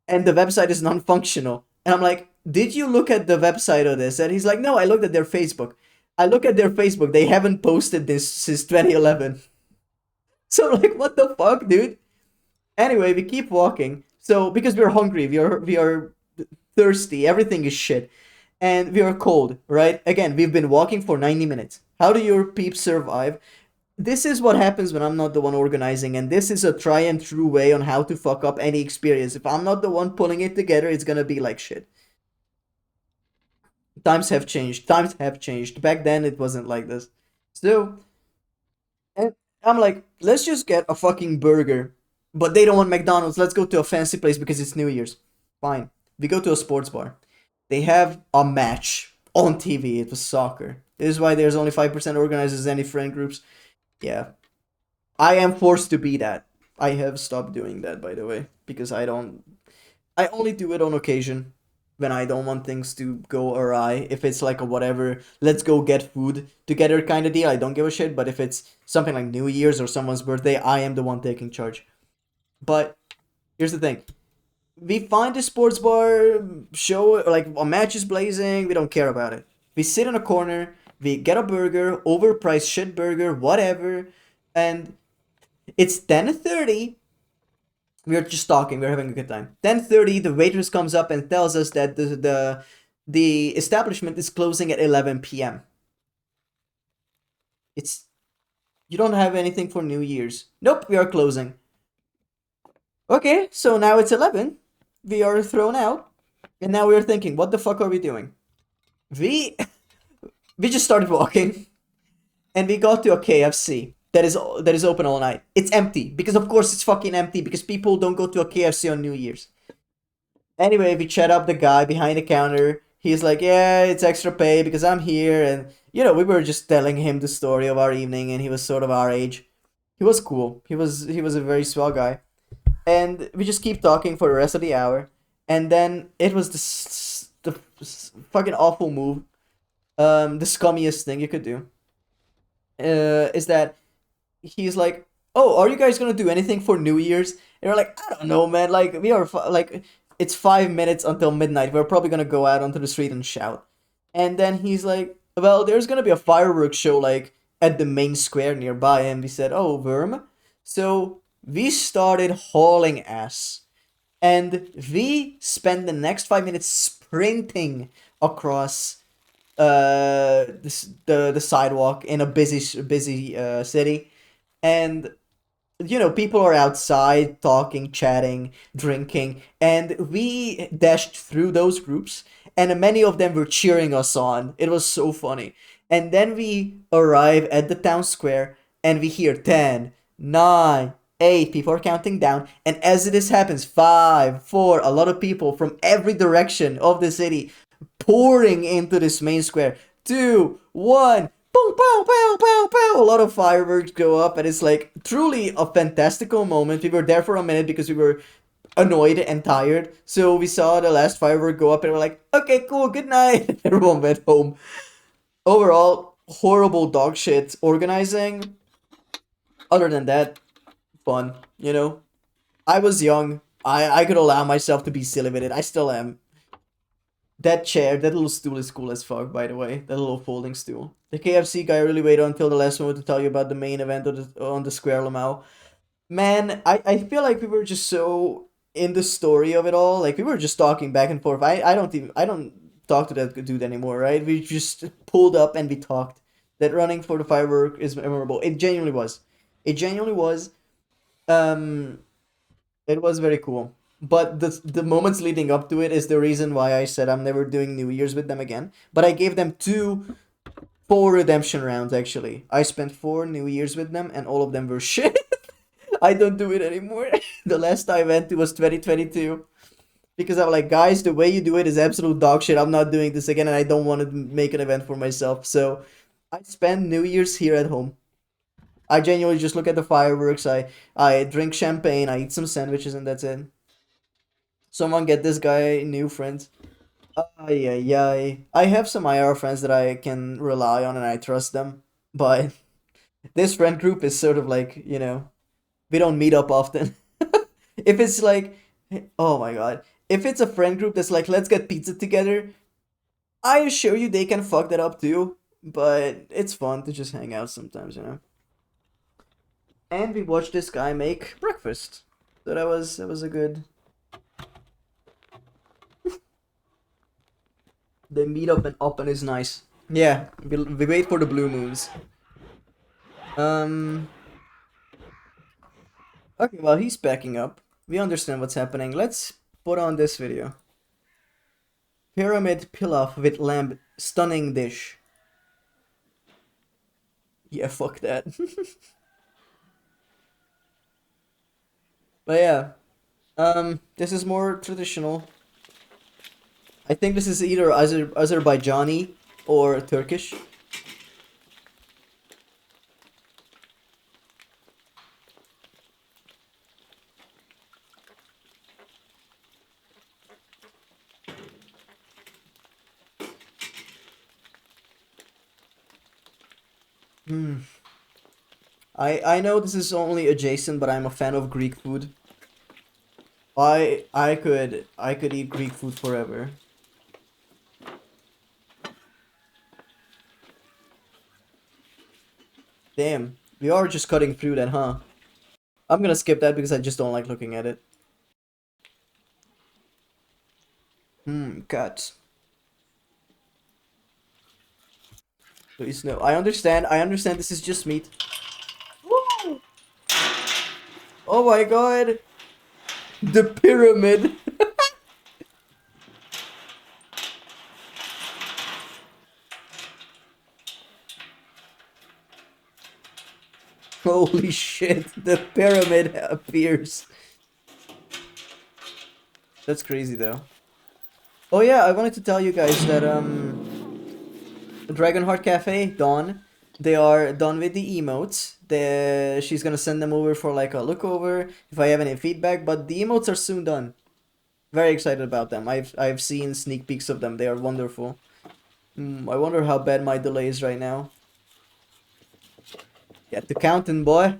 And the website is non-functional. And I'm like, did you look at the website of this? And he's like, no, I looked at their Facebook. I look at their Facebook. They haven't posted this since 2011. So I'm like, what the fuck, dude? Anyway, we keep walking. So, because we're hungry, we are thirsty, everything is shit. And we are cold, right? Again, we've been walking for 90 minutes. How do your peeps survive? This is what happens when I'm not the one organizing, and this is a try and true way on how to fuck up any experience. If I'm not the one pulling it together, it's gonna be like shit. Times have changed. Times have changed. Back then, it wasn't like this. So, and I'm like, let's just get a fucking burger. But they don't want McDonald's. Let's go to a fancy place because it's New Year's. Fine. We go to a sports bar. They have a match on TV. It was soccer. This is why there's only 5% organized as any friend groups. Yeah. I am forced to be that. I have stopped doing that, by the way. Because I only do it on occasion. When I don't want things to go awry. If it's like a whatever, let's go get food together kind of deal, I don't give a shit. But if it's something like New Year's or someone's birthday, I am the one taking charge. But here's the thing. We find a sports bar, show, like, a match is blazing, we don't care about it. We sit in a corner, we get a burger, overpriced shit burger, whatever, and it's 10:30. We're just talking, we're having a good time. 10:30, the waitress comes up and tells us that the establishment is closing at 11 p.m. You don't have anything for New Year's. Nope, we are closing. Okay, so now it's 11. We are thrown out. And now we are thinking, what the fuck are we doing? We just started walking. And we got to a KFC that is open all night. It's empty. Because of course it's fucking empty. Because people don't go to a KFC on New Year's. Anyway, we chat up the guy behind the counter. He's like, yeah, it's extra pay because I'm here. And, you know, we were just telling him the story of our evening. And he was sort of our age. He was cool. He was a very swell guy. And we just keep talking for the rest of the hour. And then it was the fucking awful move. The scummiest thing you could do. Is that he's like, oh, are you guys gonna do anything for New Year's? And we're like, I don't know, man. Like, we are, like, it's 5 minutes until midnight. We're probably gonna go out onto the street and shout. And then he's like, well, there's gonna be a fireworks show, like, at the main square nearby. And we said, oh, Worm. So we started hauling ass. And we spent the next 5 minutes sprinting across the sidewalk in a busy city. And, you know, people are outside talking, chatting, drinking. And we dashed through those groups. And many of them were cheering us on. It was so funny. And then we arrive at the town square. And we hear 10, 9, 8, people are counting down, and as this happens, 5, 4, a lot of people from every direction of the city pouring into this main square. 2, 1, boom, pow, pow, pow, pow. A lot of fireworks go up, and it's like truly a fantastical moment. We were there for a minute because we were annoyed and tired, so we saw the last firework go up, and we're like, okay, cool, good night. Everyone went home. Overall, horrible dog shit organizing. Other than that, fun, you know. I was young. I could allow myself to be silly with it. I still am. That chair, that little stool is cool as fuck, by the way. That little folding stool. The KFC guy really waited until the last moment to tell you about the main event on the Square Lamau. Man, I feel like we were just so in the story of it all. Like, we were just talking back and forth. I don't talk to that dude anymore, right? We just pulled up and we talked. That running for the firework is memorable. It genuinely was. It genuinely was. It was very cool. But the moments leading up to it is the reason why I said I'm never doing New Year's with them again. But I gave them 4 redemption rounds, actually. I spent 4 New Year's with them, and all of them were shit. I don't do it anymore. The last I went to was 2022. Because I'm like, guys, the way you do it is absolute dog shit. I'm not doing this again, and I don't want to make an event for myself. So I spend New Year's here at home. I genuinely just look at the fireworks. I drink champagne. I eat some sandwiches, and that's it. Someone get this guy new friends. Ay, ay, ay. I have some IR friends that I can rely on and I trust them. But this friend group is sort of like, you know, we don't meet up often. If it's like, oh my god. If it's a friend group that's like, let's get pizza together, I assure you they can fuck that up too. But it's fun to just hang out sometimes, you know. And we watched this guy make breakfast. So that was a good... The meet up and open is nice. Yeah, we wait for the blue moons. Okay, well, he's backing up. We understand what's happening. Let's put on this video. Pyramid pilaf with lamb. Stunning dish. Yeah, fuck that. But yeah. This is more traditional. I think this is either Azerbaijani or Turkish. I know this is only adjacent, but I'm a fan of Greek food. I could eat Greek food forever. Damn, we are just cutting through that, huh? I'm gonna skip that because I just don't like looking at it. Cut. Please no. I understand this is just meat. Woo! Oh my god! The pyramid! Holy shit, the pyramid appears. That's crazy though. Oh yeah, I wanted to tell you guys that Dragonheart Cafe, Dawn, they are done with the emotes. She's gonna send them over for like a look over if I have any feedback, but the emotes are soon done. Very excited about them. I've seen sneak peeks of them. They are wonderful. I wonder how bad my delay is right now. Get to counting, boy.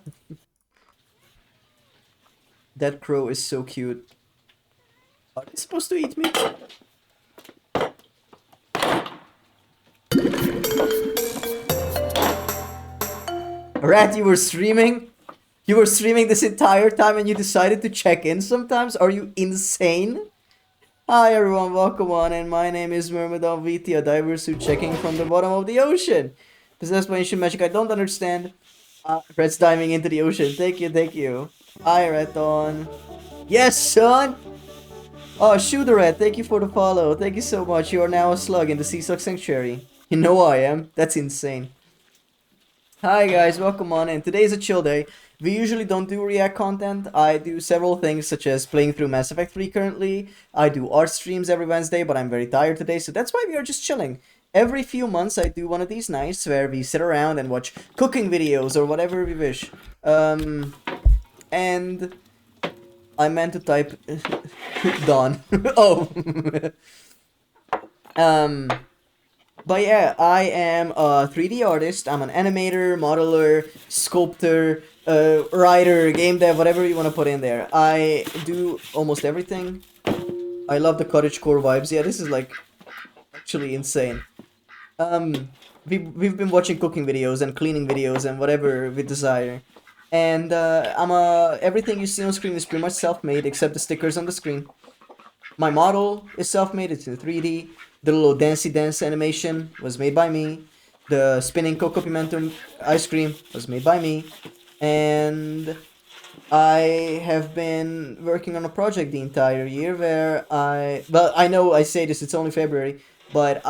That crow is so cute. Are they supposed to eat me? Rat, you were streaming? You were streaming this entire time and you decided to check in sometimes? Are you insane? Hi everyone, welcome on, and my name is Myrmidon VT, a diver suit checking from the bottom of the ocean. This explanation magic I don't understand. Red's diving into the ocean. Thank you, thank you. Hi, Redon. Yes, son! Oh, Shooter Red, thank you for the follow. Thank you so much. You are now a slug in the Sea Slug Sanctuary. You know I am. That's insane. Hi guys, welcome on, and today is a chill day. We usually don't do React content. I do several things, such as playing through Mass Effect 3 currently. I do art streams every Wednesday, but I'm very tired today, so that's why we are just chilling. Every few months I do one of these nights where we sit around and watch cooking videos or whatever we wish. And I meant to type Dawn. Oh. But yeah, I am a 3D artist. I'm an animator, modeler, sculptor, writer, game dev, whatever you want to put in there. I do almost everything. I love the cottagecore vibes. Yeah, this is like actually insane. We've been watching cooking videos and cleaning videos and whatever we desire. And everything you see on screen is pretty much self-made except the stickers on the screen. My model is self-made, it's in 3D. The little dancey dance animation was made by me. The spinning Coco Pimento ice cream was made by me. And I have been working on a project the entire year where well, I know I say this, it's only February, but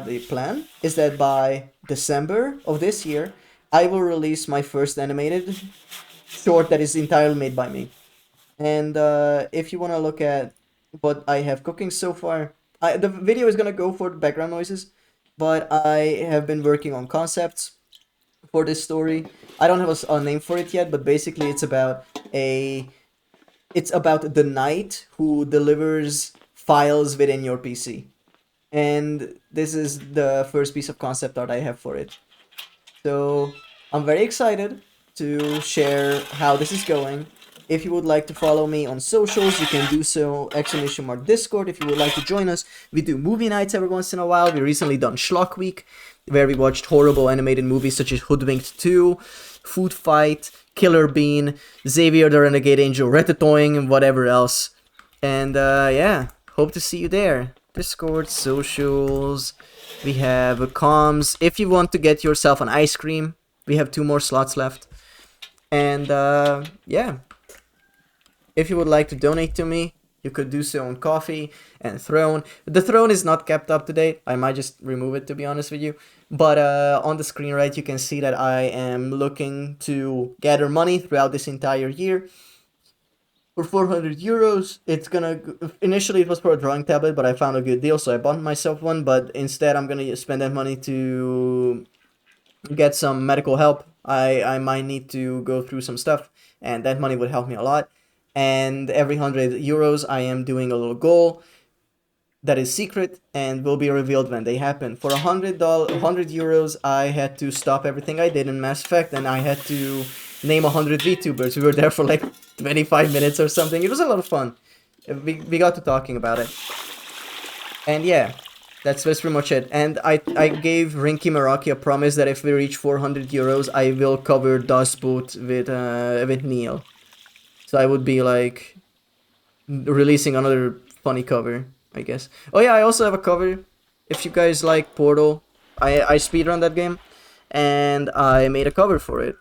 the plan is that by December of this year, I will release my first animated short that is entirely made by me. And if you want to look at what I have cooking so far, the video is going to go for the background noises, but I have been working on concepts for this story. I don't have a name for it yet, but basically it's about the knight who delivers files within your PC. And this is the first piece of concept art I have for it. So I'm very excited to share how this is going. If you would like to follow me on socials, you can do so, !Discord. If you would like to join us, we do movie nights every once in a while. We recently done Schlock Week, where we watched horrible animated movies such as Hoodwinked 2, Food Fight, Killer Bean, Xavier the Renegade Angel, Ratatouille, and whatever else. And yeah, hope to see you there. Discord, socials, we have comms. If you want to get yourself an ice cream, we have 2 more slots left. And yeah. If you would like to donate to me, you could do so on Coffee and Throne. The Throne is not kept up to date. I might just remove it, to be honest with you. But on the screen, right, you can see that I am looking to gather money throughout this entire year. For 400 euros, it's gonna... Initially, it was for a drawing tablet, but I found a good deal, so I bought myself one. But instead, I'm gonna spend that money to get some medical help. I might need to go through some stuff, and that money would help me a lot. And every 100 euros, I am doing a little goal that is secret and will be revealed when they happen. For 100 euros, I had to stop everything I did in Mass Effect, and I had to name 100 VTubers. We were there for like 25 minutes or something. It was a lot of fun. We got to talking about it. And yeah, that's pretty much it. And I gave Rinky Meraki a promise that if we reach 400 euros, I will cover Das Boot with Neil. So I would be like releasing another funny cover, I guess. Oh yeah, I also have a cover. If you guys like Portal, I speedrun that game, and I made a cover for it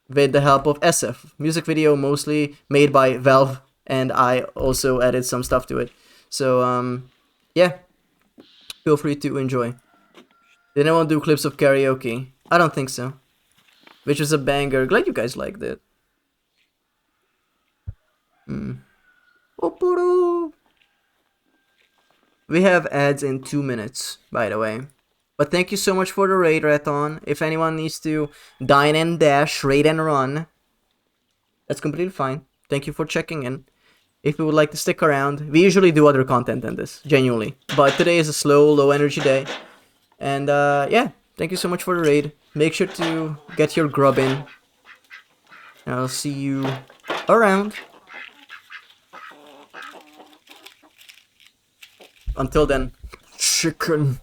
with the help of SF. Music video mostly made by Valve, and I also added some stuff to it. So yeah, feel free to enjoy. Did anyone do clips of karaoke? I don't think so. Which was a banger. Glad you guys liked it. We have ads in 2 minutes, by the way. But thank you so much for the raid, Raton. If anyone needs to dine and dash, raid and run, that's completely fine. Thank you for checking in. If you would like to stick around, we usually do other content than this, genuinely. But today is a slow, low energy day. And yeah, thank you so much for the raid. Make sure to get your grub in. I'll see you around. Until then, chicken.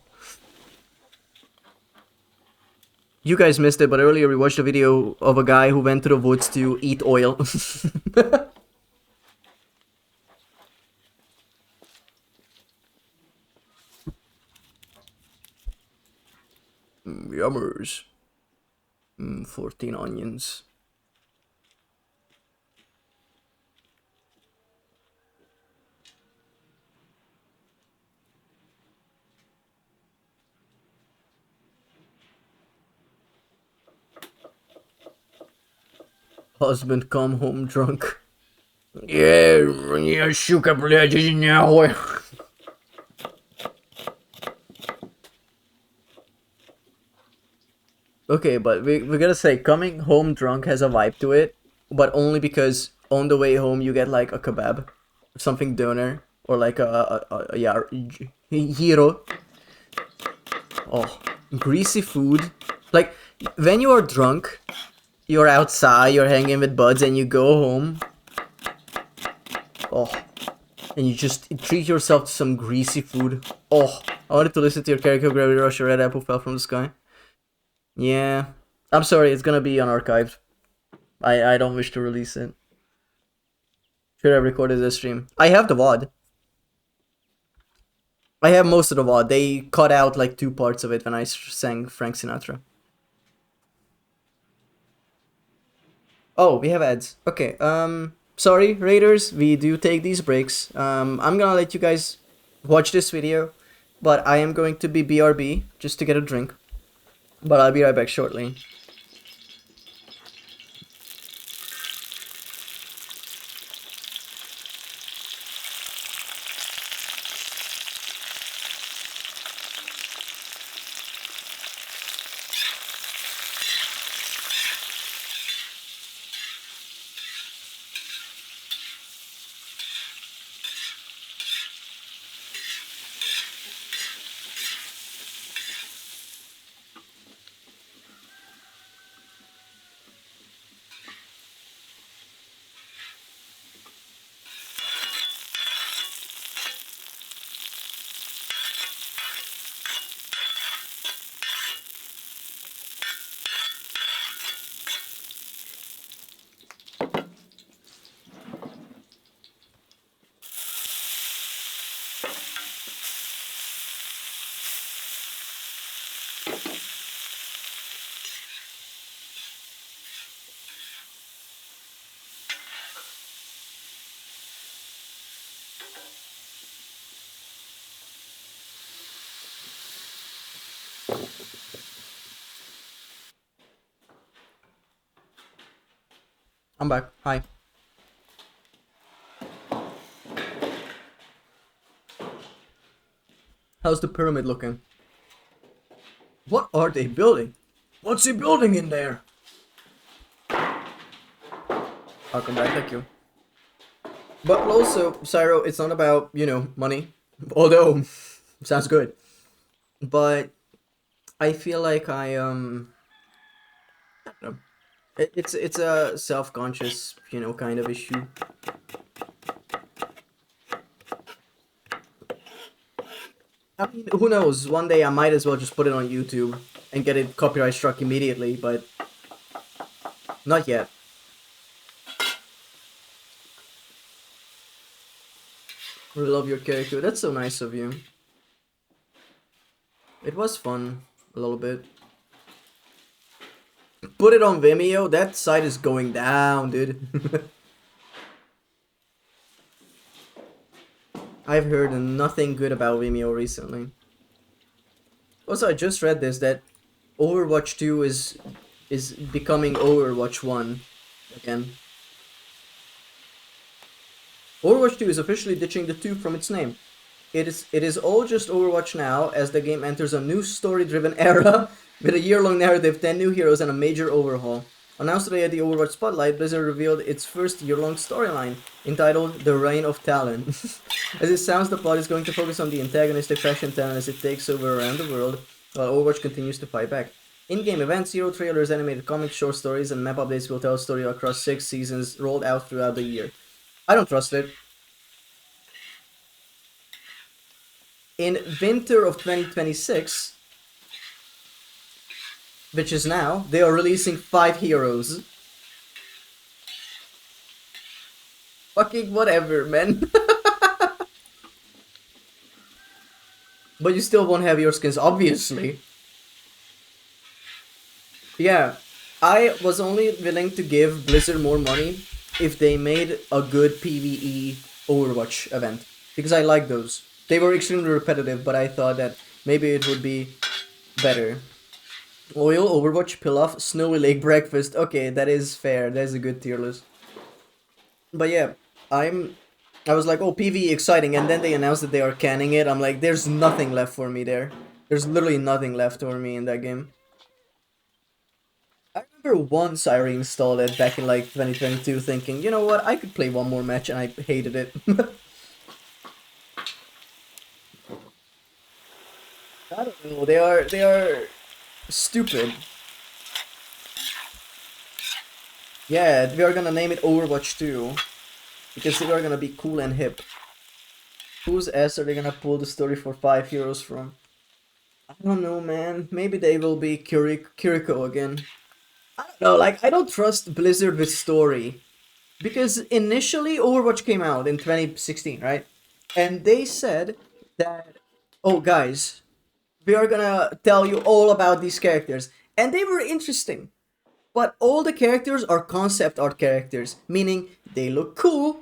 You guys missed it, but earlier we watched a video of a guy who went to the woods to eat oil. Yummers. 14 onions. Husband come home drunk. Yeah, suka, блядь, нахуй. Okay, but we gotta say, coming home drunk has a vibe to it, but only because on the way home you get like a kebab, something doner, or like yeah, hero. Oh, greasy food. Like, when you are drunk, you're outside, you're hanging with buds, and you go home. Oh, and you just treat yourself to some greasy food. Oh, I wanted to listen to your Carrico Gravity Rush, a red apple fell from the sky. Yeah. I'm sorry, it's gonna be unarchived. I don't wish to release it. Should have recorded this stream. I have the VOD. I have most of the VOD. They cut out like 2 parts of it when I sang Frank Sinatra. Oh, we have ads. Okay, sorry, Raiders, we do take these breaks. I'm gonna let you guys watch this video, but I am going to be BRB just to get a drink. But I'll be right back shortly. I'm back. Hi. How's the pyramid looking? What are they building? What's he building in there? I'll come back, thank you. But also, Cyro, it's not about, you know, money. Although, sounds good. But I feel like I don't know. It's a self-conscious, you know, kind of issue. I mean, who knows? One day I might as well just put it on YouTube and get it copyright struck immediately, but not yet. I love your character. That's so nice of you. It was fun, a little bit. Put it on Vimeo. That site is going down, dude. I've heard nothing good about Vimeo recently. Also, I just read this, that Overwatch 2 is becoming Overwatch 1 again. Overwatch 2 is officially ditching the 2 from its name. It is all just Overwatch now, as the game enters a new story-driven era with a year-long narrative, 10 new heroes, and a major overhaul. Announced today at the Overwatch Spotlight, Blizzard revealed its first year-long storyline, entitled The Reign of Talon. As it sounds, the plot is going to focus on the antagonistic faction Talon as it takes over around the world, while Overwatch continues to fight back. In-game events, hero trailers, animated comics, short stories, and map updates will tell a story across 6 seasons rolled out throughout the year. I don't trust it. In winter of 2026, which is now, they are releasing 5 heroes. Fucking whatever, man. But you still won't have your skins, obviously. Yeah, I was only willing to give Blizzard more money if they made a good PvE Overwatch event. Because I like those. They were extremely repetitive, but I thought that maybe it would be better. Oil, Overwatch, Pilaf, Snowy Lake Breakfast. Okay, that is fair. That is a good tier list. But yeah, I was like, oh, PvE exciting, and then they announced that they are canning it. I'm like, there's nothing left for me there. There's literally nothing left for me in that game. I remember once I reinstalled it back in like 2022 thinking, you know what, I could play one more match, and I hated it. I don't know, they are stupid. Yeah, we are gonna name it Overwatch 2. Because we are gonna be cool and hip. Whose ass are they gonna pull the story for 5 heroes from? I don't know, man. Maybe they will be Kiriko again. I don't know, like, I don't trust Blizzard with story. Because initially Overwatch came out in 2016, right? And they said that, oh guys, we are gonna tell you all about these characters. And they were interesting. But all the characters are concept art characters, meaning they look cool,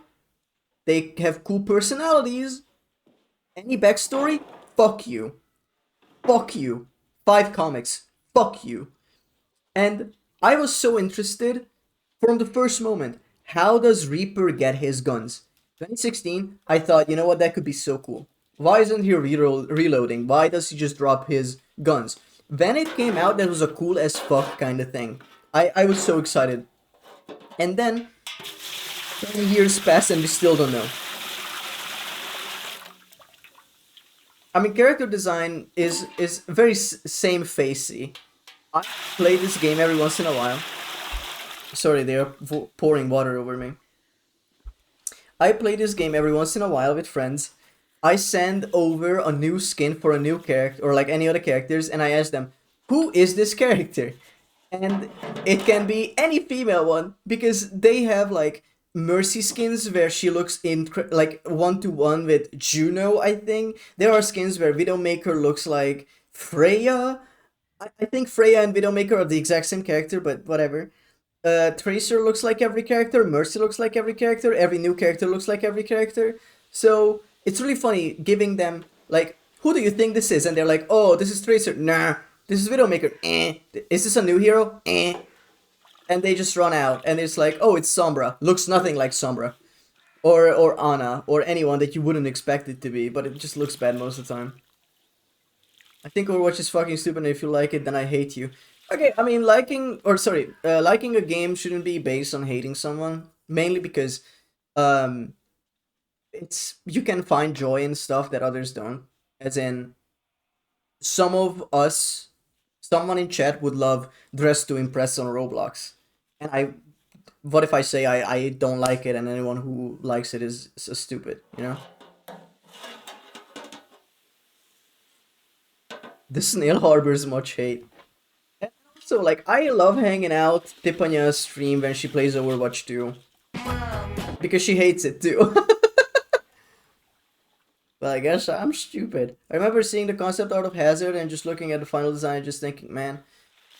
they have cool personalities. Any backstory? Fuck you. Fuck you. 5 comics. Fuck you. And I was so interested from the first moment. How does Reaper get his guns? 2016, I thought, you know what, that could be so cool. Why isn't he reloading? Why does he just drop his guns? When it came out, that was a cool as fuck kind of thing. I was so excited. And then 20 years pass and we still don't know. I mean, character design is very same-facey. I play this game every once in a while. Sorry, they are pouring water over me. I play this game every once in a while with friends. I send over a new skin for a new character, or like any other characters, and I ask them, who is this character? And it can be any female one, because they have like Mercy skins where she looks like 1-to-1 with Juno, I think. There are skins where Widowmaker looks like Freya. I think Freya and Widowmaker are the exact same character, but whatever. Tracer looks like every character, Mercy looks like every character, every new character looks like every character. So it's really funny giving them, like, who do you think this is? And they're like, oh, this is Tracer. Nah. This is Widowmaker. Is this a new hero? And they just run out. And it's like, oh, it's Sombra. Looks nothing like Sombra. Or Ana. Or anyone that you wouldn't expect it to be. But it just looks bad most of the time. I think Overwatch is fucking stupid, and if you like it, then I hate you. Okay, I mean, liking a game shouldn't be based on hating someone. Mainly because, you can find joy in stuff that others don't. As in, someone in chat would love Dress to Impress on Roblox. And what if I say I don't like it and anyone who likes it is so stupid, you know? The snail harbors much hate. And also, like, I love hanging out Tipanya's stream when she plays Overwatch 2. Because she hates it too. But I guess I'm stupid. I remember seeing the concept art of Hazard and just looking at the final design and just thinking, man,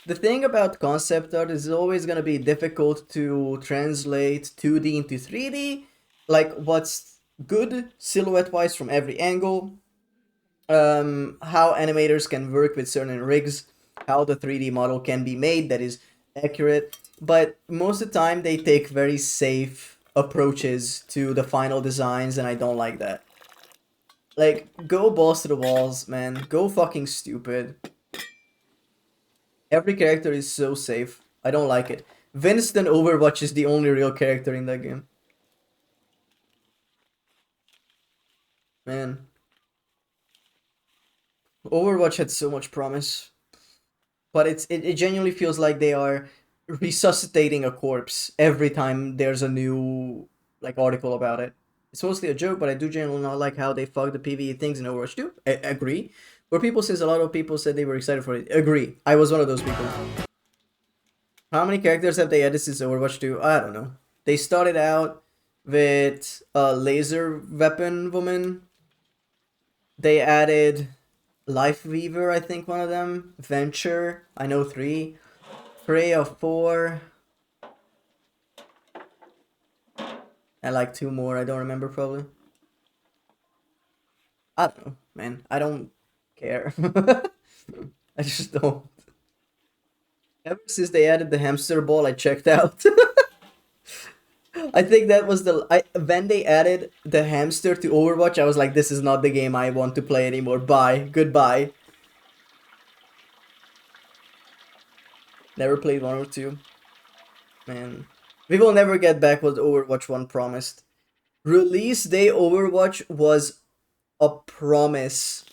the thing about concept art is always going to be difficult to translate 2D into 3D. Like, what's good silhouette-wise from every angle. How animators can work with certain rigs. How the 3D model can be made that is accurate. But most of the time, they take very safe approaches to the final designs, and I don't like that. Like, go balls to the walls, man. Go fucking stupid. Every character is so safe. I don't like it. Winston Overwatch is the only real character in that game. Man. Overwatch had so much promise. But it genuinely feels like they are resuscitating a corpse every time there's a new, like, article about it. It's mostly a joke, but I do generally not like how they fuck the PvE things in Overwatch 2. Agree. Where people says a lot of people said they were excited for it. Agree. I was one of those people. How many characters have they added since Overwatch 2? I don't know. They started out with a laser weapon woman. They added Life Weaver, I think one of them. Venture, I know 3. Freya 4. And like 2 more, I don't remember probably. I don't know, man. I don't care. I just don't. Ever since they added the hamster ball, I checked out. I think that was when they added the hamster to Overwatch, I was like, this is not the game I want to play anymore. Bye. Goodbye. Never played 1 or 2. Man. We will never get back what Overwatch 1 promised. Release day Overwatch was a promise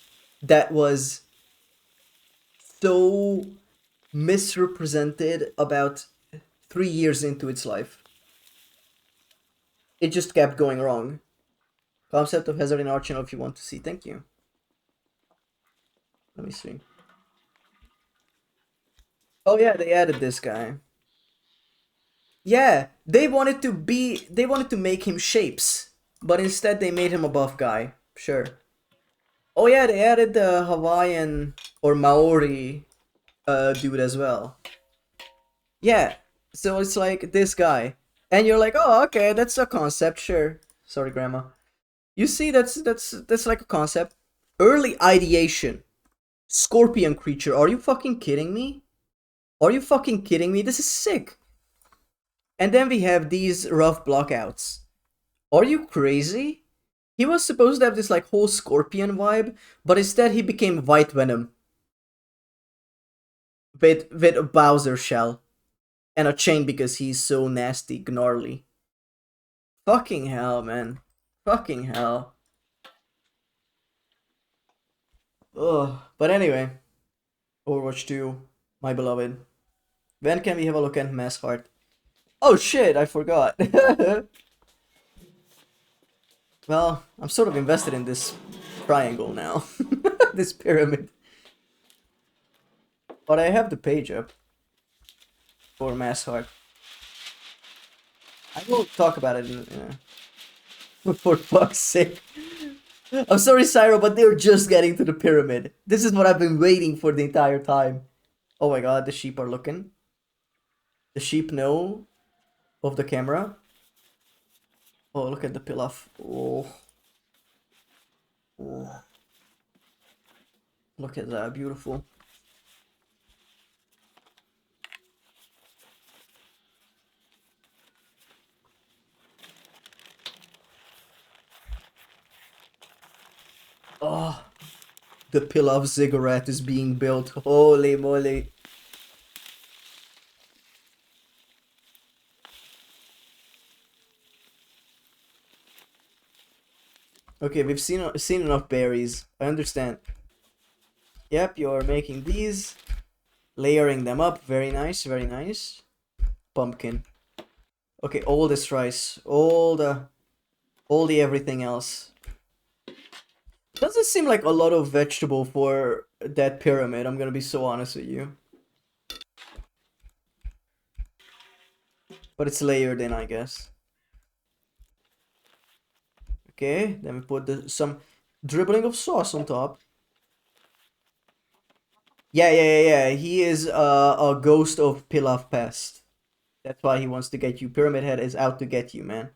that was so misrepresented about 3 years into its life. It just kept going wrong. concept of Hazard in our channel if you want to see. Thank you. Let me see. Oh yeah, they added this guy. Yeah, they wanted to make him shapes, but instead they made him a buff guy. Sure. Oh yeah, they added the Hawaiian or Maori dude as well. Yeah, so it's like this guy. And you're like, oh, okay, that's a concept, sure. Sorry, Grandma. You see, that's like a concept. Early ideation. Scorpion creature. Are you fucking kidding me? Are you fucking kidding me? This is sick. And then we have these rough blockouts. Are you crazy? He was supposed to have this like whole Scorpion vibe, but instead he became White Venom. With a Bowser shell. And a chain because he's so nasty, gnarly. Fucking hell, man. Fucking hell. Ugh. But anyway. Overwatch 2, my beloved. When can we have a look at Mass Heart? Oh shit, I forgot. Well, I'm sort of invested in this triangle now. This pyramid. But I have the page up. For Mass Heart. I will talk about it for fuck's sake. I'm sorry, Cyro, but they're just getting to the pyramid. This is what I've been waiting for the entire time. Oh my god, the sheep are looking. The sheep know of the camera. Oh, look at the pilaf. Oh. Oh. Look at that, beautiful. Oh, the pilaf ziggurat is being built. Holy moly. Okay, we've seen enough berries. I understand. Yep, you're making these. Layering them up. Very nice, very nice. Pumpkin. Okay, all this rice. All the everything else. Doesn't seem like a lot of vegetable for that pyramid, I'm gonna be so honest with you. But it's layered in, I guess. Okay, then we put some dribbling of sauce on top. Yeah. He is a ghost of Pilaf Pest. That's why he wants to get you. Pyramid Head is out to get you, man.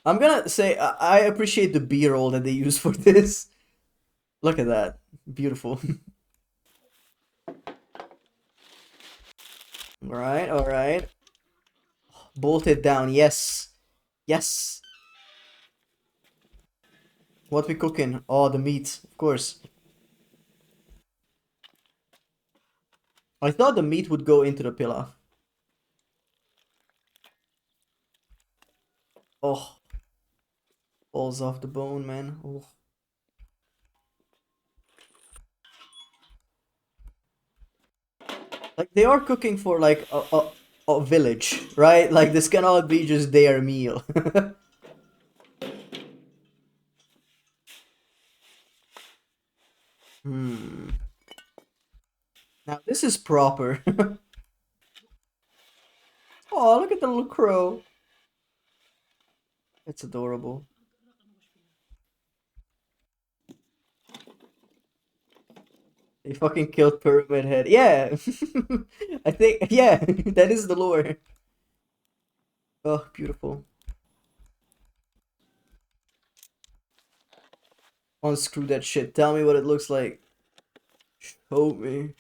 I'm gonna say I appreciate the B-roll that they use for this. Look at that. Beautiful. Alright. Bolt it down, yes. Yes. What we cooking? Oh, the meat, of course. I thought the meat would go into the pilaf. Oh. Falls off the bone, man. Oh. Like, they are cooking for, like, a village, right? Like, this cannot be just their meal. Now, this is proper. Oh, look at the little crow. It's adorable. They fucking killed Pyramid Head. Yeah! I think, yeah, that is the lore. Oh, beautiful. Unscrew that shit. Tell me what it looks like. Show me.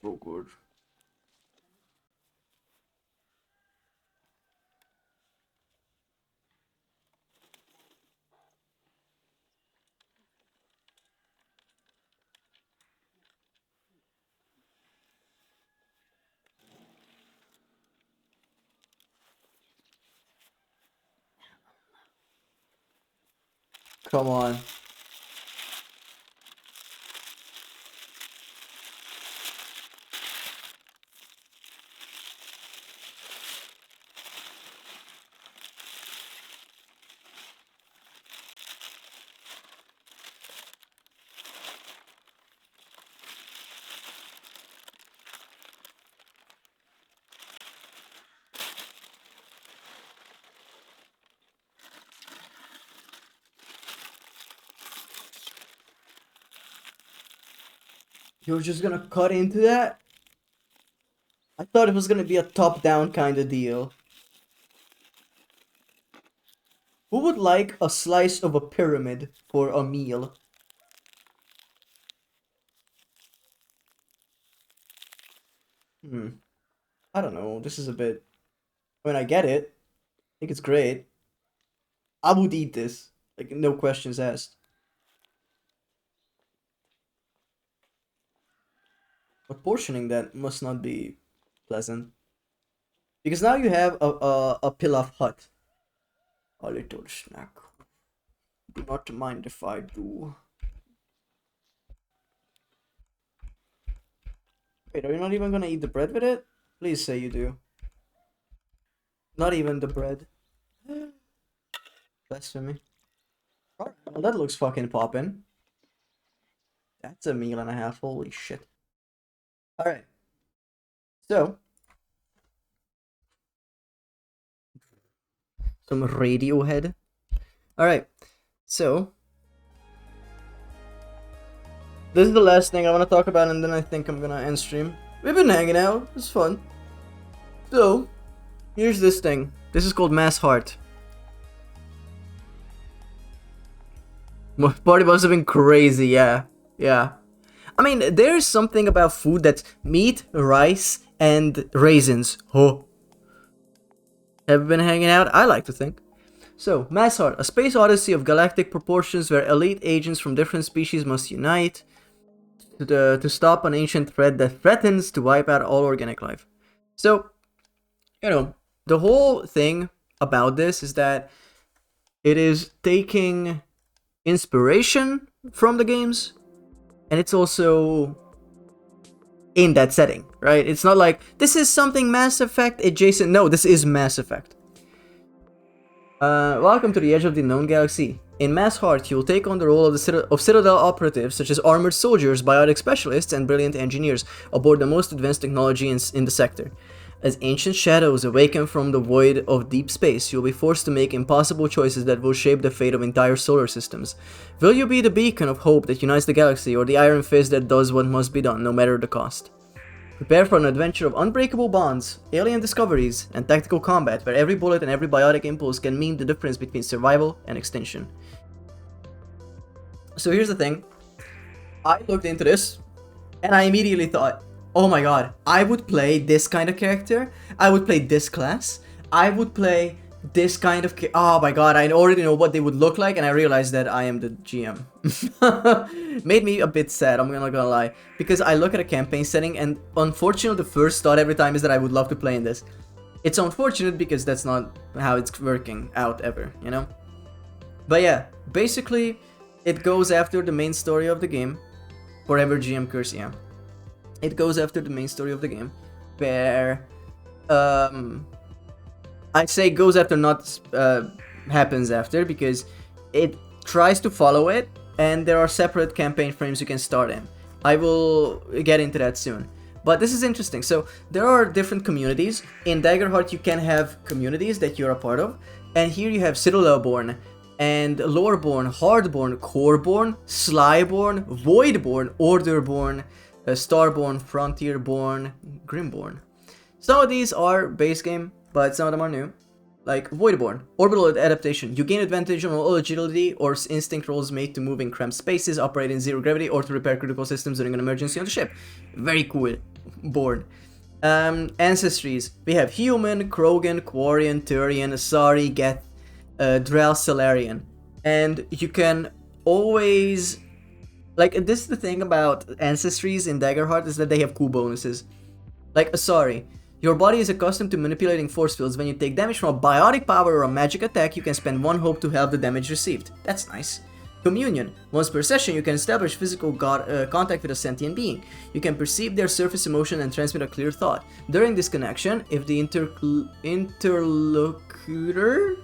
So good. Come on. You're just gonna cut into that? I thought it was gonna be a top-down kind of deal. Who would like a slice of a pyramid for a meal? I don't know. This is a bit... I mean, I get it. I think it's great. I would eat this. Like, no questions asked. But portioning that must not be pleasant. Because now you have a pilaf hut. A little snack. Do not mind if I do. Wait, are you not even gonna eat the bread with it? Please say you do. Not even the bread. Blasphemy. Alright, well that looks fucking poppin'. That's a meal and a half, holy shit. Alright. So. Some Radiohead. Alright. So. This is the last thing I want to talk about, and then I think I'm gonna end stream. We've been hanging out. It's fun. So. Here's this thing. This is called Mass Heart. Party must have been crazy, yeah. Yeah. I mean, there's something about food that's meat, rice, and raisins. Oh. Have you been hanging out? I like to think. So, Mass Heart, a space odyssey of galactic proportions where elite agents from different species must unite to stop an ancient threat that threatens to wipe out all organic life. So, you know, the whole thing about this is that it is taking inspiration from the games, and it's also in that setting, right? It's not like, this is something Mass Effect adjacent. No, this is Mass Effect. Welcome to the edge of the known galaxy. In Mass Heart, you'll take on the role of the Citadel operatives, such as armored soldiers, biotic specialists, and brilliant engineers, aboard the most advanced technology in the sector. As ancient shadows awaken from the void of deep space, you'll be forced to make impossible choices that will shape the fate of entire solar systems. Will you be the beacon of hope that unites the galaxy, or the iron fist that does what must be done, no matter the cost? Prepare for an adventure of unbreakable bonds, alien discoveries, and tactical combat, where every bullet and every biotic impulse can mean the difference between survival and extinction. So here's the thing. I looked into this, and I immediately thought, oh my god, I would play this kind of character, I would play this class, I would play this kind of oh my god, I already know what they would look like, and I realized that I am the GM. Made me a bit sad, I'm not gonna lie, because I look at a campaign setting, and unfortunately the first thought every time is that I would love to play in this. It's unfortunate because that's not how it's working out ever, you know? But yeah, basically, it goes after the main story of the game. Forever GM Curse, yeah. It goes after the main story of the game, where, I'd say goes after, not happens after, because it tries to follow it, and there are separate campaign frames you can start in. I will get into that soon. But this is interesting. So there are different communities. In Daggerheart you can have communities that you're a part of, and here you have Citadelborn, and Loreborn, Hardborn, Coreborn, Slyborn, Voidborn, Orderborn, Starborn, Frontierborn, Grimborn. Some of these are base game, but some of them are new. Like Voidborn, Orbital Adaptation. You gain advantage on all agility or instinct rolls made to move in cramped spaces, operate in zero gravity, or to repair critical systems during an emergency on the ship. Very cool. Born. Ancestries. We have Human, Krogan, Quarian, Turian, Asari, Geth, Drell, Solarian. And you can always... Like, this is the thing about Ancestries in Daggerheart, is that they have cool bonuses. Like Asari. Your body is accustomed to manipulating force fields. When you take damage from a biotic power or a magic attack, you can spend 1 hope to halve the damage received. That's nice. Communion. Once per session, you can establish physical contact with a sentient being. You can perceive their surface emotion and transmit a clear thought. During this connection, if the interlocutor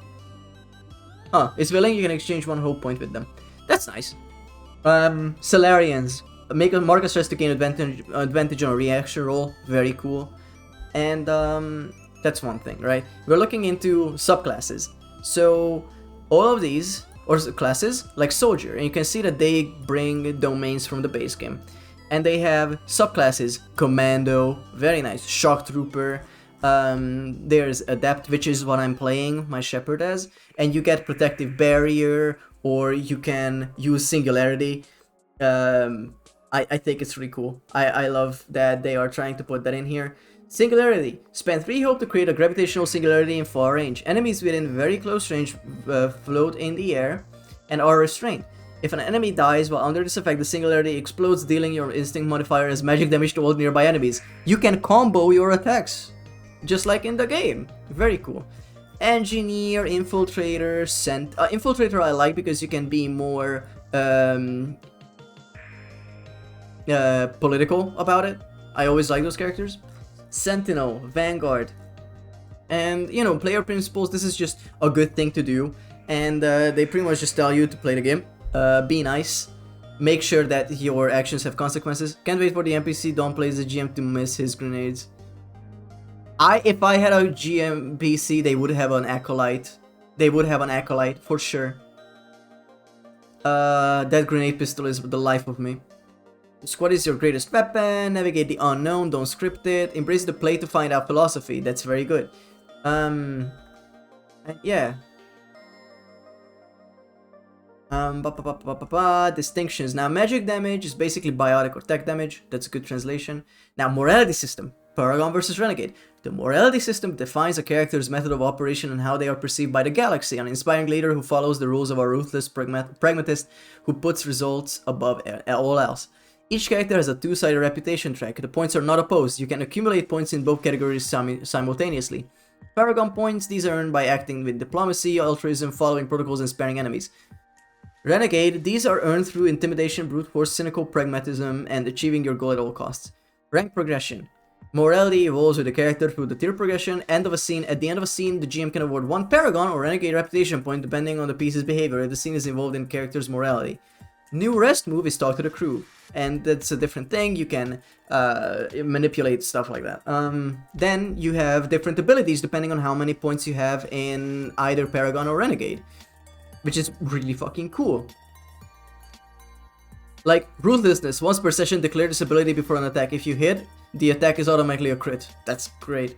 is willing, you can exchange 1 hope point with them. That's nice. Solarians. Mark a stress to gain advantage on a reaction roll. Very cool. And that's one thing, right? We're looking into subclasses. So all of these, or classes, like Soldier, and you can see that they bring domains from the base game. And they have subclasses: Commando, very nice, Shock Trooper. There's Adept, which is what I'm playing my Shepherd as, and you get Protective Barrier, or you can use Singularity. I think it's really cool. I love that they are trying to put that in here. Singularity. Spend 3 hope to create a gravitational singularity in far range. Enemies within very close range float in the air and are restrained. If an enemy dies while under this effect, the singularity explodes, dealing your instinct modifier as magic damage to all nearby enemies. You can combo your attacks, just like in the game. Very cool. Engineer, Infiltrator, Infiltrator I like because you can be more political about it. I always like those characters. Sentinel, Vanguard, and you know, player principles. This is just a good thing to do, and they pretty much just tell you to play the game. Be nice. Make sure that your actions have consequences. Can't wait for the NPC Don plays the GM to miss his grenades. If I had a GMPC, they would have an acolyte. They would have an acolyte for sure. That grenade pistol is the life of me. What is your greatest weapon? Navigate the unknown, don't script it. Embrace the play to find out philosophy. That's very good. Yeah. Distinctions. Now, magic damage is basically biotic or tech damage. That's a good translation. Now, morality system. Paragon versus Renegade. The morality system defines a character's method of operation and how they are perceived by the galaxy. An inspiring leader who follows the rules of a ruthless pragmatist who puts results above all else. Each character has a two-sided reputation track. The points are not opposed. You can accumulate points in both categories simultaneously. Paragon points, these are earned by acting with diplomacy, altruism, following protocols, and sparing enemies. Renegade, these are earned through intimidation, brute force, cynical pragmatism, and achieving your goal at all costs. Rank progression. Morality evolves with the character through the tier progression. End of a scene. At the end of a scene, the GM can award 1 Paragon or Renegade reputation point depending on the piece's behavior if the scene is involved in character's morality. New rest move is talk to the crew, and that's a different thing. You can manipulate stuff like that. Then you have different abilities depending on how many points you have in either Paragon or Renegade, which is really fucking cool. Like, Ruthlessness. Once per session, declare this ability before an attack. If you hit, the attack is automatically a crit. That's great.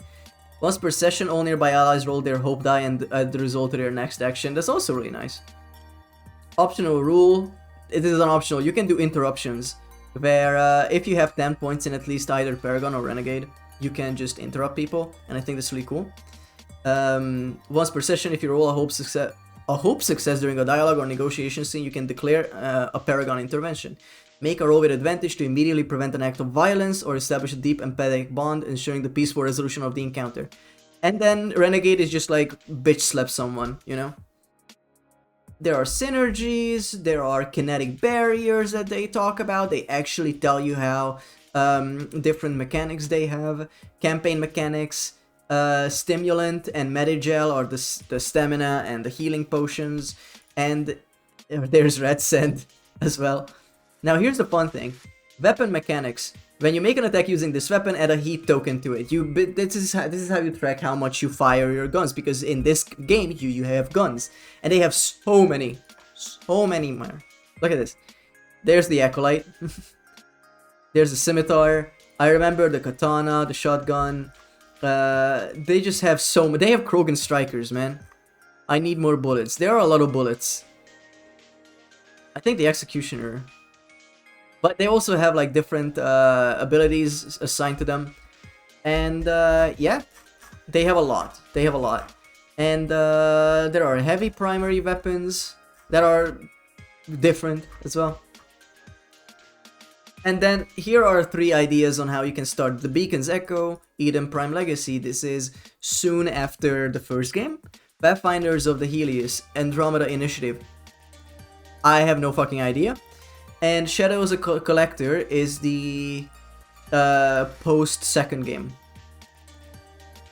Once per session, all nearby allies roll their hope die and add the result to their next action. That's also really nice. Optional rule. It is an optional. You can do interruptions, where if you have 10 points in at least either Paragon or Renegade, you can just interrupt people, and I think that's really cool. Once per session, if you roll a hope success during a dialogue or negotiation scene, you can declare a Paragon intervention. Make a roll with advantage to immediately prevent an act of violence or establish a deep empathetic bond, ensuring the peaceful resolution of the encounter. And then Renegade is just like bitch slap someone, you know? There are synergies, there are kinetic barriers that they talk about. They actually tell you how different mechanics they have. Campaign mechanics, stimulant and medigel are the stamina and the healing potions. And there's red scent as well. Now here's the fun thing. Weapon mechanics. When you make an attack using this weapon, add a heat token to it. This is how you track how much you fire your guns, because in this game you have guns, and they have so many more. Look at this. There's the Acolyte. There's the Scimitar. I remember the Katana, the Shotgun. They just have so many. They have Krogan Strikers, man. I need more bullets. There are a lot of bullets. I think the Executioner. But they also have like different abilities assigned to them. And yeah, they have a lot. And there are heavy primary weapons that are different as well. And then here are 3 ideas on how you can start. The Beacon's Echo, Eden Prime Legacy. This is soon after the first game. Pathfinders of the Helios, Andromeda Initiative. I have no fucking idea. And Shadows of Collector is the post-second game.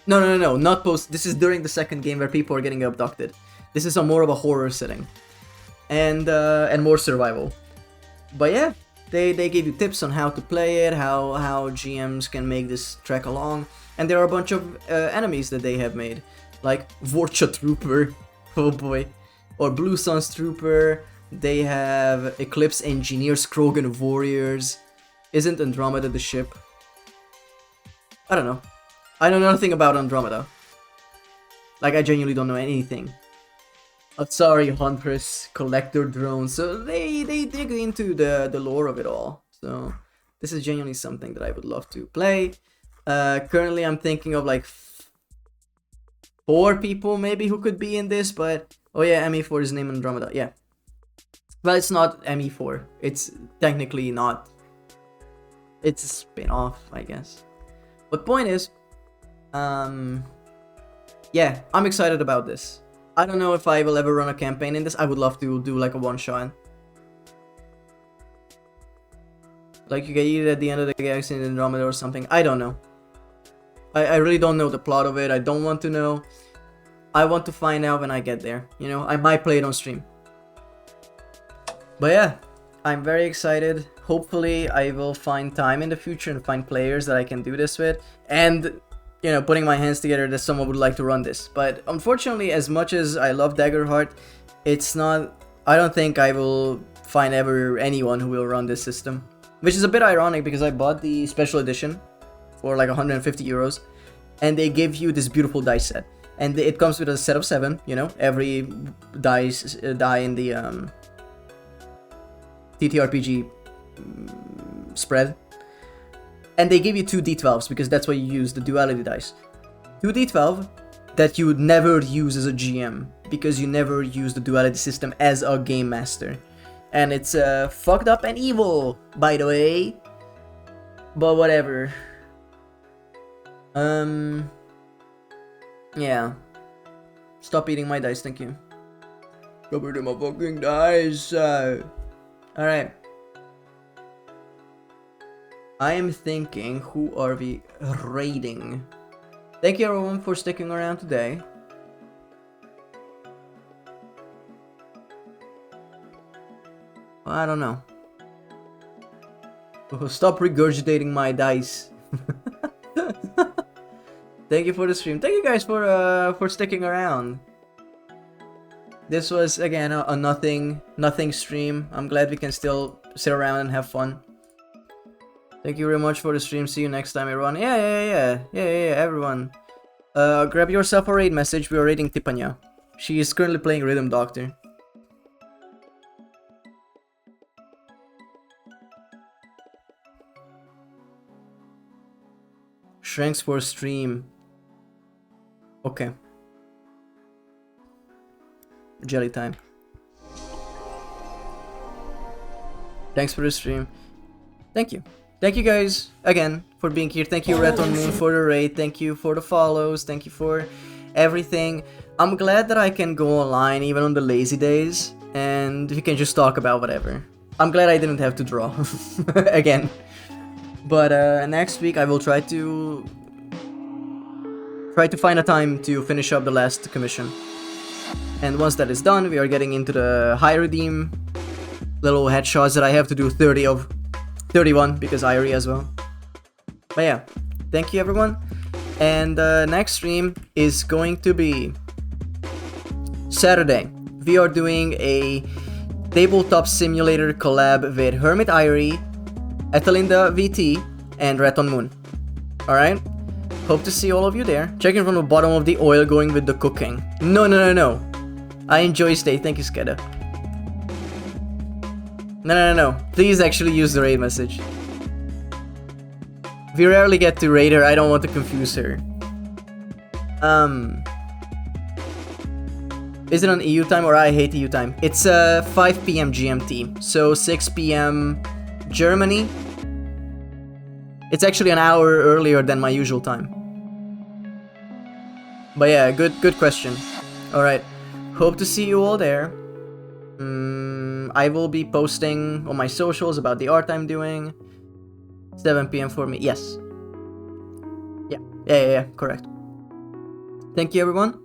No, not post. This is during the second game where people are getting abducted. This is more of a horror setting. And more survival. But yeah, they give you tips on how to play it, how GMs can make this track along. And there are a bunch of enemies that they have made. Like Vorcha Trooper, oh boy. Or Blue Sun's Trooper. They have Eclipse Engineers, Krogan Warriors. Isn't Andromeda the ship? I don't know. I know nothing about Andromeda. Like, I genuinely don't know anything. Atari, Huntress, Collector Drone, so they dig into the lore of it all. So this is genuinely something that I would love to play. Currently I'm thinking of like 4 people maybe who could be in this, but oh yeah, ME4 is named Andromeda, yeah. Well, it's not ME4, it's technically not. It's a spin-off, I guess. But point is, yeah, I'm excited about this. I don't know if I will ever run a campaign in this. I would love to do like a one-shot. Like you get eaten at the end of the galaxy in Andromeda or something. I don't know. I really don't know the plot of it. I don't want to know. I want to find out when I get there. You know, I might play it on stream. But yeah, I'm very excited. Hopefully I will find time in the future and find players that I can do this with. And, you know, putting my hands together that someone would like to run this. But unfortunately, as much as I love Daggerheart, it's not... I don't think I will find ever anyone who will run this system. Which is a bit ironic because I bought the special edition for like 150 euros. And they give you this beautiful dice set. And it comes with a set of 7, you know, every die in the TTRPG spread. And they give you 2 D12s because that's why you use the duality dice. 2 D12 that you would never use as a GM because you never use the duality system as a game master. And it's fucked up and evil, by the way. But whatever. Yeah. Stop eating my dice, thank you. Stop eating my fucking dice. Alright. I am thinking, who are we raiding? Thank you everyone for sticking around today. I don't know. Stop regurgitating my dice. Thank you for the stream. Thank you guys for sticking around. This was again a nothing stream. I'm glad we can still sit around and have fun. Thank you very much for the stream. See you next time, everyone. Yeah, everyone. Grab yourself a raid message. We are raiding Tipanya. She is currently playing Rhythm Doctor. Shranks for stream. Okay. Jelly time. Thanks for the stream. Thank you. Thank you guys again for being here. Thank you Red on Moon for the raid. Thank you for the follows. Thank you for everything. I'm glad that I can go online even on the lazy days and we can just talk about whatever. I'm glad I didn't have to draw again. But next week I will try to find a time to finish up the last commission. And once that is done, we are getting into the high redeem little headshots that I have to do 30 of. 31 because I as well. But yeah, thank you everyone. And next stream is going to be Saturday. We are doing a tabletop simulator collab with Hermit Irie, Ethelinda VT, and Red on Moon. Alright? Hope to see all of you there. Checking from the bottom of the oil going with the cooking. No. I enjoy stay. Thank you, Skeda. No. Please actually use the raid message. We rarely get to raid her. I don't want to confuse her. Is it on EU time or I hate EU time? It's 5 PM GMT. So 6 PM Germany. It's actually an hour earlier than my usual time. But yeah, good question. Alright. Hope to see you all there. I will be posting on my socials about the art I'm doing. 7 PM for me. Yes. Yeah, correct. Thank you everyone.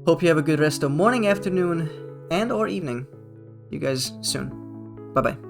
Hope you have a good rest of morning, afternoon, and or evening. See you guys soon. Bye bye.